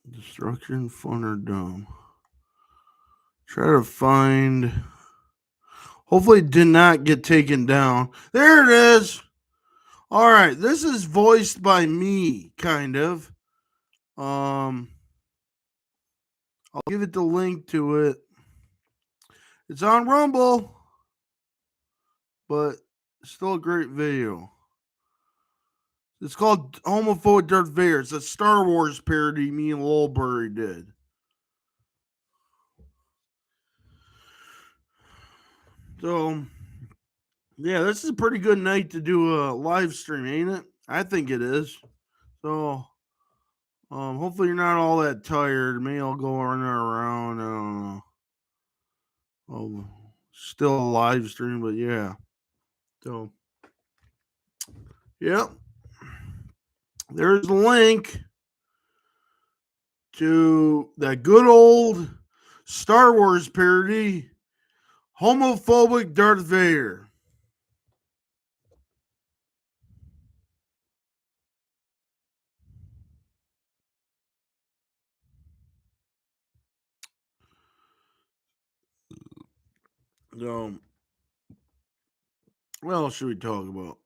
Destruction, fun, or dumb. Try to find. Hopefully, it did not get taken down. There it is. All right, this is voiced by me, kind of. Um, I'll give it the link to it. It's on Rumble, but still a great video. It's called Homophobic Darth Vader. It's a Star Wars parody me and Lowbury did. So, yeah, this is a pretty good night to do a live stream, ain't it? I think it is. So, hopefully you're not all that tired. Maybe I'll go running around. I don't know. Still a live stream, but yeah. So, yep. There's the link to that good old Star Wars parody, Homophobic Darth Vader. So, what else should we talk about?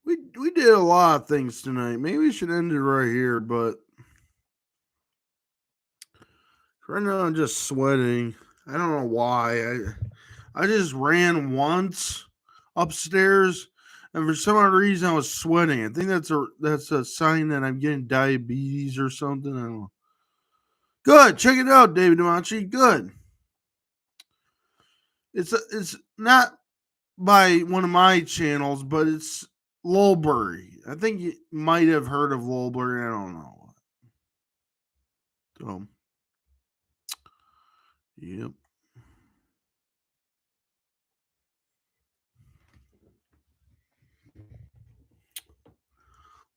We did a lot of things tonight. Maybe we should end it right here, but right now I'm just sweating. I don't know why. I just ran once upstairs, and for some odd reason I was sweating. I think that's a sign that I'm getting diabetes or something. I don't know. Good, check it out, David Demonchi. Good. It's not by one of my channels, but it's Lowbury. I think you might have heard of Lowbury. I don't know. So, yep.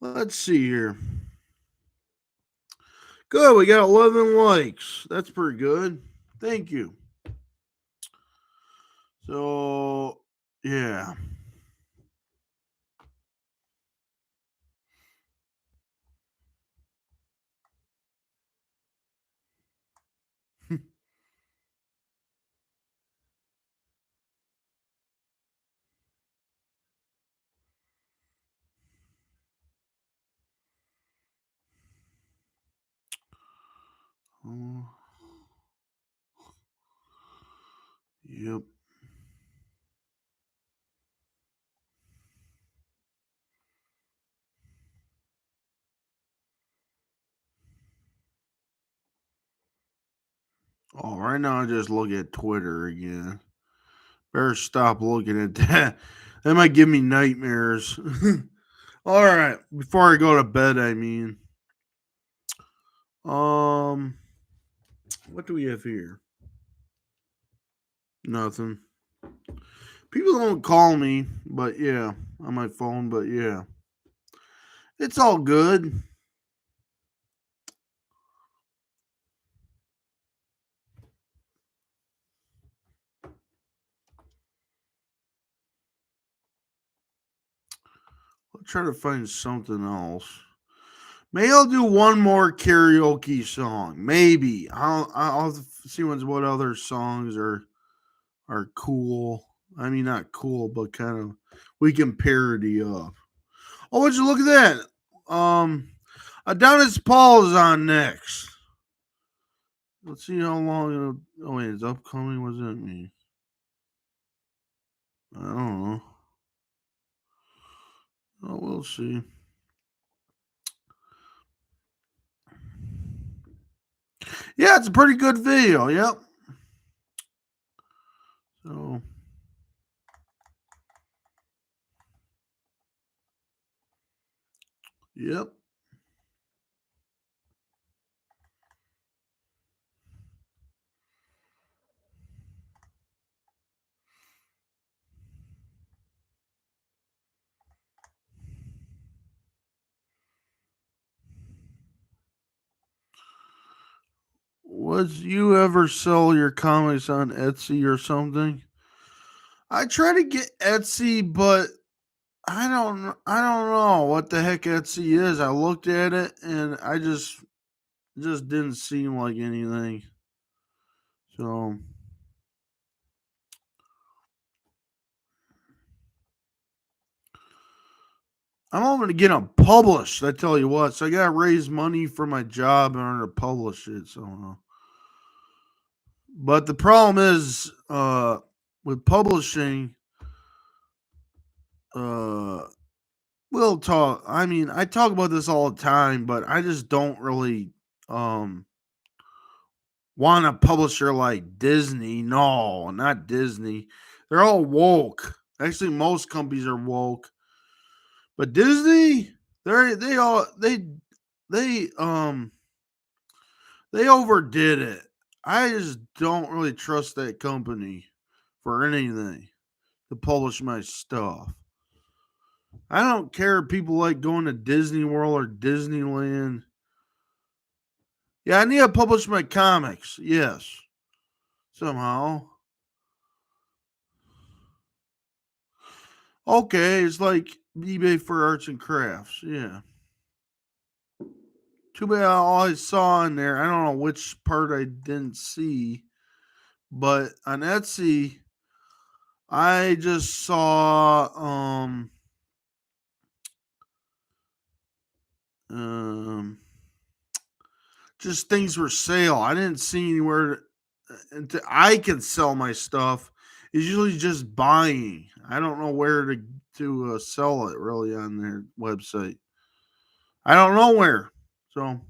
Let's see here. Good. We got 11 likes. That's pretty good. Thank you. So Yeah. Oh, yep. Oh, right now I just look at Twitter again. Better stop looking at that. That might give me nightmares. All right, before I go to bed, I mean, um, what do we have here? Nothing. People don't call me, but yeah, on my phone, but yeah, it's all good. I'll try to find something else. Maybe I'll do one more karaoke song. Maybe I'll see what other songs are cool. I mean, not cool, but kind of we can parody up. Oh, would you look at that? Adonis Paul is on next. Let's see how long it'll. Oh wait, it's upcoming. What does that mean? I don't know. Oh, we'll see. Yeah, it's a pretty good video. Yep. So, yep. Would you ever sell your comics on Etsy or something? I try to get Etsy, but I don't know what the heck Etsy is. I looked at it and I just didn't seem like anything. So I'm hoping to get them published. I tell you what, so I gotta raise money for my job in order to publish it. So, but the problem is, with publishing, uh, we'll talk. I mean, I talk about this all the time, but I just don't really, um, want a publisher like Disney. No, not Disney. They're all woke. Actually, most companies are woke, but Disney, they all they they overdid it. I just don't really trust that company for anything to publish my stuff. I don't care if people like going to Disney World or Disneyland. Yeah, I need to publish my comics. Yes, somehow. Okay, it's like eBay for arts and crafts. Yeah. Too bad all I saw in there. I don't know which part I didn't see, but on Etsy, I just saw um just things for sale. I didn't see anywhere until I can sell my stuff. It's usually just buying. I don't know where to sell it really on their website. I don't know where. So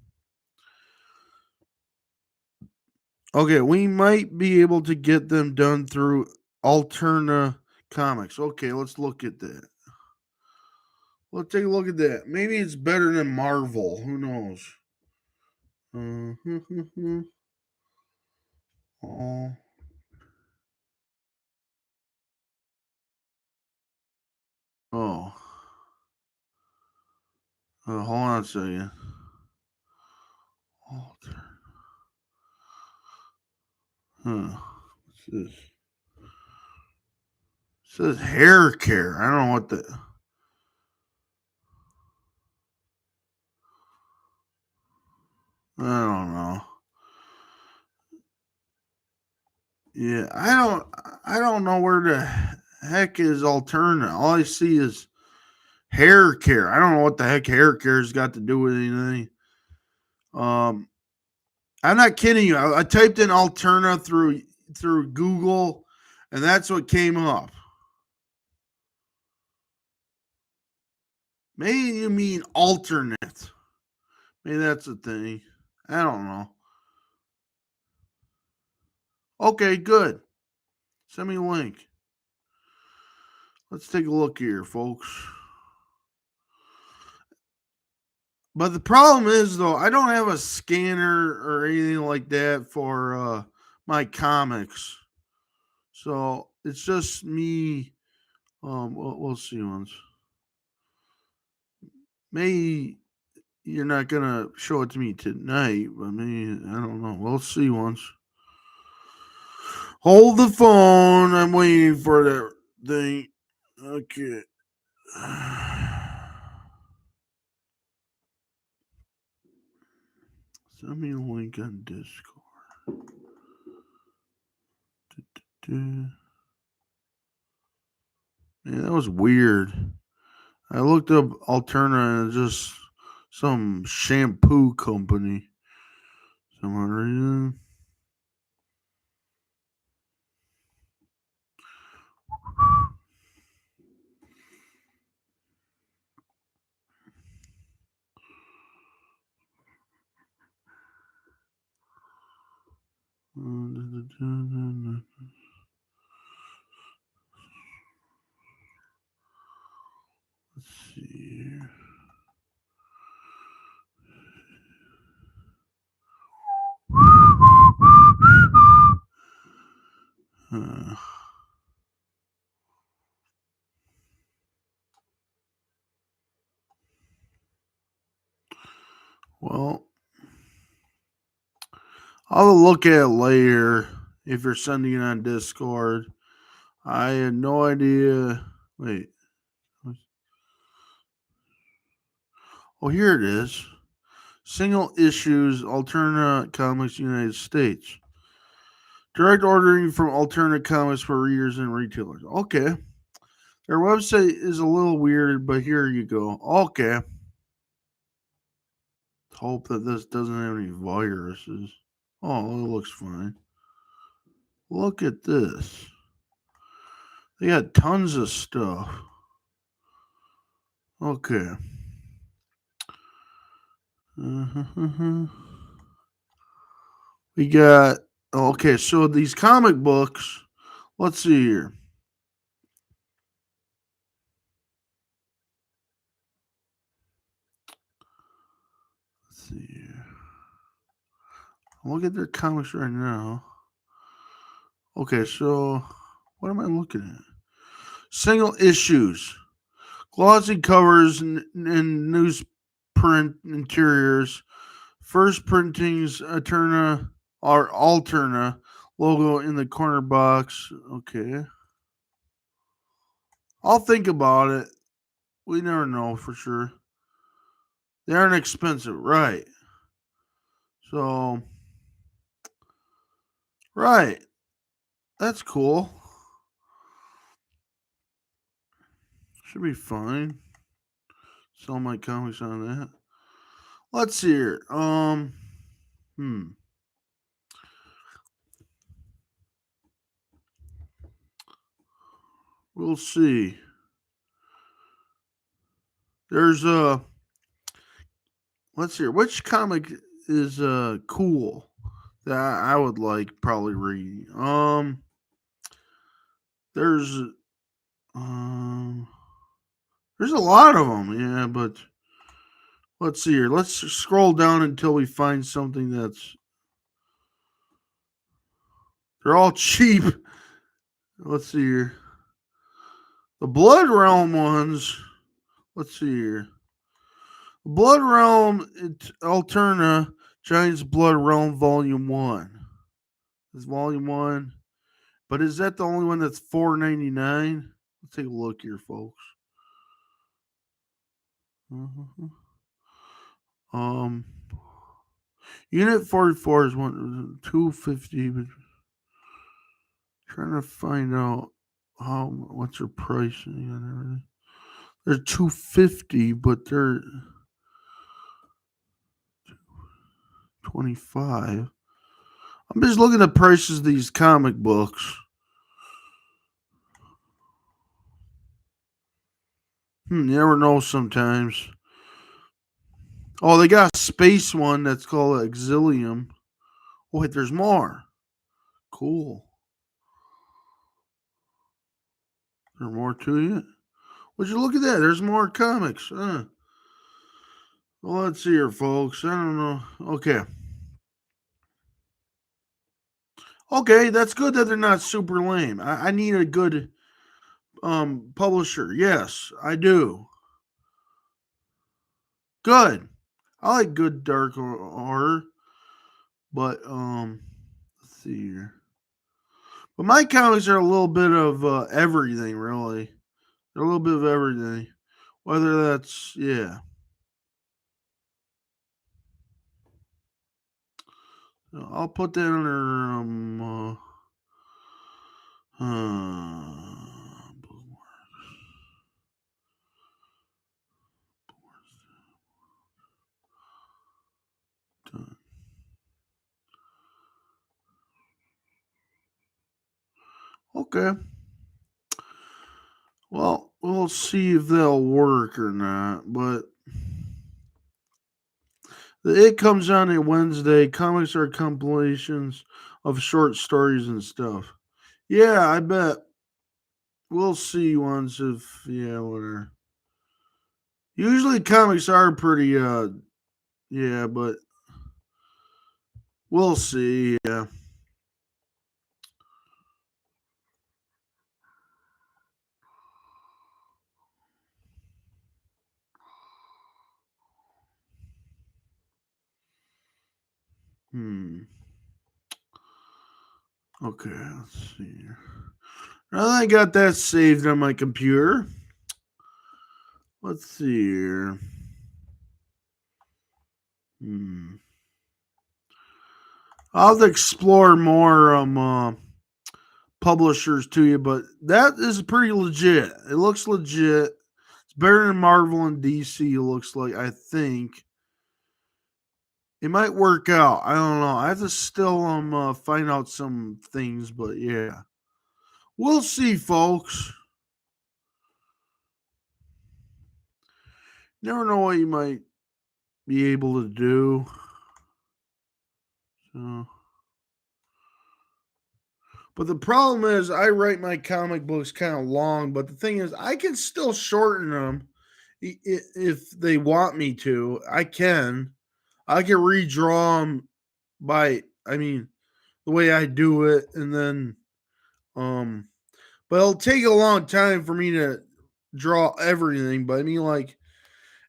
okay, we might be able to get them done through Alterna Comics. Okay, let's look at that. Let's take a look at that. Maybe it's better than Marvel. Who knows? Oh, oh. Hold on a second. Alter. Huh. What's this? says hair care. I don't know what the. I don't know. Yeah, I don't know where the heck is Alterna. All I see is hair care. I don't know what the heck hair care has got to do with anything. Um, I'm not kidding you. I typed in Alterna through Google, and that's what came up. Maybe you mean alternate. Maybe that's the thing. I don't know. Okay, good. Send me a link. Let's take a look here, folks. But the problem is, though, I don't have a scanner or anything like that for my comics. So it's just me. We'll see once. Maybe you're not gonna show it to me tonight. But maybe I don't know. We'll see once. Hold the phone. I'm waiting for the thing. Okay. Send me a link on Discord. Man, that was weird. I looked up Alterna and it's just some shampoo company. Some reason. Let's see here. Uh, well, I'll look at it later if you're sending it on Discord. I had no idea. Wait. Oh, here it is. Single issues, Alterna Comics United States. Direct ordering from Alterna Comics for readers and retailers. Okay. Their website is a little weird, but here you go. Okay. Hope that this doesn't have any viruses. Oh, it looks fine. Look at this. They got tons of stuff. Okay. We got. Okay, so these comic books. Let's see here. Let's see here. Look at their comics right now. Okay, so what am I looking at? Single issues, glossy covers, and newsprint interiors. First printings, Alterna logo in the corner box. Okay. I'll think about it. We never know for sure. They aren't expensive, right? So, right. That's cool. Should be fine. Sell my comics on that. Let's see here. We'll see. There's a. Let's see. Which comic is cool that I would like probably read? There's um there's a lot of them, yeah, but let's see here. Let's scroll down until we find something that's. They're all cheap. Let's see here. The Blood Realm ones. Let's see here. Blood Realm Alterna Giants Blood Realm Volume 1. It's Volume 1. But is that the only one that's $4.99? Let's take a look here, folks. Mhm. Um, Unit 44 is 250. But trying to find out what's your pricing and everything. They're 250, but they're 25. I'm just looking at prices of these comic books. You never know sometimes. Oh, they got a space one that's called Exilium. Oh, wait, there's more. Cool. There's more to it. Would you look at that? There's more comics. Well, let's see here, folks. I don't know. Okay. Okay, that's good that they're not super lame. I need a good publisher. Yes, I do. Good. I like good dark horror, but let's see here. But my comics are a little bit of everything, really. They're a little bit of everything. Whether that's I'll put that under done. Okay. Well, we'll see if they'll work or not. But it comes on a Wednesday. Comics are compilations of short stories and stuff. Yeah, I bet. We'll see once if whatever. Usually comics are pretty but we'll see. Yeah. Hmm. Okay, let's see here. Now that I got that saved on my computer. Let's see here. I'll have to explore more publishers to you, but that is pretty legit. It looks legit. It's better than Marvel and DC. It looks like. I think it might work out. I don't know. I have to still find out some things, but yeah, we'll see, folks. Never know what you might be able to do. So. But the problem is, I write my comic books kind of long. But the thing is, I can still shorten them if they want me to. I can. I can redraw them by. I mean, the way I do it, and then, but it'll take a long time for me to draw everything. But I mean, like,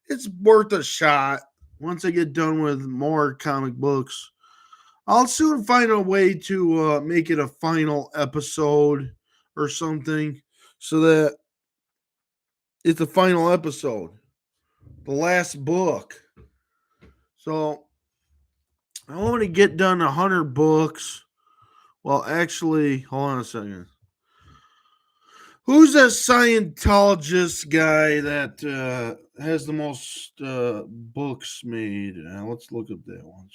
it's worth a shot. Once I get done with more comic books, I'll soon find a way to make it a final episode or something so that it's a final episode, the last book. So I want to get done 100 books. Well, actually, hold on a second. Who's that Scientologist guy that has the most books made? Let's look up that one.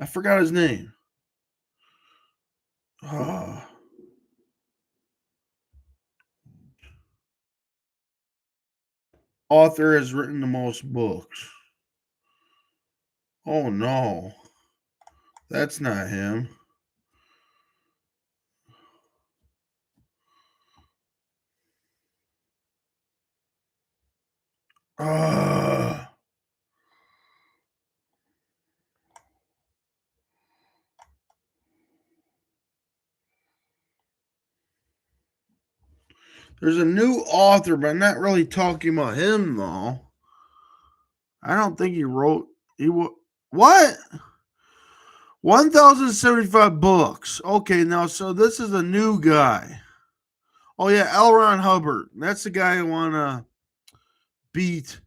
I forgot his name. Ah. Author has written the most books. Oh no, that's not him. Uh, there's a new author, but I'm not really talking about him though. I don't think he wrote. What? 1,075 books. Okay, now so this is a new guy. Oh yeah, L. Ron Hubbard. That's the guy I want to beat.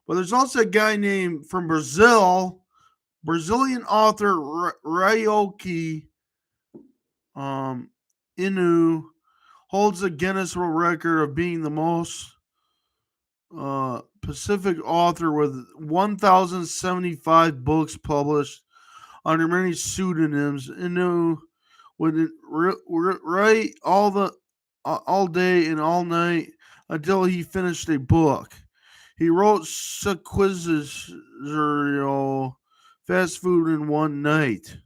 But there's also a guy named from Brazil, Brazilian author Ryoki um, Inu holds the Guinness World Record of being the most Pacific author with 1,075 books published under many pseudonyms. Inu would write all day and all night until he finished a book. He wrote Sequizero Fast Food in One Night.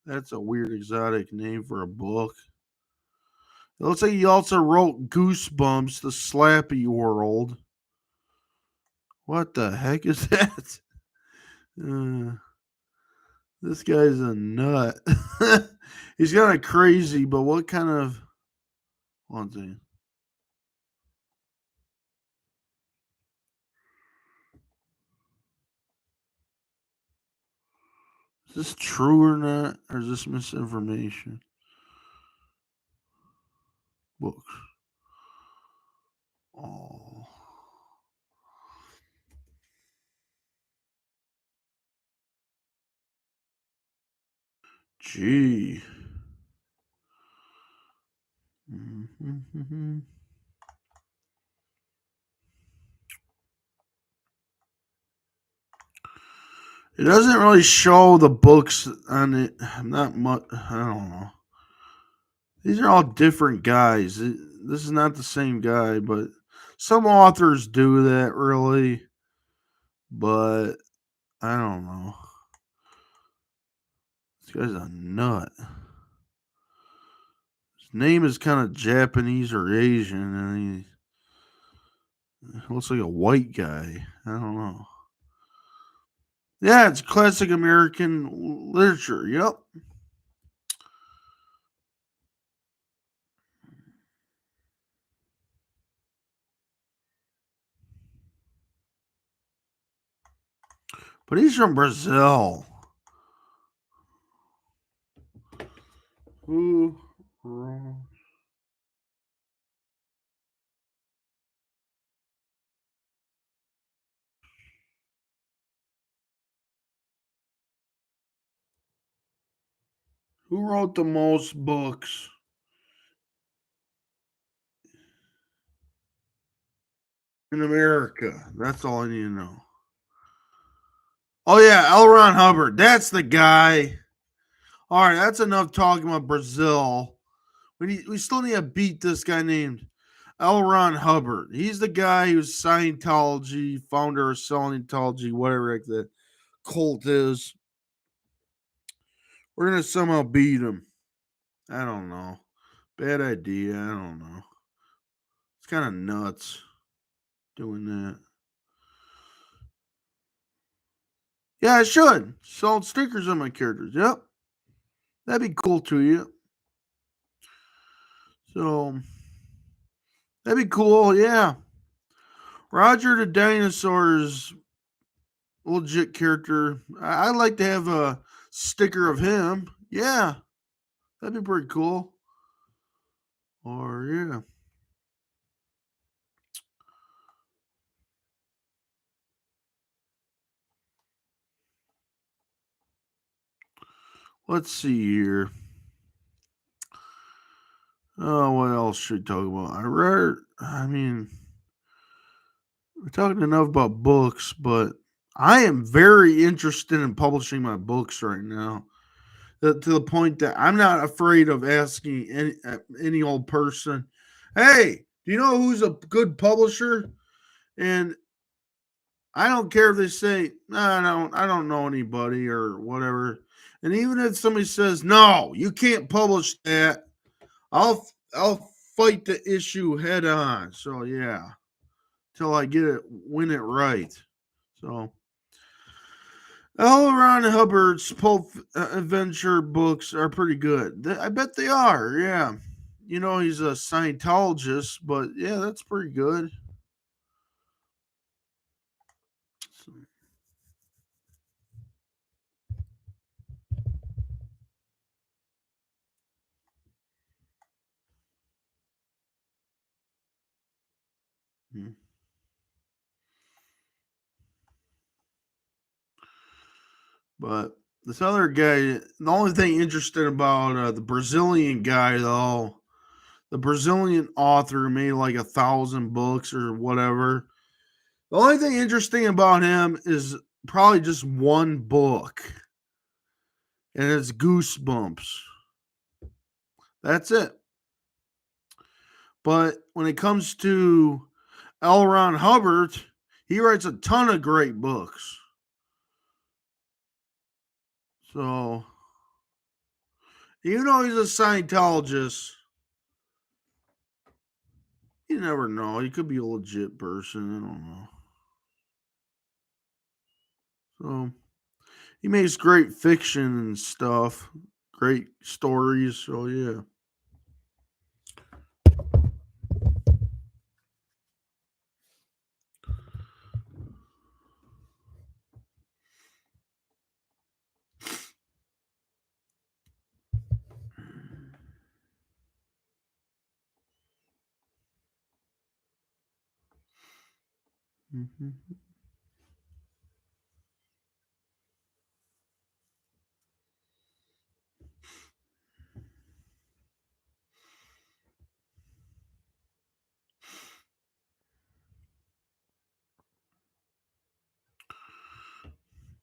That's a weird exotic name for a book. It looks like he also wrote Goosebumps, the Slappy World. What the heck is that? Uh, this guy's a nut. He's kind of crazy, but what kind of. One thing. Is this true or not? Or is this misinformation? Books. Oh. Gee. Mm-hmm. It doesn't really show the books on it. Not much. I don't know. These are all different guys. This is not the same guy, but some authors do that really. But I don't know. This guy's a nut. His name is kind of Japanese or Asian, and he looks like a white guy. I don't know. Yeah, it's classic American literature. Yep. But he's from Brazil. Who who wrote the most books in America? That's all I need to know. Oh yeah, L. Ron Hubbard. That's the guy. All right, that's enough talking about Brazil. We still need to beat this guy named L. Ron Hubbard. He's the guy who's Scientology, founder of Scientology, whatever the cult is. We're gonna somehow beat him. I don't know. Bad idea. I don't know. It's kind of nuts doing that. Yeah, I should. Sold stickers on my characters. Yep. That'd be cool to you. So that'd be cool, yeah. Roger the dinosaur is a legit character. I'd like to have a sticker of him. Yeah, that'd be pretty cool. Or yeah. Let's see here. Oh, what else should we talk about? We're talking enough about books, but I am very interested in publishing my books right now. To the point that I'm not afraid of asking any old person, "Hey, do you know who's a good publisher?" And I don't care if they say, "No, I don't know anybody" or whatever. And even if somebody says, "No, you can't publish that," I'll fight the issue head on. So yeah, till I win it right. So L. Ron Hubbard's Pulp Adventure books are pretty good. I bet they are. Yeah, he's a Scientologist, but yeah, that's pretty good. So, Mhm. But this other guy, the only thing interesting about the Brazilian guy, though, the Brazilian author made like 1,000 books or whatever. The only thing interesting about him is probably just one book, and it's Goosebumps. That's it. But when it comes to L. Ron Hubbard, he writes a ton of great books. So, even though he's a Scientologist, you never know. He could be a legit person. I don't know. So, he makes great fiction and stuff, great stories. So, yeah. Mhm.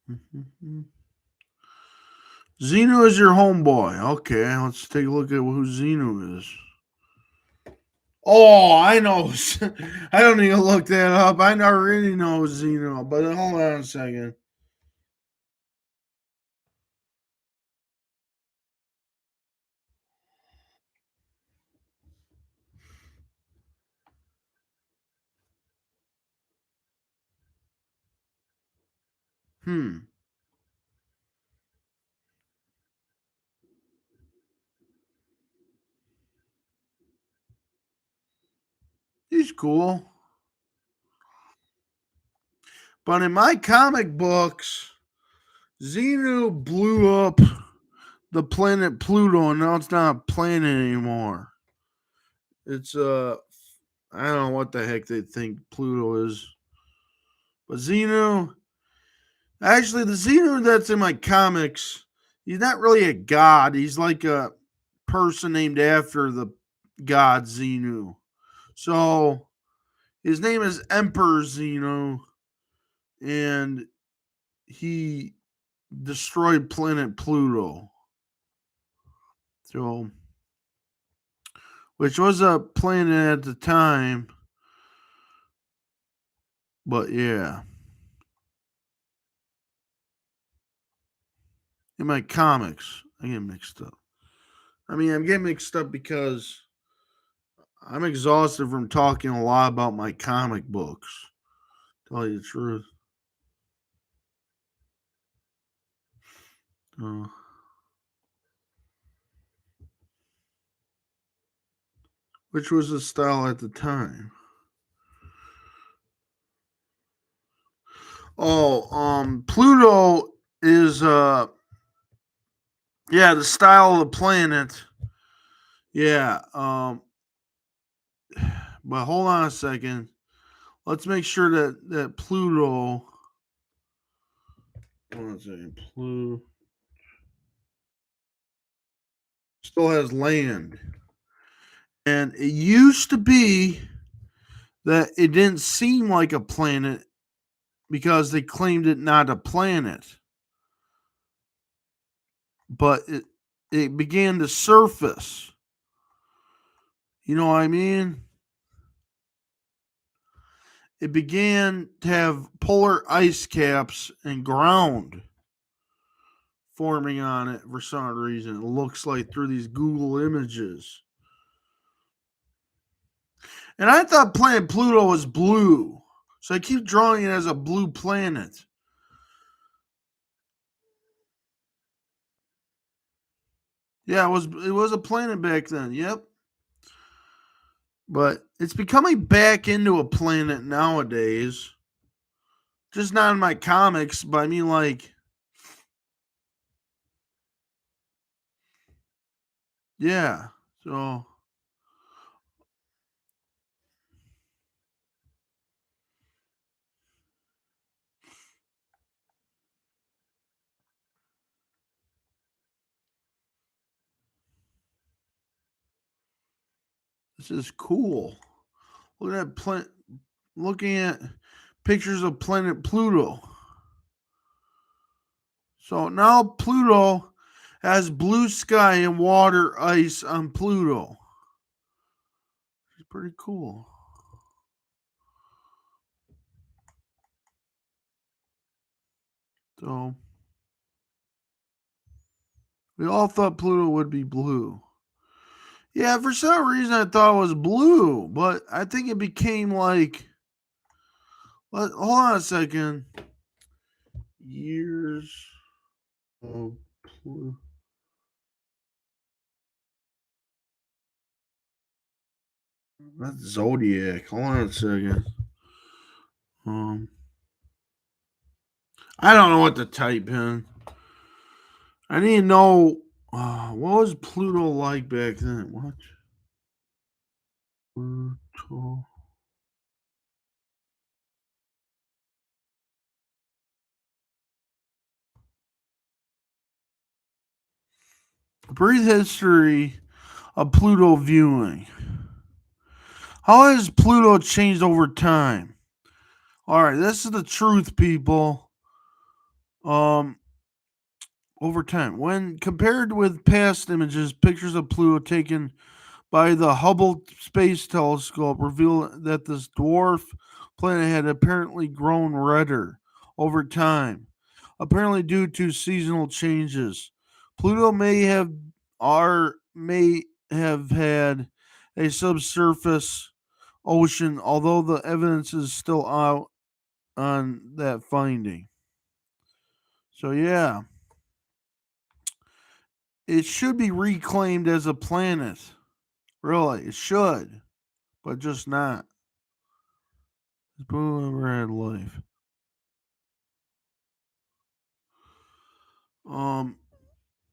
Mhm. Xenu is your homeboy. Okay, let's take a look at who Xenu is. Oh, I know. I don't need to look that up. I already know Xeno, but hold on a second. Hmm. He's cool. But in my comic books, Xenu blew up the planet Pluto, and now it's not a planet anymore. It's I don't know what the heck they think Pluto is. But Xenu, actually, the Xenu that's in my comics, he's not really a god. He's like a person named after the god Xenu. So his name is Emperor Xenu, and he destroyed planet Pluto. So, which was a planet at the time, but yeah, in my comics, I get mixed up. I mean, I'm getting mixed up because I'm exhausted from talking a lot about my comic books. Tell you the truth. Uh, which was the style at the time. Oh, Pluto is yeah, the style of the planet. Yeah, but hold on a second. Let's make sure that Pluto. Hold on a second. Pluto still has land, and it used to be that it didn't seem like a planet because they claimed it not a planet, but it began to surface. You know what I mean? It began to have polar ice caps and ground forming on it for some reason. It looks like through these Google images. And I thought planet Pluto was blue. So I keep drawing it as a blue planet. Yeah, it was a planet back then. Yep. But it's becoming back into a planet nowadays. Just not in my comics, but I mean like yeah. So This is cool. Look at looking at pictures of planet Pluto. So now Pluto has blue sky and water ice on Pluto. It's pretty cool. So we all thought Pluto would be blue. Yeah, for some reason I thought it was blue, but I think it became like. Hold on a second. Years of Pluto. That's Zodiac. Hold on a second. Um, I don't know what to type in. I need to know what was Pluto like back then. What? Pluto. Brief history of Pluto viewing. How has Pluto changed over time? All right, this is the truth, people. Um, over time, when compared with past images, pictures of Pluto taken by the Hubble Space Telescope reveal that this dwarf planet had apparently grown redder over time, apparently due to seasonal changes. Pluto may have had a subsurface ocean, although the evidence is still out on that finding. So yeah, it should be reclaimed as a planet. Really, it should, but just not. Who ever had life? Um.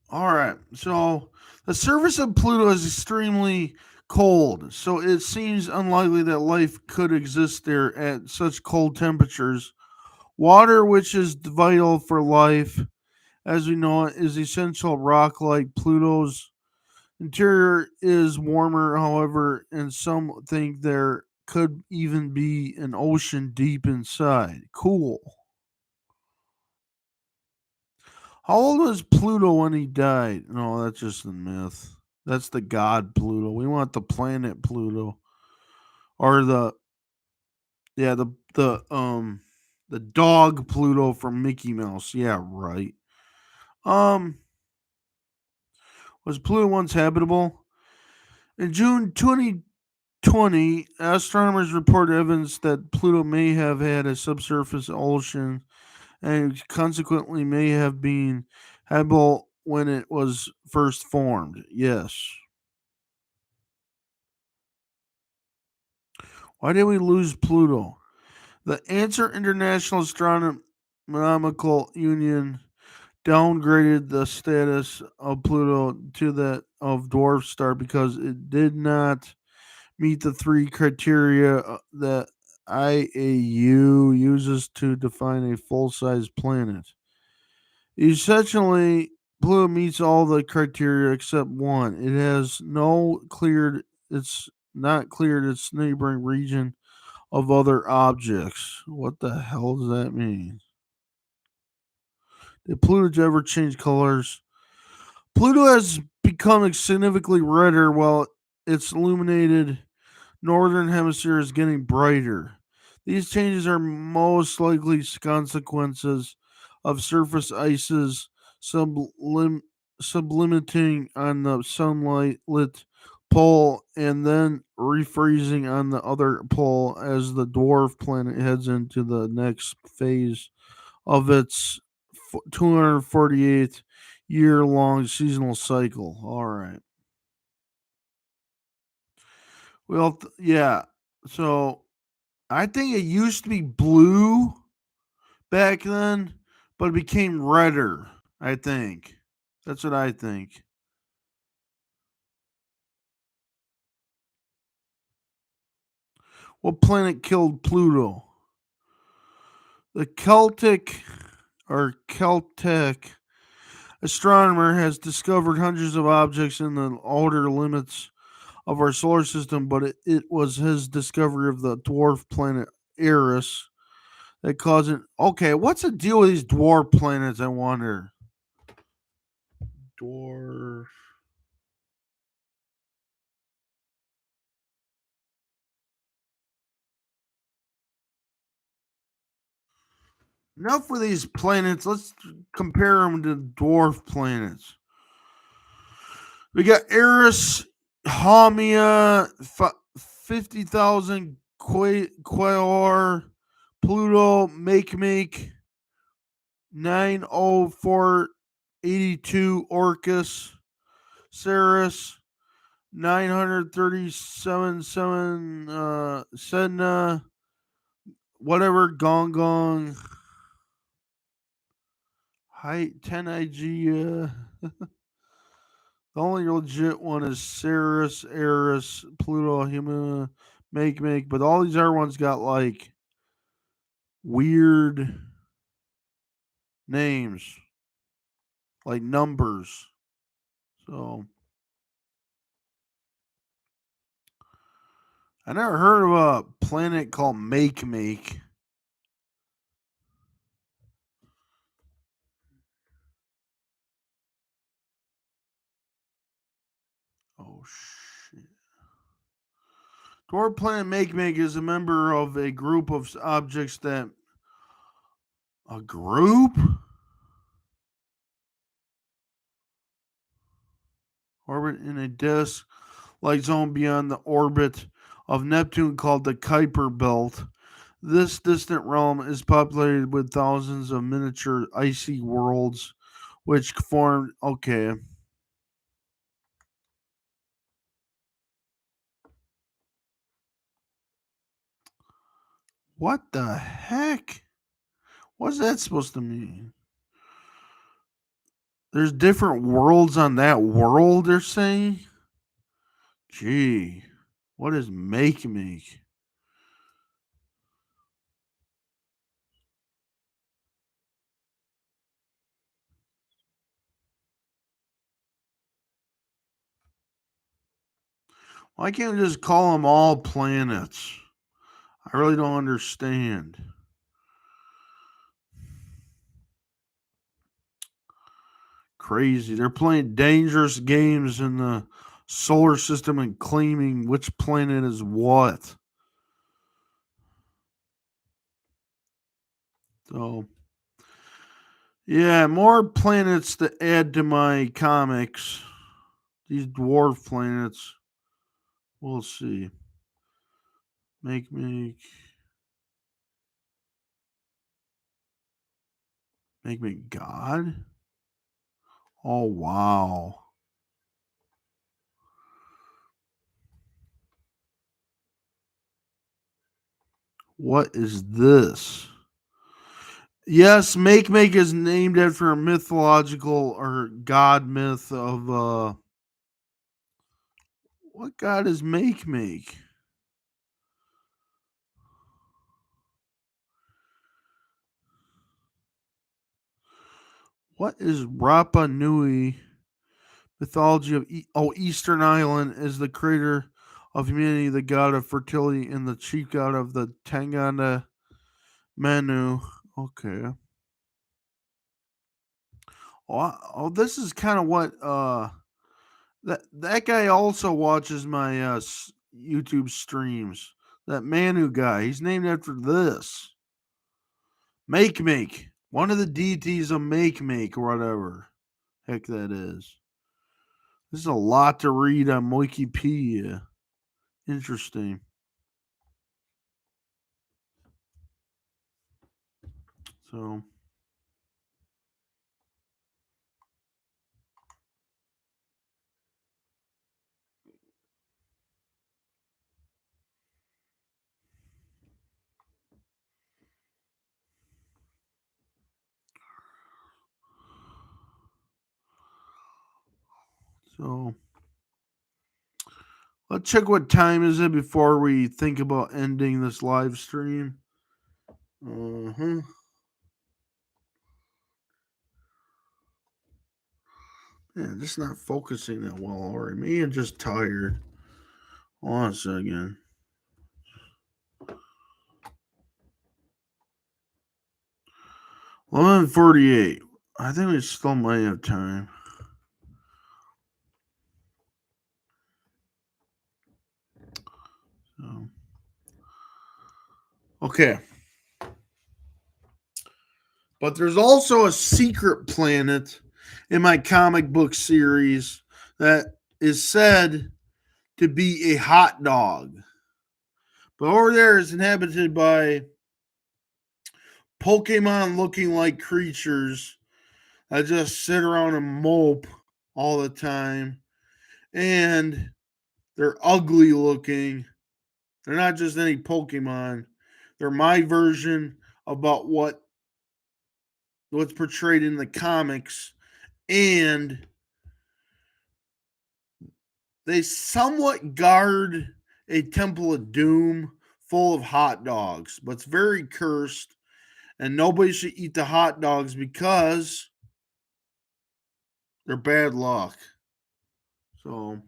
All right. So the surface of Pluto is extremely cold, so it seems unlikely that life could exist there at such cold temperatures. Water, which is vital for life, as we know it, is essential rock like Pluto's interior is warmer, however, and some think there could even be an ocean deep inside. Cool. How old was Pluto when he died? No, that's just a myth. That's the god Pluto. We want the planet Pluto. Or the dog Pluto from Mickey Mouse. Yeah, right. Um was Pluto once habitable? In June 2020, astronomers reported evidence that Pluto may have had a subsurface ocean and consequently may have been habitable when it was first formed. Yes. Why did we lose Pluto? The Answer International Astronomical Union downgraded the status of Pluto to that of dwarf star because it did not meet the three criteria that IAU uses to define a full-size planet. Essentially, Pluto meets all the criteria except one. It has no cleared it's not cleared its neighboring region of other objects. What the hell does that mean? Did Pluto ever change colors? Pluto has become significantly redder while its illuminated northern hemisphere is getting brighter. These changes are most likely consequences of surface ices sublim- sublimating on the sunlight lit pole and then refreezing on the other pole as the dwarf planet heads into the next phase of its 248th year long seasonal cycle. All right. Well, yeah. So I think it used to be blue back then, but it became redder. I think that's what I think. What planet killed Pluto? The Celtic astronomer has discovered hundreds of objects in the outer limits of our solar system, but it was his discovery of the dwarf planet Eris that caused it. Okay, what's the deal with these dwarf planets? I wonder. Dwarf. Enough for these planets. Let's compare them to dwarf planets. We got Eris, Haumea, 50,000 Quaor, Pluto, Make, 90482 Orcus, Ceres, 937 Sedna, whatever, Gong, height 10 IG. The only legit one is Ceres, Eris, Pluto, Huma, Make, but all these other ones got like weird names, like numbers. So I never heard of a planet called Make. Oh shit. Dwarf planet Make is a member of a group of objects that a group orbit in a disk like zone beyond the orbit of Neptune called the Kuiper Belt. This distant realm is populated with thousands of miniature icy worlds, which formed. Okay. What the heck? What's that supposed to mean? There's different worlds on that world, they're saying? Gee. What is Make? Why can't we just call them all planets? I really don't understand. Crazy. They're playing dangerous games in the solar system and claiming which planet is what. So, yeah, more planets to add to my comics. These dwarf planets. We'll see. Make. Make God? Oh, wow. What is this? Yes, Make is named after a mythological or god myth of what god is Make? What is Rapa Nui? Mythology of Eastern Island is the creator of humanity, the god of fertility, and the chief god of the Tangana Manu. Okay. Oh, this is kind of what that guy also watches my YouTube streams. That Manu guy, he's named after this Make, one of the deities of Make or whatever heck that is. This is a lot to read on Wikipedia. Interesting. So so let's check what time is it before we think about ending this live stream. Uh-huh. Yeah, just not focusing that well already. Me, I'm just tired. Hold on a second. 11:48. I think we still might have time. So. Okay. But there's also a secret planet in my comic book series that is said to be a hot dog. But over there is inhabited by Pokemon looking like creatures that just sit around and mope all the time. And they're ugly looking. They're not just any Pokemon. They're my version about what's portrayed in the comics, and they somewhat guard a Temple of Doom full of hot dogs, but it's very cursed, and nobody should eat the hot dogs because they're bad luck. So,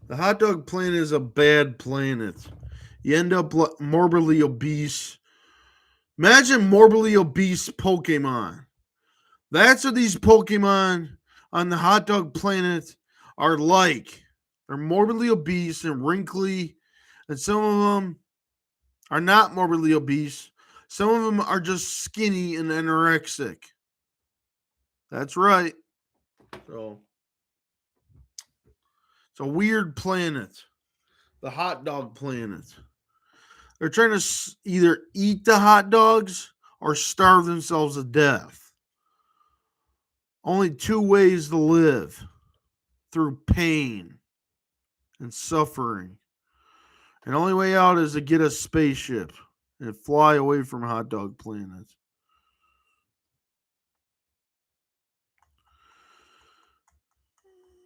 the hot dog planet is a bad planet. You end up morbidly obese. Imagine morbidly obese Pokemon. That's what these Pokemon on the hot dog planet are like. They're morbidly obese and wrinkly, and some of them are not morbidly obese. Some of them are just skinny and anorexic. That's right. So it's a weird planet, the hot dog planet. They're trying to either eat the hot dogs or starve themselves to death. Only two ways to live: through pain and suffering. And the only way out is to get a spaceship and fly away from hot dog planet.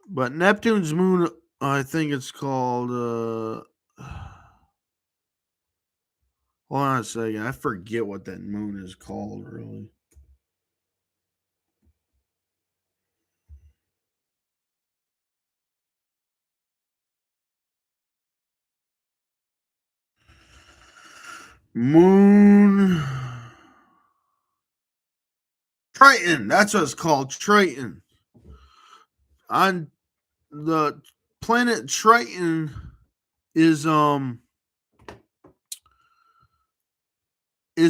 But Neptune's moon, I think it's called. Hold on a second. I forget what that moon is called, really. Moon. Triton. That's what it's called. Triton. On the planet Triton is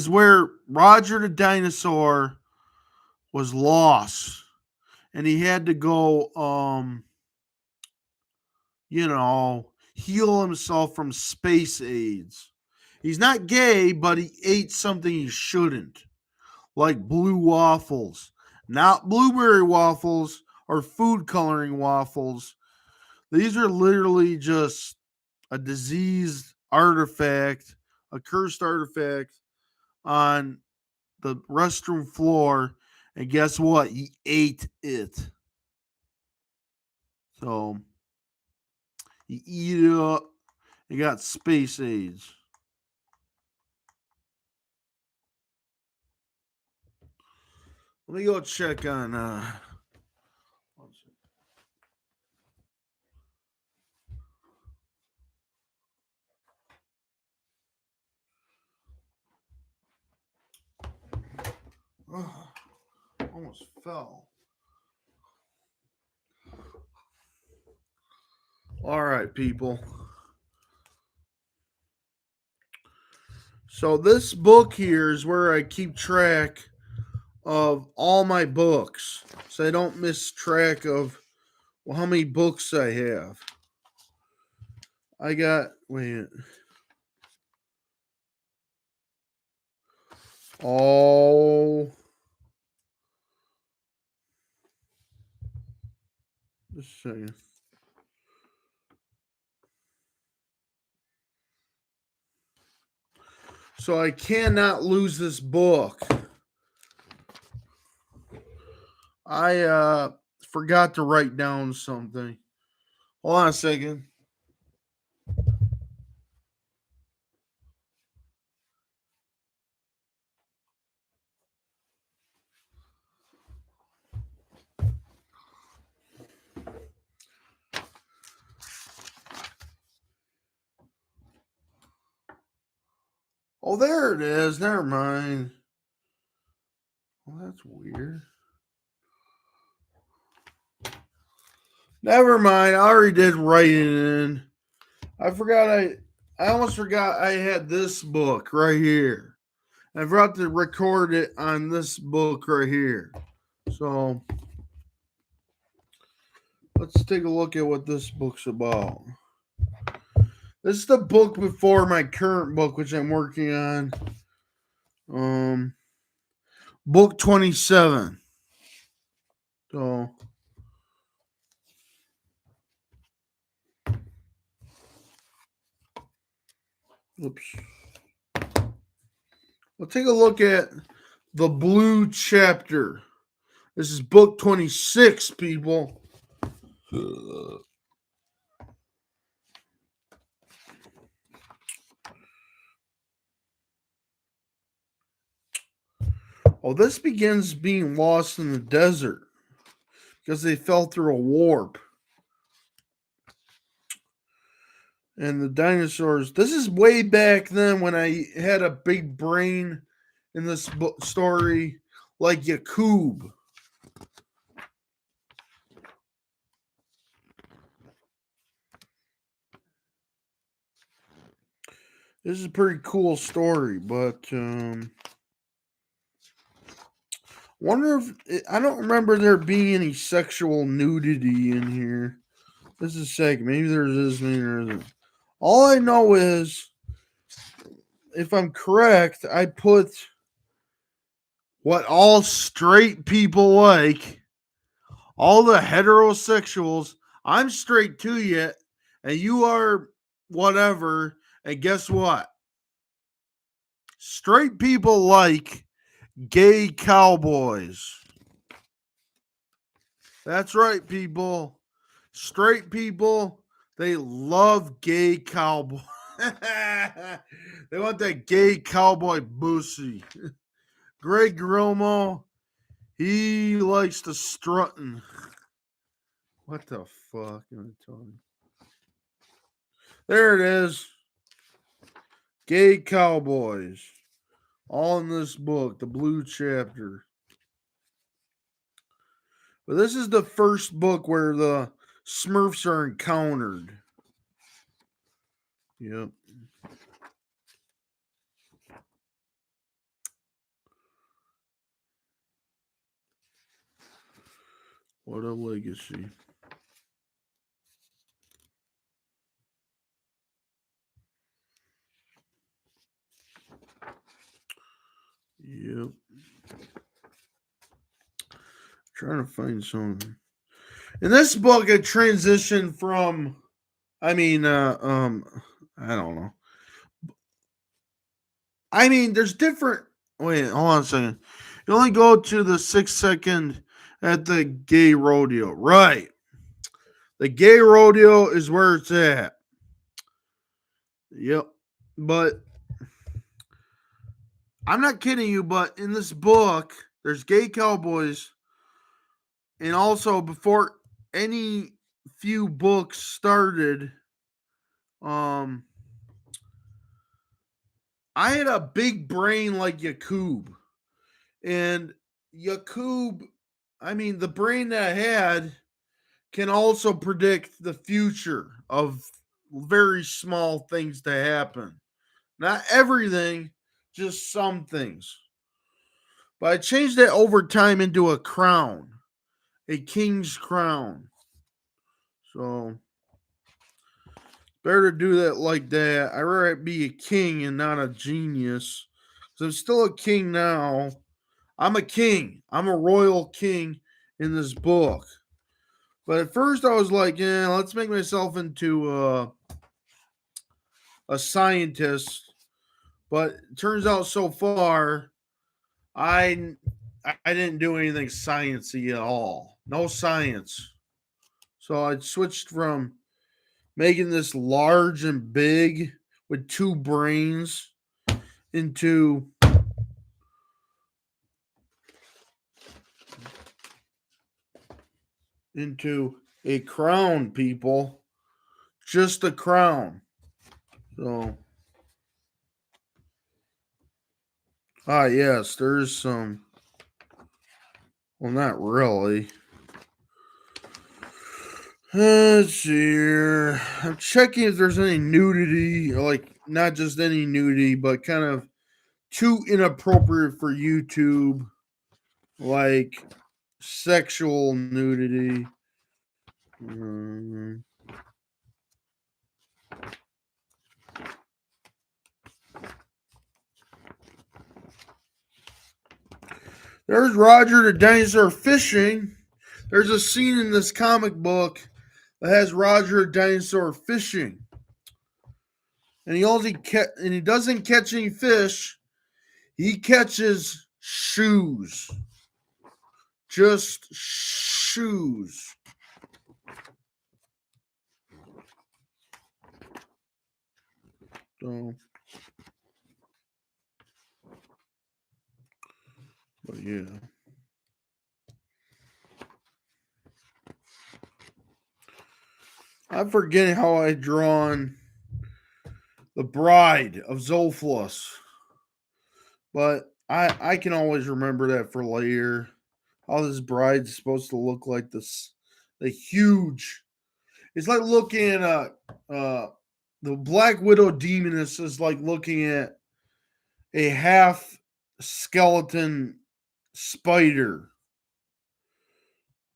where Roger the dinosaur was lost, and he had to go heal himself from space AIDS. He's not gay, but he ate something he shouldn't, like blue waffles, not blueberry waffles or food coloring waffles. These are literally just a diseased artifact, a cursed artifact on the restroom floor. And guess what? He ate it. So he eat it up. He got space age. Let me go check on. Oh, almost fell. All right, people. So this book here is where I keep track of all my books, so I don't miss track of how many books I have. I got wait. Oh, just a second. So I cannot lose this book. I forgot to write down something. Hold on a second. Oh, there it is. Never mind. Oh, that's weird. Never mind. I already did write it in. I almost forgot I had this book right here. I forgot to record it on this book right here. So let's take a look at what this book's about. This is the book before my current book, which I'm working on. Book 27. So oops. We'll take a look at the blue chapter. This is book 26, people. Oh, this begins being lost in the desert because they fell through a warp. And the dinosaurs. This is way back then when I had a big brain in this story, like Yakub. This is a pretty cool story, but wonder if I don't remember there being any sexual nudity in here. This is sick. Maybe there is, maybe there isn't. All I know is, if I'm correct, I put what all straight people like, all the heterosexuals. I'm straight to you, and you are whatever. And guess what? Straight people like gay cowboys. That's right, people. Straight people, they love gay cowboy. They want that gay cowboy boosie. Greg Romo, he likes to strutting. What the fuck am I telling you? There it is. Gay cowboys. All in this book, the blue chapter. But this is the first book where the Smurfs are encountered. Yep. What a legacy. Yep. Trying to find something. In this book, it transitioned from, I don't know. I mean, there's different. Wait, hold on a second. You only go to the 6 second at the gay rodeo. Right. The gay rodeo is where it's at. Yep. But I'm not kidding you, but in this book, there's gay cowboys. And also, before any few books started, I had a big brain like Yakub. And Yakub, I mean, the brain that I had can also predict the future of very small things to happen. Not everything, just some things. But I changed that over time into a crown, a king's crown. So better to do that like that. I'd rather be a king and not a genius. So I'm still a king now. I'm a king. I'm a royal king in this book. But at first I was like, yeah, let's make myself into a scientist. But it turns out so far, I I didn't do anything sciencey at all. No science. So I switched from making this large and big with two brains into a crown, people. Just a crown. So Ah, yes, there's some. Well, not really. Let's see here. I'm checking if there's any nudity, like not just any nudity, but kind of too inappropriate for YouTube, like sexual nudity. Mm. There's Roger the Dinosaur fishing. There's a scene in this comic book that has Roger the Dinosaur fishing, and he doesn't catch any fish. He catches shoes, just shoes. So, but yeah. I'm forgetting how I drawn the bride of Zolflus, but I can always remember that for later. How this bride's supposed to look like this, the huge. It's like looking at the Black Widow Demoness is like looking at a half skeleton spider,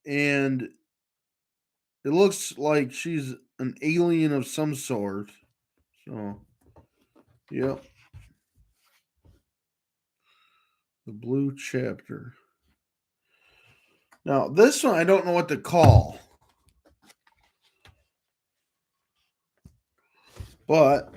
and it looks like she's an alien of some sort. So, yep, the blue chapter. Now, this one I don't know what to call, but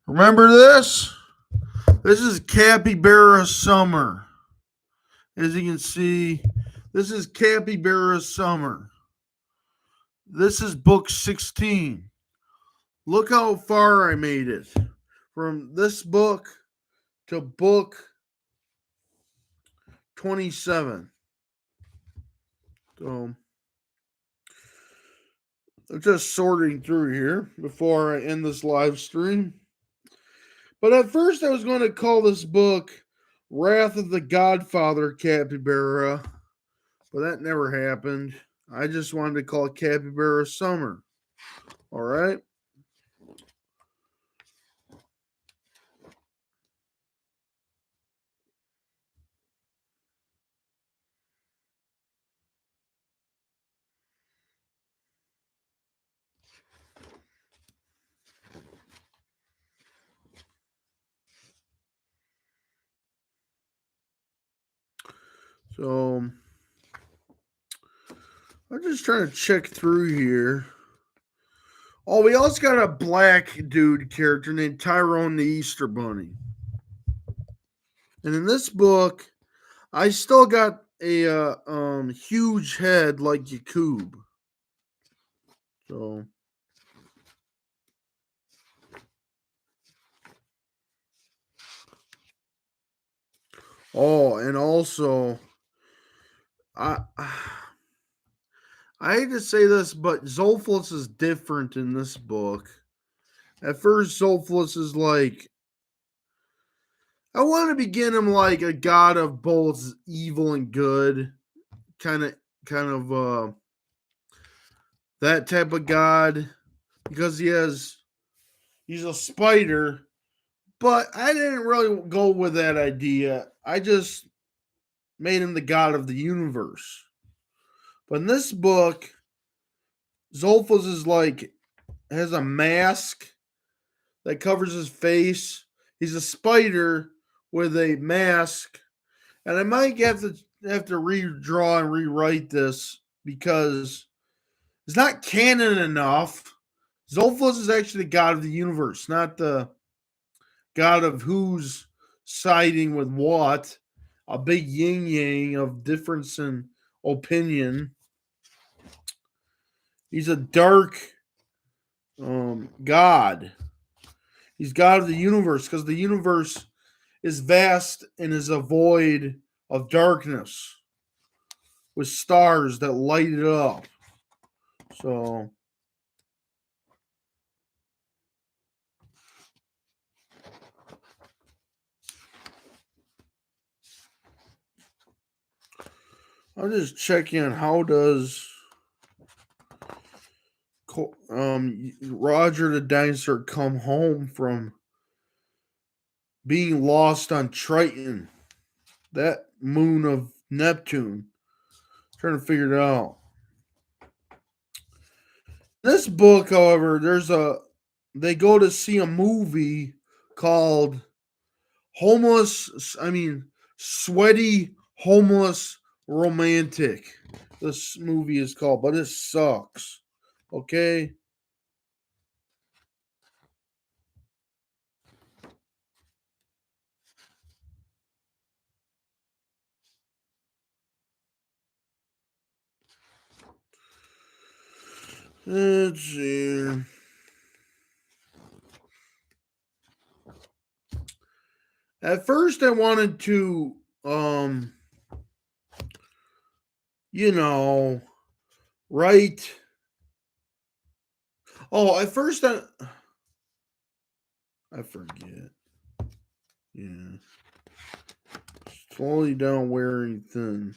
remember this? This is Capybara Summer. As you can see, this is Capybara Summer. This is book 16. Look how far I made it from this book to book 27. So I'm just sorting through here before I end this live stream. But at first, I was going to call this book Wrath of the Godfather Capybara, but that never happened. I just wanted to call it Capybara Summer. All right. So I'm just trying to check through here. Oh, we also got a black dude character named Tyrone the Easter Bunny. And in this book, I still got a huge head like Yakub. So and also I I hate to say this, but Zolflus is different in this book. At first, Zolflus is like I want to begin him like a god of both evil and good, kind of, kind of that type of god because he's a spider. But I didn't really go with that idea. I just made him the god of the universe. But in this book, Zolfus is like has a mask that covers his face. He's a spider with a mask, and I might have to redraw and rewrite this because it's not canon enough. Zolfus is actually the god of the universe, not God of who's siding with what, a big yin yang of difference in opinion. He's a dark God. He's God of the universe because the universe is vast and is a void of darkness with stars that light it up. So I'll just check in. How does Roger the dinosaur come home from being lost on Triton, that moon of Neptune? Trying to figure it out. This book, however, they go to see a movie called Sweaty Homeless Romantic. This movie is called, but it sucks. Okay? Let's see. At first, I wanted to, you know, write. Oh, at first, I forget. Yeah. Slowly down wearing thin.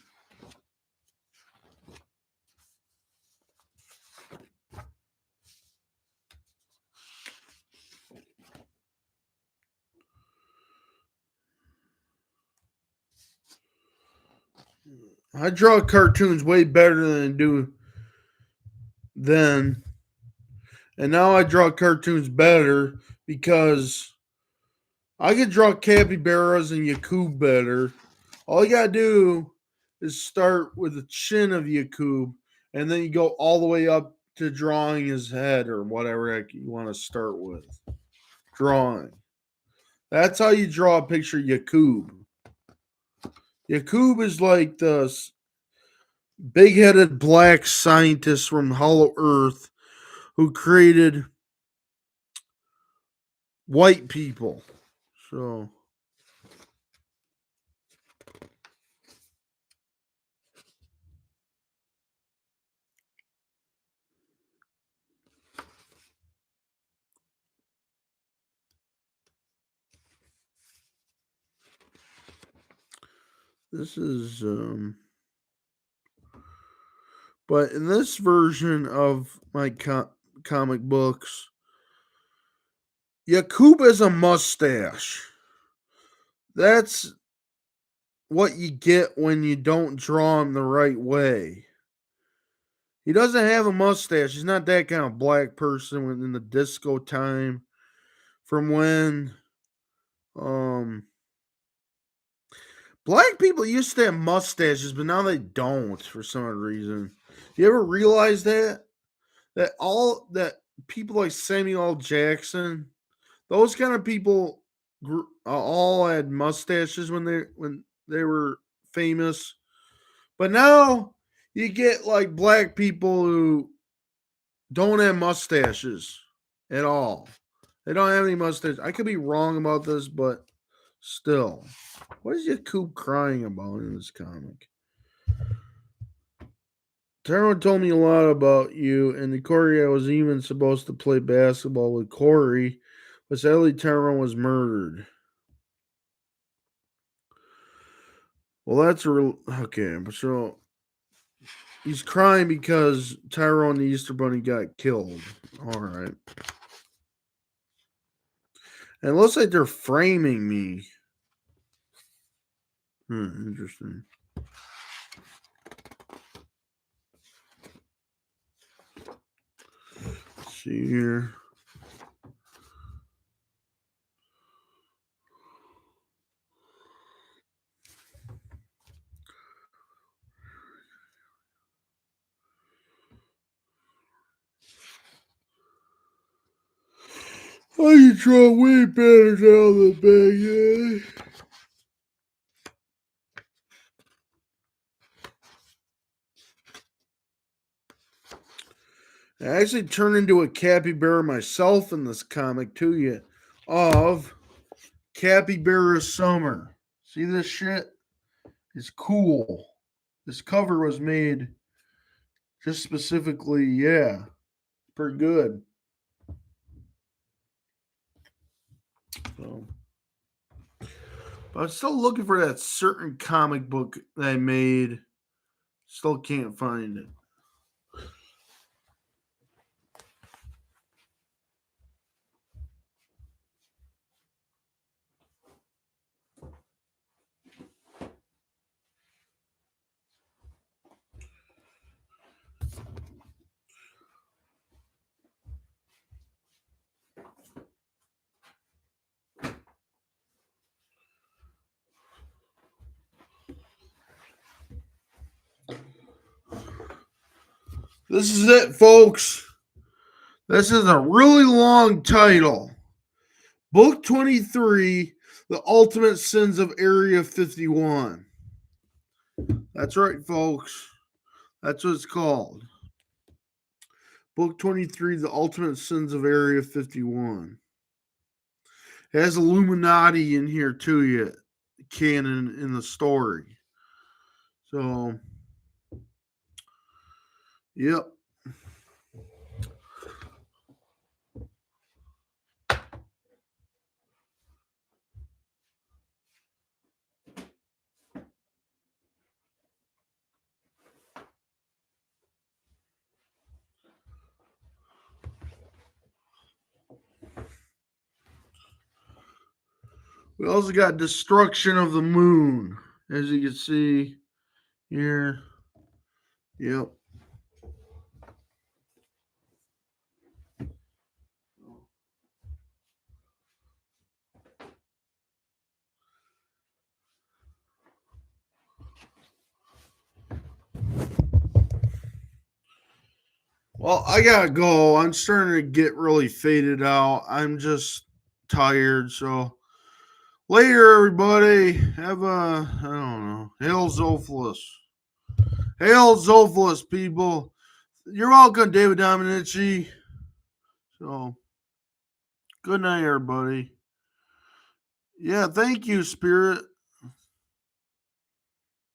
I draw cartoons way better than I do then. And now I draw cartoons better because I can draw capybaras and Yakub better. All you gotta do is start with the chin of Yakub, and then you go all the way up to drawing his head or whatever you want to start with. Drawing. That's how you draw a picture of Yakub. Yakub is like the big headed black scientist from Hollow Earth who created white people. So this is but in this version of my comic books, Yakub has a mustache. That's what you get when you don't draw him the right way. He doesn't have a mustache. He's not that kind of black person within the disco time from when um black people used to have mustaches, but now they don't for some reason. You ever realize that? That people like Samuel L. Jackson, those kind of people all had mustaches when they were famous. But now you get like black people who don't have mustaches at all. They don't have any mustache. I could be wrong about this, but still. What is Yakub crying about in this comic? Tyrone told me a lot about you, and the Cory I was even supposed to play basketball with Cory, but sadly Tyrone was murdered. Well, that's real. Okay, so he's crying because Tyrone the Easter Bunny got killed. All right. And it looks like they're framing me. Interesting. Let's see here. I can draw way better down the bag. I actually turned into a capybara myself in this comic to you of Capybara Summer. See this shit? It's cool. This cover was made just specifically, yeah, pretty good. So, but I'm still looking for that certain comic book that I made. Still can't find it. This is it, folks. This is a really long title. Book 23, The Ultimate Sins of Area 51. That's right, folks. That's what it's called. Book 23, The Ultimate Sins of Area 51. It has Illuminati in here too, yet canon in the story. So, yep. We also got Destruction of the Moon, as you can see here. Yep. Well, I gotta go. I'm starting to get really faded out. I'm just tired. So later, everybody. Have a, I don't know. Hail Zophalus. Hail Zophalus, people. You're welcome, David Dominici. So good night, everybody. Yeah, thank you, Spirit.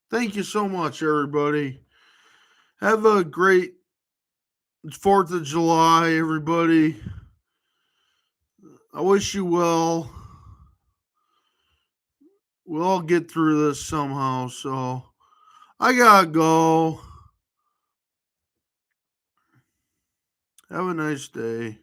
Thank you so much, everybody. Have a great 4th of July, everybody. I wish you well. We'll all get through this somehow. So I gotta go. Have a nice day.